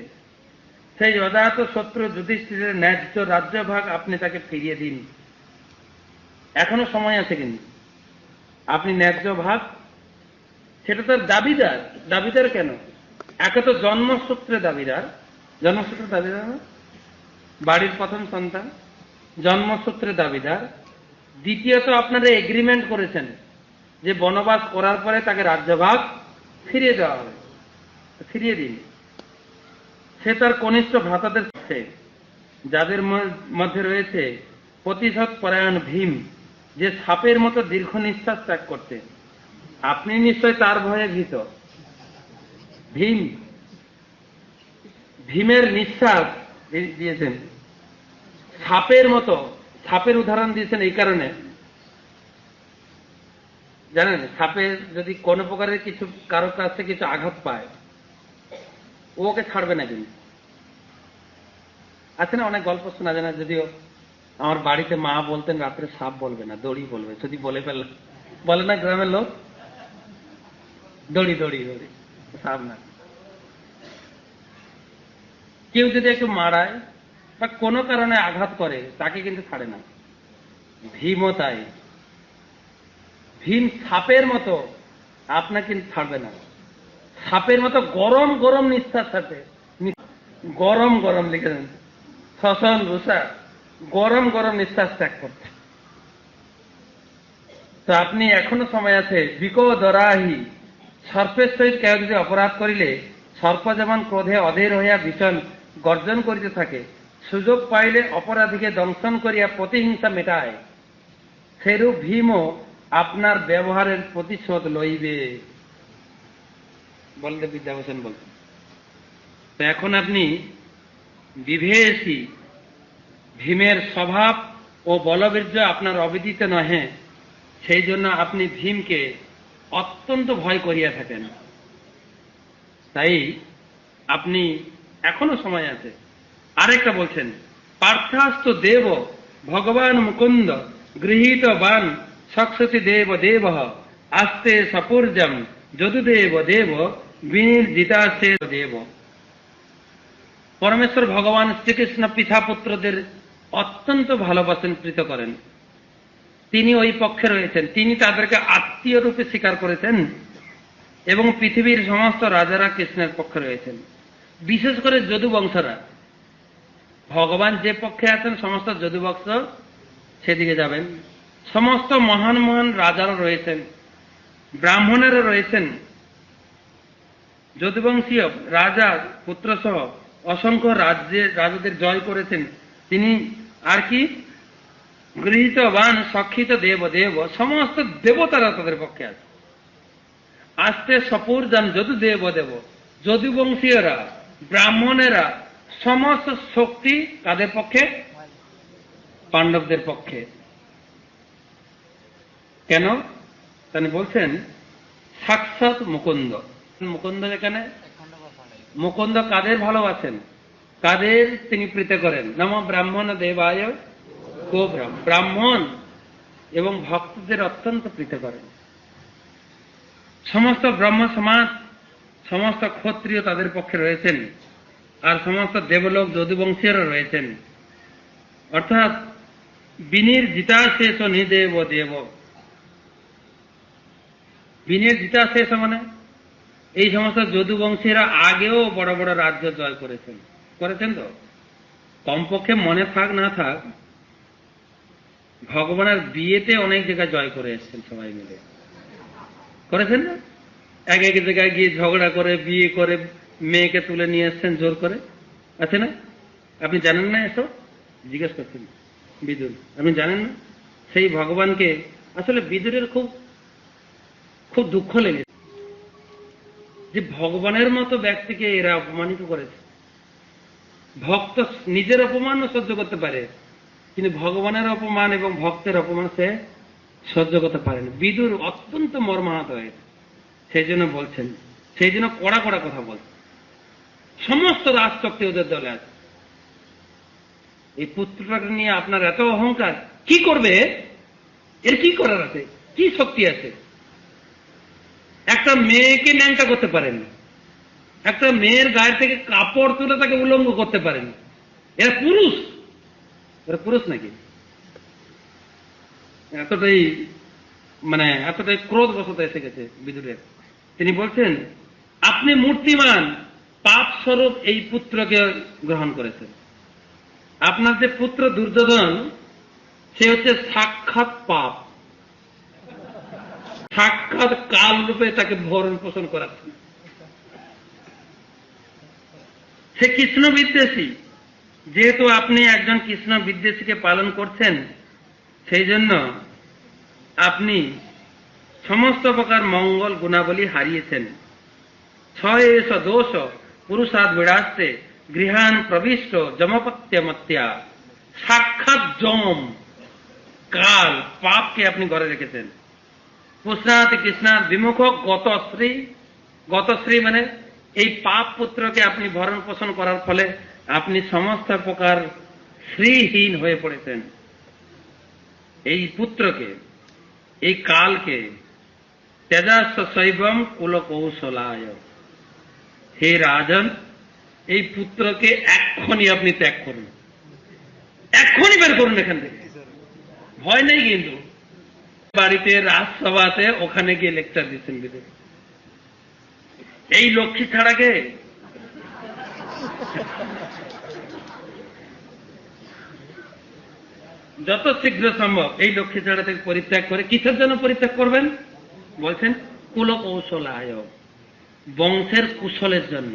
সেই অজাত শত্রু যুধিষ্ঠিরের ন্যায্য রাজ্যভাগ আপনি তাকে ফিরিয়ে দিন। এখনো সময় আছে, কিন্তু আপনি ন্যায্য ভাগ, সেটা তার দাবিদার কেন? একে তো জন্মসূত্রে দাবিদার না? বাড়ির প্রথম সন্তান, জন্মসূত্রে দাবিদার। দ্বিতীয়ত আপনারা এগ্রিমেন্ট করেছেন যে বনবাস করার পরে তাকে রাজ্যভাগ ফিরিয়ে দেওয়া হবে, ফিরিয়ে দিন। সে তার কনিষ্ঠ ভ্রাতাদের সাথে, যাদের মধ্যে রয়েছে প্রতিশোধ পরায়ণ ভীম, যে সাপের মতো দীর্ঘ নিঃশ্বাস ত্যাগ করতে। আপনি নিশ্চয় তার ভয়ে ভীত। ভীমের নিঃশ্বাস দিয়েছেন সাপের মতো, সাপের উদাহরণ দিয়েছেন এই কারণে জানেন সাপে যদি কোনো প্রকারের কিছু কারোর কাছে কিছু আঘাত পায় ও ওকে ছাড়বে না কিন্তু। আছে না অনেক গল্প শোনা যায় না, যদিও আমার বাড়িতে মা বলতেন রাত্রে সাপ বলবে না, দড়ি বলবে, যদি বলে ফেলল, বলে না গ্রামের লোক, দড়ি দড়ি দড়ি, সাপ না। কেউ যদি একটু মারায় বা কোনো কারণে আঘাত করে তাকে কিন্তু ছাড়ে না। ভীমও তাই, ভীম সাপের মতো আপনাকে কিন্তু ছাড়বে না। সাপের মতো গরম গরম নিঃশ্বাস ছাড়বে, গরম গরম লিখে দেন, শ্মশান রুষা গরম গরম নিঃশ্বাস ত্যাগ করছে। তো আপনি এখনো সময় আছে। বিকোদরাহি, সর্পের সহিত কেউ যদি অপরাধ করিলে সর্প যেমন ক্রোধে অধীর হইয়া ভীষণ গর্জন করিতে থাকে, সুযোগ পাইলে অপরাধীকে দংশন করিয়া প্রতিহিংসা মেটায়, সেরূপ ভীমও আপনার ব্যবহারের প্রতিশোধ লইবে বলতে বিদ্যাভূষণ বলতেন। তো এখন আপনি বিভেষী, ভীমের স্বভাব ও বলবীর্য আপনার অবিদিত নহে, সেই জন্য আপনি ভীমকে অত্যন্ত ভয় করিয়া থাকেন। তাই আপনি এখনো সময় আছে। আরেকটা বলছেন, পার্থাস্ত দেব ভগবান মুকুন্দ গৃহীত বান সক্ষতি দেব দেব আস্তে সপূর্জম যদুদেব দেব বিনির্জিতাস্তে দেব। পরমেশ্বর ভগবান শ্রীকৃষ্ণ পিতা পুত্রদের অত্যন্ত ভালোবাসেন, প্রীত করেন। তিনি ওই পক্ষে রয়েছেন, তিনি তাদেরকে আত্মীয় রূপে স্বীকার করেছেন এবং পৃথিবীর সমস্ত রাজারা কৃষ্ণের পক্ষে রয়েছেন। বিশেষ করে যদুবংশরা, ভগবান যে পক্ষে আছেন সমস্ত যদুবংশ সেদিকে যাবেন। সমস্ত মহান মহান রাজারা রয়েছেন, ব্রাহ্মণেরা রয়েছেন, যদুবংশীয় রাজা পুত্র সহ অসংখ্য রাজাদের জয় করেছেন তিনি। আর কি গৃহীত বান সক্ষিত দেব দেব, সমস্ত দেবতারা তাদের পক্ষে আছে। আস্তে সপূর্জন যদু দেব দেব, যদুবংশীয়রা ব্রাহ্মণেরা সমস্ত শক্তি তাদের পক্ষে, পাণ্ডবদের পক্ষে। কেন? তিনি বলছেন সাক্ষাৎ মুকুন্দ। মুকুন্দ এখানে, মুকুন্দ কাদের ভালোবাসেন, কাদের তিনি প্রীত করেন? নম ব্রাহ্মণ দেবায় গো, ব্রাহ্মণ এবং ভক্তদের অত্যন্ত প্রীত করেন। সমস্ত ব্রহ্ম সমাজ, সমস্ত ক্ষত্রিয় তাদের পক্ষে রয়েছেন, আর সমস্ত দেবলোক যদুবংশীয়রা রয়েছেন। অর্থাৎ বিনির্জিতাশেষ নিদেব দেব। বিনির্জিতাশেষ মানে এই সমস্ত যদুবংশীরা আগেও বড় বড় রাজ্য জয় করেছেন, করেছেন তো কমপক্ষে মনে থাক না থাক ভগবানের বিয়েতে অনেক জায়গায় জয় করে এসছেন, সবাই মিলে করেছেন না? এক এক জায়গায় গিয়ে ঝগড়া করে বিয়ে করে মেয়েকে তুলে নিয়ে এসছেন জোর করে, আছে না? আপনি জানেন না এসব? জিজ্ঞেস করছেন বিদুর, আপনি জানেন না? সেই ভগবানকে আসলে বিদুরের খুব খুব দুঃখ লেগেছে যে ভগবানের মতো ব্যক্তিকে এরা অপমানিত করেছে। ভক্ত নিজের অপমানও সহ্য করতে পারে, কিন্তু ভগবানের অপমান এবং ভক্তের অপমান সে সহ্য করতে পারেন। বিদুর অত্যন্ত মর্মাহত হয়েছে, সেই জন্য বলছেন, সেই জন্য কড়া কড়া কথা বলছেন। সমস্ত রাজশক্তি ওদের দলে আছে। এই পুত্রটাকে নিয়ে আপনার এত অহংকার, কি করবে? এর কি করার আছে? কি শক্তি আছে? একটা মেয়েকে ন্যাংটা করতে পারেন, একটা মেয়ের গায়ের থেকে কাপড় তুলে তাকে উলঙ্গ করতে পারেন। এরা পুরুষ, এরা পুরুষ নাকি? এতটাই এতটাই ক্রোধ বশত এসে গেছে বিদুরের। তিনি বলছেন, আপনি মূর্তিমান পাপ স্বরূপ এই পুত্রকে গ্রহণ করেছেন। আপনার যে পুত্র দুর্যোধন, সে হচ্ছে সাক্ষাৎ পাপ, সাক্ষাৎ কাল রূপে তাকে ভরণ পোষণ করাচ্ছেন। সে কৃষ্ণ বিদ্বেষী। যেহেতু আপনি একজন কৃষ্ণ বিদ্বেষীকে পালন করছেন, সেই জন্য আপনি সমস্ত প্রকার মঙ্গল গুণাবলী হারিয়েছেন। ছয়েশ দোষ পুরুষাদ বিড়াস্তে গৃহান প্রবিষ্ট যমপত্যমত্যা। সাক্ষাৎ যম, কাল, পাপকে আপনি ঘরে রেখেছেন। পুষ্ণাতি কৃষ্ণাত বিমুখ গতশ্রী। গতশ্রী মানে এই পাপ পুত্রকে আপনি ভরণ পোষণ করার ফলে আপনি সমস্ত প্রকার শ্রীহীন হয়ে পড়েছেন। এই পুত্রকে, এই কালকে তেজাস্ব শৈবম কুল কৌশলায়। হে রাজন, এই পুত্রকে এক্ষুনি আপনি ত্যাগ করুন, এক্ষুনি বের করুন এখান থেকে। ভয় নেই কিন্তু। বাড়িতে রাজসভাতে ওখানে গিয়ে লেকচার দিচ্ছেন বিদেশে। এই লক্ষ্মী ছাড়াকে যত শীঘ্র সম্ভব এই লক্ষ্মী ছাড়া থেকে পরিত্যাগ করে, কিসের জন্য পরিত্যাগ করবেন বলছেন? কুল কৌশলায়, বংশের কুশলের জন্য।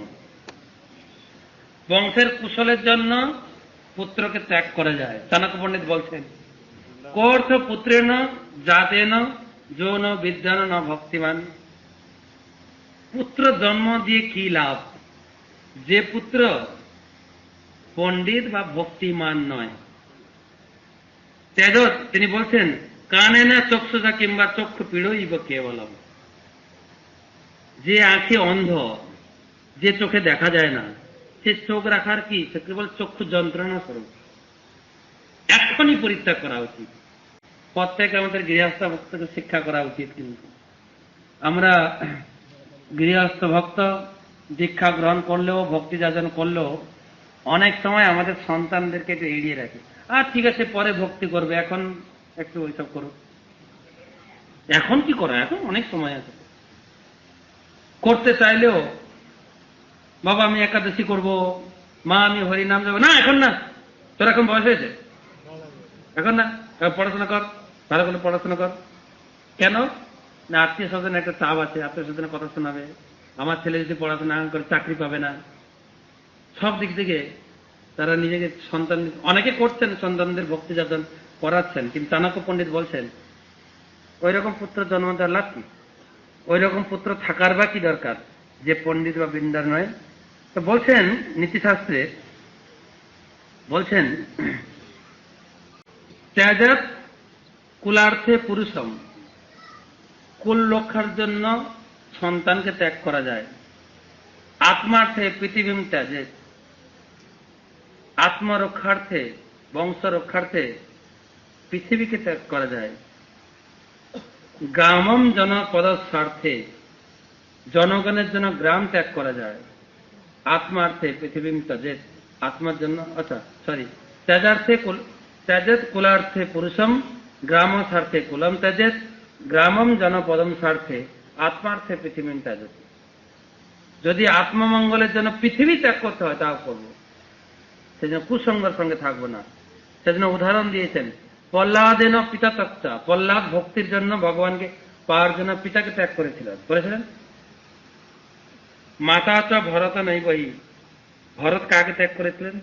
বংশের কুশলের জন্য পুত্রকে ত্যাগ করা যায়। চাণক্য পণ্ডিত বলছেন, কোর্থ পুত্রেণ জাতেন যৌন বিদ্যান ন ভক্তিমান। পুত্র জন্ম দিয়ে কি লাভ, যে পুত্র পণ্ডিত বা ভক্তিমান নয়। তেজ তিনি বলছেন, কানে না চক্ষুষা কিংবা চক্ষু পীড় ইব কেবলম। যে আঁখে অন্ধ, যে চোখে দেখা যায় না, সে চোখ রাখার কি, সে কেবল চক্ষু যন্ত্রণা স্বরূপ। এখনই পরিত্যাগ করা উচিত। প্রত্যেকে আমাদের গৃহস্থ ভক্তকে শিক্ষা করা উচিত। কিন্তু আমরা গৃহস্থ ভক্ত দীক্ষা গ্রহণ করলেও, ভক্তি যাজন করলেও অনেক সময় আমাদের সন্তানদেরকে একটু এড়িয়ে রাখি। আর ঠিক আছে, পরে ভক্তি করবে, এখন একটু ওইসব করো। এখন কি করা, এখন অনেক সময় আছে। করতে চাইলেও, বাবা আমি একাদশী করব, মা আমি হরিনাম যাবো, না এখন না, তোর এখন বয়স হয়েছে, এখন না, পড়াশোনা কর, ভালো করে পড়াশোনা কর। কেন না, আত্মীয় স্বজন একটা চাপ আছে, আত্মীয় স্বজনের কথা শোনাবে, আমার ছেলে যদি পড়াশোনা করে চাকরি পাবে না। সব দিক থেকে তারা নিজেকে সন্তান, অনেকে করছেন, সন্তানদের ভক্তি যাজন করাচ্ছেন, কিন্তু চাণক্য পণ্ডিত বলছেন ওই রকম পুত্র জন্ম দেওয়ার লাভ কি, ওই রকম পুত্র থাকার বা কি দরকার যে পণ্ডিত বা বৃন্দার নয়। তো বলছেন নীতিশাস্ত্রে, বলছেন ত্যাজাত কুলার্থে পুরুষম। কুল রক্ষার জন্য সন্তানকে ত্যাগ করা যায়। আত্মার্থে পৃথিবীম ত্যাজে, আত্মরক্ষার্থে, বংশ রক্ষার্থে পৃথিবীকে ত্যাগ করা যায়। গ্রামম জনপদ স্বার্থে, জনগণের জন্য গ্রাম ত্যাগ করা যায়। আত্মার্থে পৃথিবীম ত্যাজেত, আত্মার জন্য, আচ্ছা সরি, ত্যাজার্থে ত্যাজেত কুলার্থে পুরুষম, গ্রাম স্বার্থে কুলম ত্যাজেত, গ্রামম জনপদম স্বার্থে আত্মার্থে পৃথিবীম ত্যাজেত। যদি আত্মমঙ্গলের জন্য পৃথিবী ত্যাগ করতে হয় তাও করবো, সেজন্য কুসঙ্গের সঙ্গে থাকবো না। সেজন্য উদাহরণ দিয়েছেন প্রহ্লাদেন পিতা তক্তা। প্রহ্লাদ ভক্তির জন্য ভগবানকে পাওয়ার জন্য পিতাকে ত্যাগ করেছিলেন। মাতা চ ভরত নেই বহি, ভরত কাকে ত্যাগ করেছিলেন?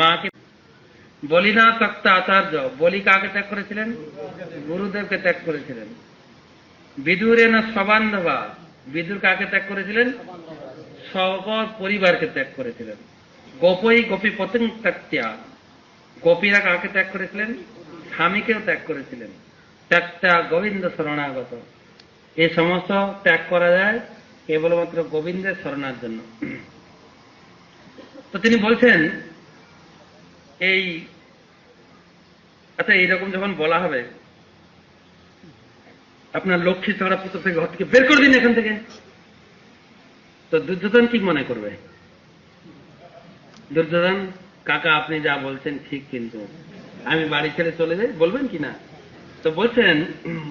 মাকে। বলিনা তক্তা আচার্য, বলি কাকে ত্যাগ করেছিলেন? গুরুদেবকে ত্যাগ করেছিলেন। বিদুরেন সবান্ধবা, বিদুর কাকে ত্যাগ করেছিলেন? সকল পরিবারকে ত্যাগ করেছিলেন। গোপই গোপী পতং ত্যাক্ত্যা, গোপীরা কাকে ত্যাগ করেছিলেন? স্বামীকেও ত্যাগ করেছিলেন। ত্যাগটা গোবিন্দ শরণাগত। এই সমস্ত ত্যাগ করা যায় কেবলমাত্র গোবিন্দের শরণার জন্য। তো তিনি বলছেন এই, আচ্ছা এইরকম যখন বলা হবে, আপনার লক্ষ্মী ছাড়া পুত্র থেকে ঘর থেকে বের করে দিন এখান থেকে, তো দুর্যোধন কি মনে করবে? দুর্যোধন, কাকা আপনি যা বলছেন ঠিক, কিন্তু আমি বাড়ি ছেড়ে চলে যাই, বলবেন কি না? তো বলছেন,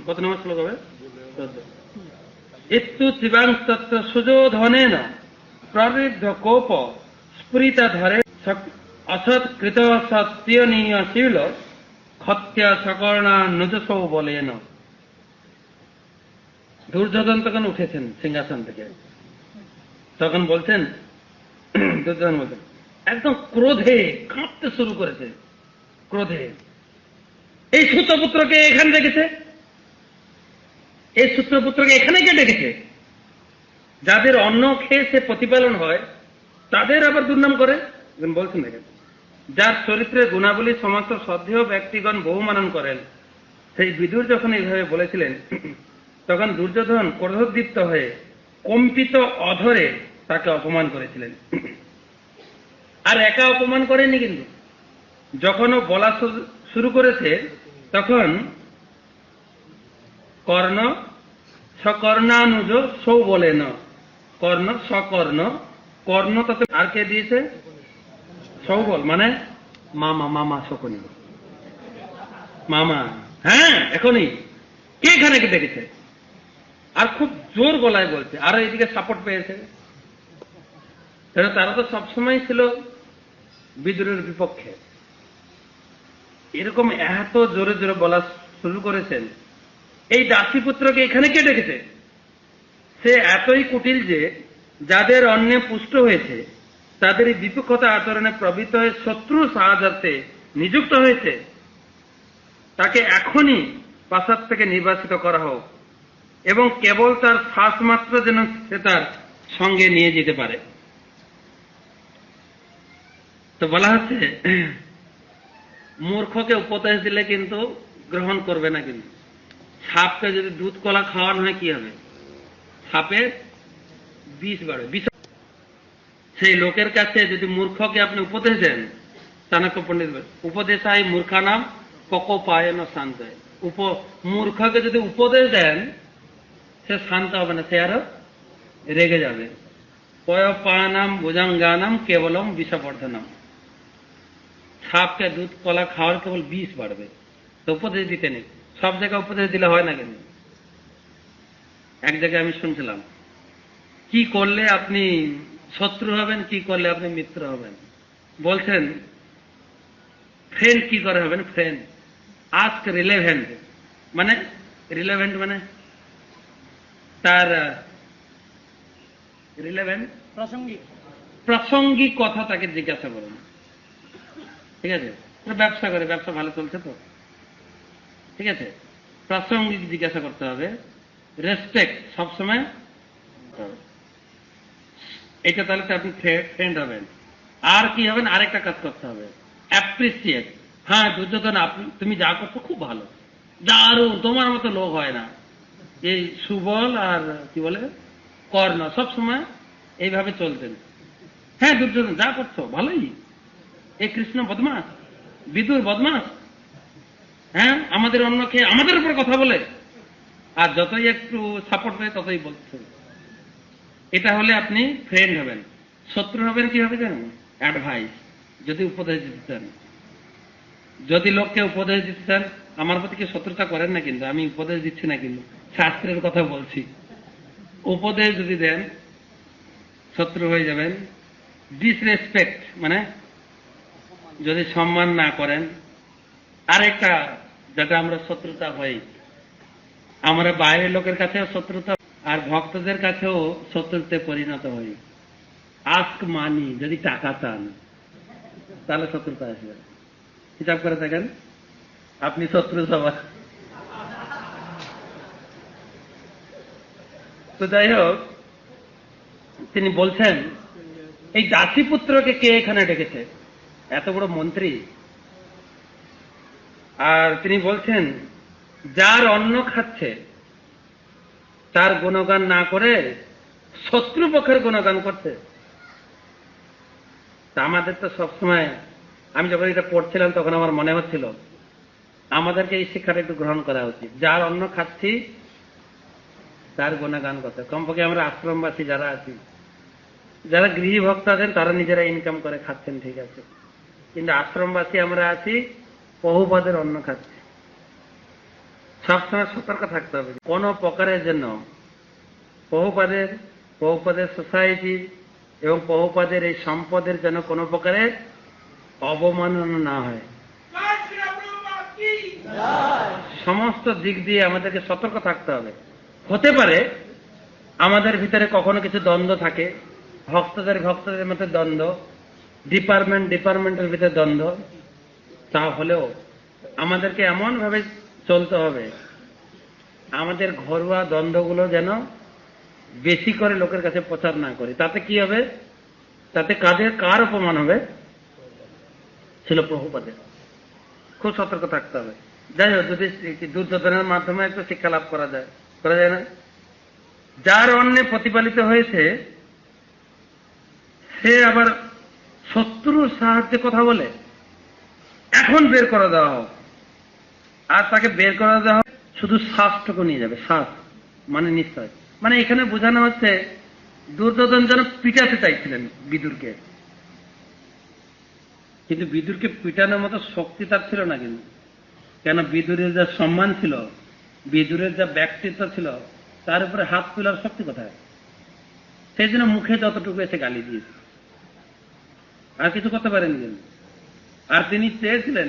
কত নম্বর শ্লোক হবে? ইত্যু শিবাংস্তত্র সুযোধনেন প্রবৃদ্ধ কোপ স্ফুরিতা ধরে অসৎ কৃত সত্যনীয় শীল ক্ষত্রিয় সকর্ণা নুজসৌ বলেন। দুর্যোধন তখন উঠেছেন সিংহাসন থেকে, তখন বলছেন, দুর্যোধন বলছেন একদম ক্রোধে কাঁপতে শুরু করেছে। ক্রোধে এই সূত্রপুত্রকে এখানে রেখেছে, এই সূত্রপুত্রকে এখানে কে ডেকেছে? যাদের অন্ন খেয়ে সে প্রতিপালন হয় তাদের আবার দুর্নাম করে। বলছেন দেখেন, যার চরিত্রের গুণাবলী সমস্ত শ্রদ্ধেয় ব্যক্তিগণ বহু মানন করেন, সেই বিদুর যখন এইভাবে বলেছিলেন তখন দুর্যোধন ক্রোধোদ্দীপ্ত হয়ে কম্পিত অধরে তাকে অপমান করেছিলেন। আর একা অপমান করেনি, কিন্তু যখন ও বলা শুরু করেছে তখন কর্ণ সকর্ণানুজ সৌ বলে না, কর্ণ সকর্ণ, কর্ণ তাতে আর কে দিয়েছে? সৌবল, মানে মামা, মামা শকুনি, মামা। হ্যাঁ, এখনই কে এখানে কে দেখেছে, আর খুব জোর গলায় বলছে, আর এইদিকে সাপোর্ট পেয়েছে। তারা তো সবসময় ছিল বিদুরের বিপক্ষে। এরকম এত জোরে জোরে বলা শুরু করেছেন। এই দাসীপুত্রকে এখানে কে ডেকেছে? সে এতই কুটিল যে যাদের অন্যে পুষ্ট হয়েছে তাদের এই বিপক্ষতা আচরণে প্রবৃত্ত হয়ে শত্রু সাহায্যার্থে নিযুক্ত হয়েছে। তাকে এখনই প্রাসাদ থেকে নির্বাসিত করা হোক এবং কেবল তার শ্বাস মাত্র যেন সে তার সঙ্গে নিয়ে যেতে পারে। তো বলা হচ্ছে মূর্খকে উপদেশ দিলে কিন্তু গ্রহণ করবে না, কিন্তু সাপকে যদি দুধ কলা খাওয়ানো হয় কি হবে? সাপের বিষ বাড়বে। বিষ সেই লোকের কাছে যদি মূর্খকে আপনি উপদেশ দেন, চাণক্য পণ্ডিত উপদেশায় মূর্খা নাম কক পায় না শান্ত হয়। মূর্খকে যদি উপদেশ দেন সে শান্ত হবে না, সে আরো রেগে যাবে। পয় পানাম ভুজাঙ্গানাম কেবলম বিষবর্ধনম। সাপকে দুধ কলা খাওয়ার কেবল বিষ বাড়বে। তো উপদেশ দিতে নেই, সব জায়গায় উপদেশ দিলে হয় না। কিন্তু এক জায়গায় আমি শুনছিলাম, কি করলে আপনি শত্রু হবেন, কি করলে আপনি মিত্র হবেন। বলছেন ফ্রেন্ড কি করে হবেন? ফ্রেন্ড আস্ক রিলেভেন্ট, মানে রিলেভেন্ট মানে তার রিলেভেন্ট প্রাসঙ্গিক কথা তাকে জিজ্ঞাসা করুন। ঠিক আছে, ব্যবসা করে, ব্যবসা ভালো চলছে তো, ঠিক আছে, প্রাসঙ্গিক জিজ্ঞাসা করতে হবে। রেসপেক্ট সবসময়, এটা তাহলে তো আপনি ফ্রেন্ড হবেন। আর কি হবেন? আরেকটা কাজ করতে হবে, অ্যাপ্রিসিয়েট। হ্যাঁ দুর্যোধন, তুমি যা করছো খুব ভালো, দারুণ, তোমার মতো লোক হয় না। এই সুবল আর কি বলে কর্ণ সবসময় এইভাবে চলতেন। হ্যাঁ দুর্যোধন যা করছো ভালোই, এই কৃষ্ণ বদমাস, বিদুর বদমাস, হ্যাঁ আমাদের অন্য খেয়ে আমাদের উপর কথা বলে, আর যতই একটু সাপোর্ট পায় ততই বলছে। এটা হলে আপনি ফ্রেন্ড হবেন। শত্রু হবেন কি হবে জানেন? অ্যাডভাইস, যদি উপদেশ দিতে চান, যদি লোককে উপদেশ দিতে চান, আমার প্রতি কি শত্রুতা করেন না, কিন্তু আমি উপদেশ দিচ্ছি না, কিন্তু শাস্ত্রের কথা বলছি। উপদেশ যদি দেন শত্রু হয়ে যাবেন। ডিসরেসপেক্ট মানে যদি সম্মান না করেন, আরেকটা যেটা আমরা শত্রুতা হই, আমরা বাইরের লোকের কাছেও শত্রুতা আর ভক্তদের কাছেও শত্রুতে পরিণত হই। আস্ক মানি, যদি টাকা চান তাহলে শত্রুতা আসবে। হিসাব করে দেখেন, আপনি শত্রু সবার। তো যাই হোক, তিনি বলছেন এই দাসীপুত্রকে কে এখানে ডেকেছে? এত বড় মন্ত্রী। আর তিনি বলছেন যার অন্ন খাচ্ছে তার গুণগান না করে শত্রুপক্ষের গুণগান করছে। তা আমাদের তো সবসময়, আমি যখন এটা পড়ছিলাম তখন আমার মনে হচ্ছিল আমাদেরকে এই শিক্ষাটা একটু গ্রহণ করা উচিত। যার অন্ন খাচ্ছি তার গুণগান করতে। কমপক্ষে আমরা আশ্রমবাসী যারা আছি, যারা গৃহী ভক্ত আছেন তারা নিজেরা ইনকাম করে খাচ্ছেন, ঠিক আছে, কিন্তু আশ্রমবাসী আমরা আছি বহুপদের অন্ন খাচ্ছি। সবসময় সতর্ক থাকতে হবে, কোন প্রকারের জন্য বহুপদের সোসাইটি এবং বহুপদের এই সম্পদের যেন কোনো প্রকারের অবমাননা না হয়। সমস্ত দিক দিয়ে আমাদেরকে সতর্ক থাকতে হবে। হতে পারে আমাদের ভিতরে কখনো কিছু দ্বন্দ্ব থাকে, ভক্তদের মধ্যে দ্বন্দ্ব, ডিপার্টমেন্টের ভিতরে দ্বন্দ্ব, তাহলেও আমাদেরকে এমন ভাবে চলতে হবে আমাদের ঘরোয়া দ্বন্দ্বগুলো যেন বেশি করে লোকের কাছে প্রচার না করি। তাতে কি হবে? তাতে কার অপমান হবে? ছিল প্রভুপাদের। খুব সতর্ক থাকতে হবে। যাই হোক, যদি দুর্যোধনের মাধ্যমে একটু শিক্ষা লাভ করা যায় না? যার অন্যে প্রতিপালিত হয়েছে সে আবার শত্রুর সাহায্যে কথা বলে, এখন বের করে দেওয়া হোক। আর তাকে বের করে দেওয়া হোক, শুধু শ্বাসটুকু নিয়ে যাবে। শ্বাস মানে নিশ্চয়, মানে এখানে বোঝানো হচ্ছে দুর্যোধন যেন পিটাতে চাইছিলেন বিদুরকে, কিন্তু বিদুরকে পিটানোর মতো শক্তি তার ছিল না। কিন্তু কেন, বিদুরের যা সম্মান ছিল, বিদুরের যা ব্যক্তিত্ব ছিল, তার উপরে হাত তোলার শক্তি কোথায়? সেই জন্য মুখে যতটুকু এসে গালি দিয়েছে, আর কিছু করতে পারেনি। আর তিনি চেয়েছিলেন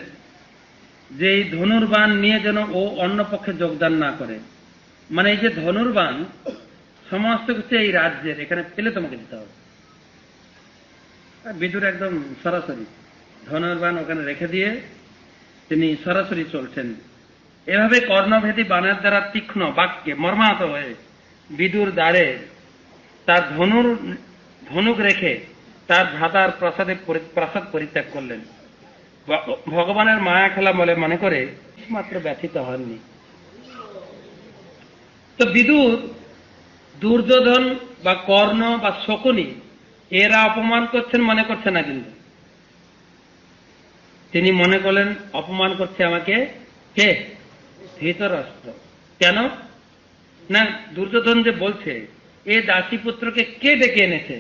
যে এই ধনুর্বাণ নিয়ে যেন ও অন্য পক্ষে যোগদান না করে, মানে এই যে ধনুর্বাণ সমস্ত কিছু এই রাজ্যের এখানে ফেলে তোমাকে দিতে হবে। বিদুর একদম সরাসরি ধনুর্বাণ ওখানে রেখে দিয়ে তিনি সরাসরি চলছেন। এভাবে কর্ণভেদী বাণের দ্বারা তীক্ষ্ণ বাক্যে মর্মাহত হয়ে বিদুর দ্বারে তার ধনুক রেখে তার ভ্রাতার প্রাসাদ পরিত্যাগ করলেন। ভগবানের মায়া খেলা বলে মনে করে মাত্র ব্যথিত হননি। তো বিদুর দুর্যোধন বা কর্ণ বা শকুনি এরা অপমান করছেন মনে করছে না, কিন্তু তিনি মনে করলেন অপমান করছে আমাকে কে? ধৃতরাষ্ট্র। কেন না, দুর্যোধন যে বলছে এ দাসী পুত্রকে কে ডেকে এনেছে,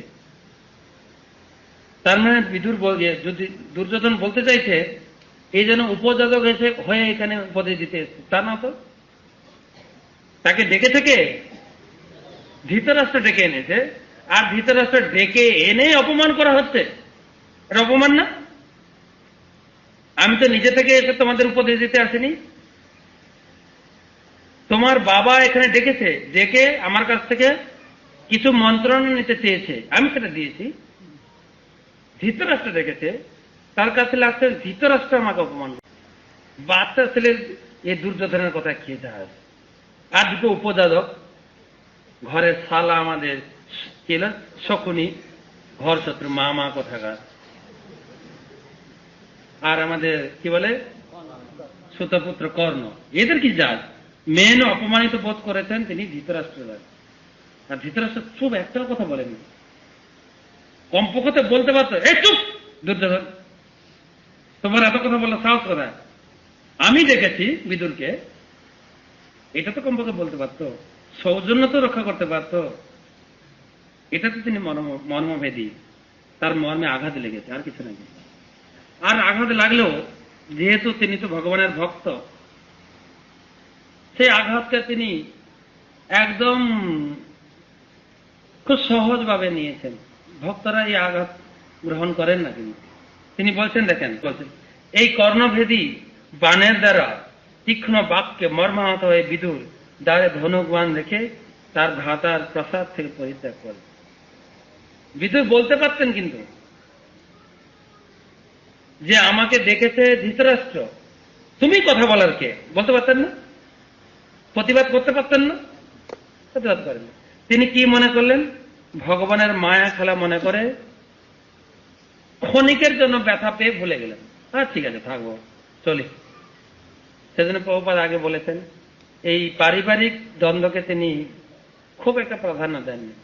তার মানে বিদুর যদি দুর্যোধন বলতে চাইছে এই যেন উপযাজক এসে হয়ে এখানে উপদেশ দিতে এসছে, তা না তো। তাকে ডেকে থেকে ধৃতরাষ্ট্র ডেকে এনেছে, আর ধৃতরাষ্ট্র ডেকে এনে অপমান করা হচ্ছে। এটা অপমান না? আমি তো নিজে থেকে এসে তোমাদের উপদেশ দিতে আসিনি, তোমার বাবা এখানে ডেকেছে, ডেকে আমার কাছ থেকে কিছু মন্ত্রণা নিতে চেয়েছে, আমি সেটা দিয়েছি। ধৃতরাষ্ট্র ডেকেছে, তার কাছে লাগছে ধৃতরাষ্ট্র আমাকে অপমান। বাচ্চা ছেলের এই দুর্যোধনের কথা খেয়ে যায়। আর দুটো উপযাজক, ঘরের শালা আমাদের ছিল শকুনি, ঘর শত্রু মা কোথাকার, আর আমাদের কি বলে সুতপুত্র কর্ণ, এদের কি যায়? মেন অপমানিত বোধ করেছেন তিনি ধৃতরাষ্ট্র। আর ধৃতরাষ্ট্র খুব একটাও কথা বলেনি, কমপক্ষে বলতে পারতো এই চুপ দুর্যোধন, তোমার এত কথা বলার সাহস কোথায়? আমি দেখেছি বিদুরকে, এটা তো কমপক্ষে বলতে পারতো, সৌজন্য তো রক্ষা করতে পারতো। এটা তো তিনি মর্মভেদী, তার মর্মে আঘাত লেগেছে, আর কিছু নাকি। আর আঘাত লাগলেও যেহেতু তিনি তো ভগবানের ভক্ত, সেই আঘাতকে তিনি একদম খুব সহজভাবে নিয়েছেন। ভক্তরা এই আঘাত গ্রহণ করেন না, কিন্তু তিনি বলছেন, দেখেন বলছেন, এই কর্ণভেদী বাণের দ্বারা তীক্ষ্ণ বাক্যে মর্মাহত হয়ে বিদুর দ্বারে ধনুক বাণ রেখে তার ভ্রাতার প্রাসাদ থেকে পরিত্যাগ করে। বিদুর বলতে পারতেন কিন্তু যে আমাকে দেখেছে ধৃতরাষ্ট্র, তুমি কথা বলার কে, বলতে পারতেন না? প্রতিবাদ করতে পারতেন না? প্রতিবাদ করেন। তিনি কি মনে করলেন? ভগবানের মায়া খেলা মনে করে ক্ষণিকের জন্য ব্যথা পেয়ে ভুলে গেলেন। ঠিক আছে, থাকবো, চলি। সেজন্য প্রভুপাদ আগে বলেছেন এই পারিবারিক দ্বন্দ্বকে তিনি খুব একটা প্রাধান্য দেননি,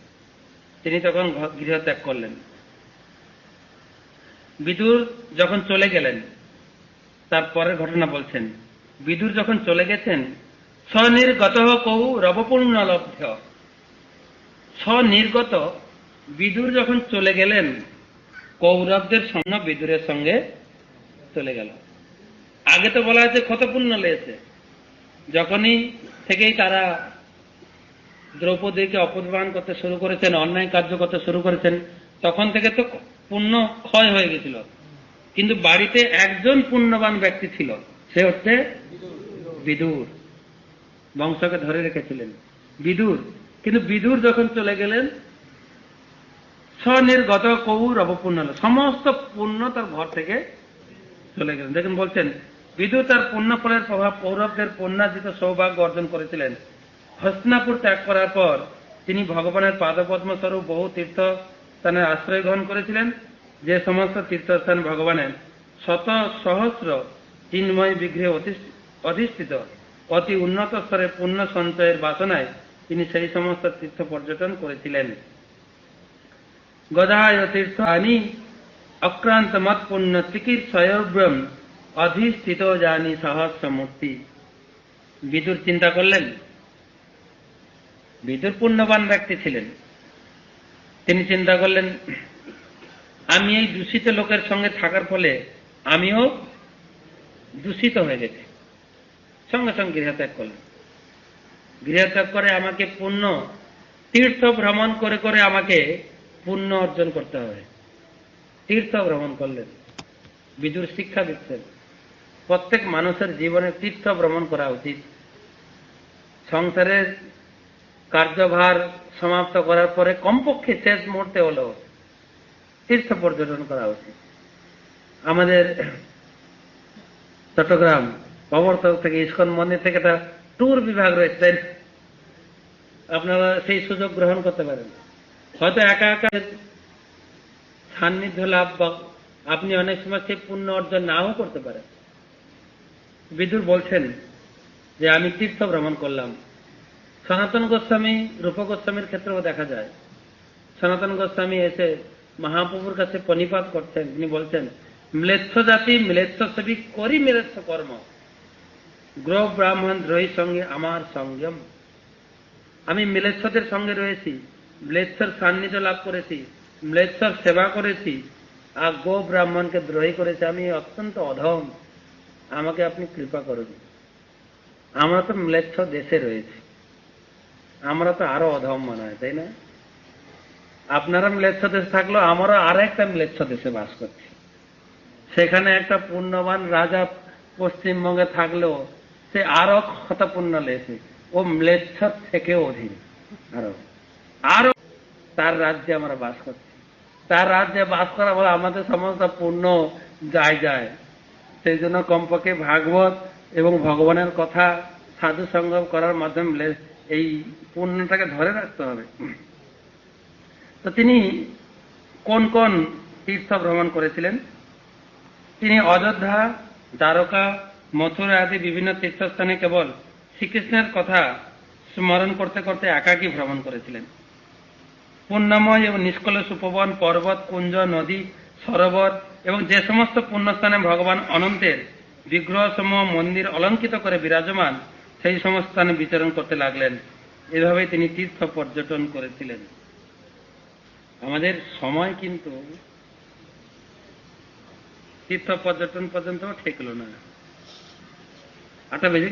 তিনি তখন গৃহত্যাগ করলেন। বিদুর যখন চলে গেলেন, তার পরের ঘটনা বলছেন, বিদুর যখন চলে গেছেন, স্বনির্গত কৌ রবপূর্ণ লব্ধ। স্বনির্গত বিদুর যখন চলে গেলেন, কৌরবদের সৈন্য বিদুরের সঙ্গে চলে গেল। আগে তো বলা হয়েছে ক্ষতপূর্ণ লেগেছে, যখনই থেকেই তারা দ্রৌপদীকে অপমান করতে শুরু করেছেন, অন্যায় কার্য করতে শুরু করেছেন, তখন থেকে তো পুণ্য ক্ষয় হয়ে গেছিল। কিন্তু বাড়িতে একজন পুণ্যবান ব্যক্তি ছিল, সে হচ্ছে বিদুর। বংশকে ধরে রেখেছিলেন বিদুর। কিন্তু বিদুর যখন চলে গেলেন, স্বনির্গত কৌর অবপূর্ণ, সমস্ত পুণ্য তার ঘর থেকে চলে গেলেন। দেখুন বলছেন, বিদুর তার পুণ্য ফলের প্রভাব কৌরবদের পুণ্যার্জিত সৌভাগ্য অর্জন করেছিলেন। হস্তিনাপুর ত্যাগ করার পর তিনি ভগবানের পাদপদ্ম স্বরূপ বহু তীর্থ স্থানের আশ্রয় গ্রহণ করেছিলেন, যে সমস্ত তীর্থস্থান ভগবানের শত সহস্র চিন্ময় বিগ্রহে অধিষ্ঠিত অতি উন্নত স্তরের পুণ্য সঞ্চয়ের বাসনায় তিনি সেই সমস্ত তীর্থ পর্যটন করেছিলেন। গদায় তীর্থানি অক্রান্ত মত পুণ্য চিকিৎসয়ব্রম অধিষ্ঠিত জানি সহস্র মূর্তি। বিদুর চিন্তা করলেন, বিদুর পুণ্যবান ব্যক্তি ছিলেন। তিনি চিন্তা করলেন, আমি এই দূষিত লোকের সঙ্গে থাকার ফলে আমিও দূষিত হয়ে গেছি। সঙ্গে সঙ্গে গৃহত্যাগ করলেন। গৃহত্যাগ করে আমাকে পুণ্য তীর্থ ভ্রমণ করে করে আমাকে পুণ্য অর্জন করতে হবে। তীর্থ ভ্রমণ করলেন। বিদুর শিক্ষা দিচ্ছেন প্রত্যেক মানুষের জীবনে তীর্থ ভ্রমণ করা উচিত। সংসারের কার্যভার সমাপ্ত করার পরে কমপক্ষে শেষ মুহূর্তে হলেও তীর্থ পর্যটন করা উচিত। আমাদের চট্টগ্রাম প্রবর্তক থেকে ইস্কন মন্দির থেকে একটা ট্যুর বিভাগ রয়েছে, আপনারা সেই সুযোগ গ্রহণ করতে পারেন। হয়তো একা একা সান্নিধ্য লাভ বা আপনি অনেক সময় সেই পুণ্য অর্জন নাও করতে পারেন। বিদুর বলছেন যে আমি তীর্থ ভ্রমণ করলাম। সনাতন গোস্বামী, রূপ গোস্বামীর ক্ষেত্রেও দেখা যায়। সনাতন গোস্বামী এসে মহাপ্রভুর কাছে প্রণিপাত করছেন। তিনি বলছেন, ম্লেচ্ছ জাতি ম্লেচ্ছ সেবী করি ম্লেচ্ছ কর্ম, গ্রহ ব্রাহ্মণ দ্রোহীর সঙ্গে আমার সংযম। আমি ম্লেচ্ছদের সঙ্গে রয়েছি, ম্লেচ্ছর সান্নিধ্য লাভ করেছি, ম্লেচ্ছর সেবা করেছি, আর গো ব্রাহ্মণকে দ্রোহী করেছি। আমি অত্যন্ত অধম, আমাকে আপনি কৃপা করুন। আমরা তো ম্লেচ্ছ দেশে রয়েছি, আমরা তো আরো অধম মনে হয়, তাই না? আপনারা ম্লেচ্ছ দেশে থাকলেও আমরা আর একটা ম্লেচ্ছ দেশে বাস করছি। সেখানে একটা পুণ্যবান রাজা পশ্চিমবঙ্গে থাকলেও সে আরো ক্ষতপুণ্য লেছে, ও ম্লেচ্ছ থেকেও অধীন। আরো আরো তার রাজ্যে আমরা বাস করছি। তার রাজ্যে বাস করা বলে আমাদের সমস্ত পুণ্য যায়। সেই জন্য কমপক্ষে ভাগবত এবং ভগবানের কথা সাধু সঙ্গম করার মাধ্যমে এই পুণ্যটাকে ধরে রাখতে হবে। তো তিনি কোন কোন তীর্থ ভ্রমণ করেছিলেন? তিনি অযোধ্যা, দ্বারকা, মথুরা আদি বিভিন্ন তীর্থস্থানে কেবল শ্রীকৃষ্ণের কথা স্মরণ করতে করতে একাকী ভ্রমণ করেছিলেন। পুণ্যময় এবং নিষ্কলুষ উপবন, পর্বত, কুঞ্জ, নদী, সরোবর এবং যে সমস্ত পুণ্যস্থানে ভগবান অনন্তের বিগ্রহসমূহ মন্দির অলঙ্কিত করে বিরাজমান, সেই সমস্ত স্থানে বিচরণ করতে লাগলেন। এভাবেই তিনি তীর্থ পর্যটন করেছিলেন। আমাদের সময় কিন্তু তীর্থ পর্যটন পর্যন্ত ঠেকলো না। 8টা বেজে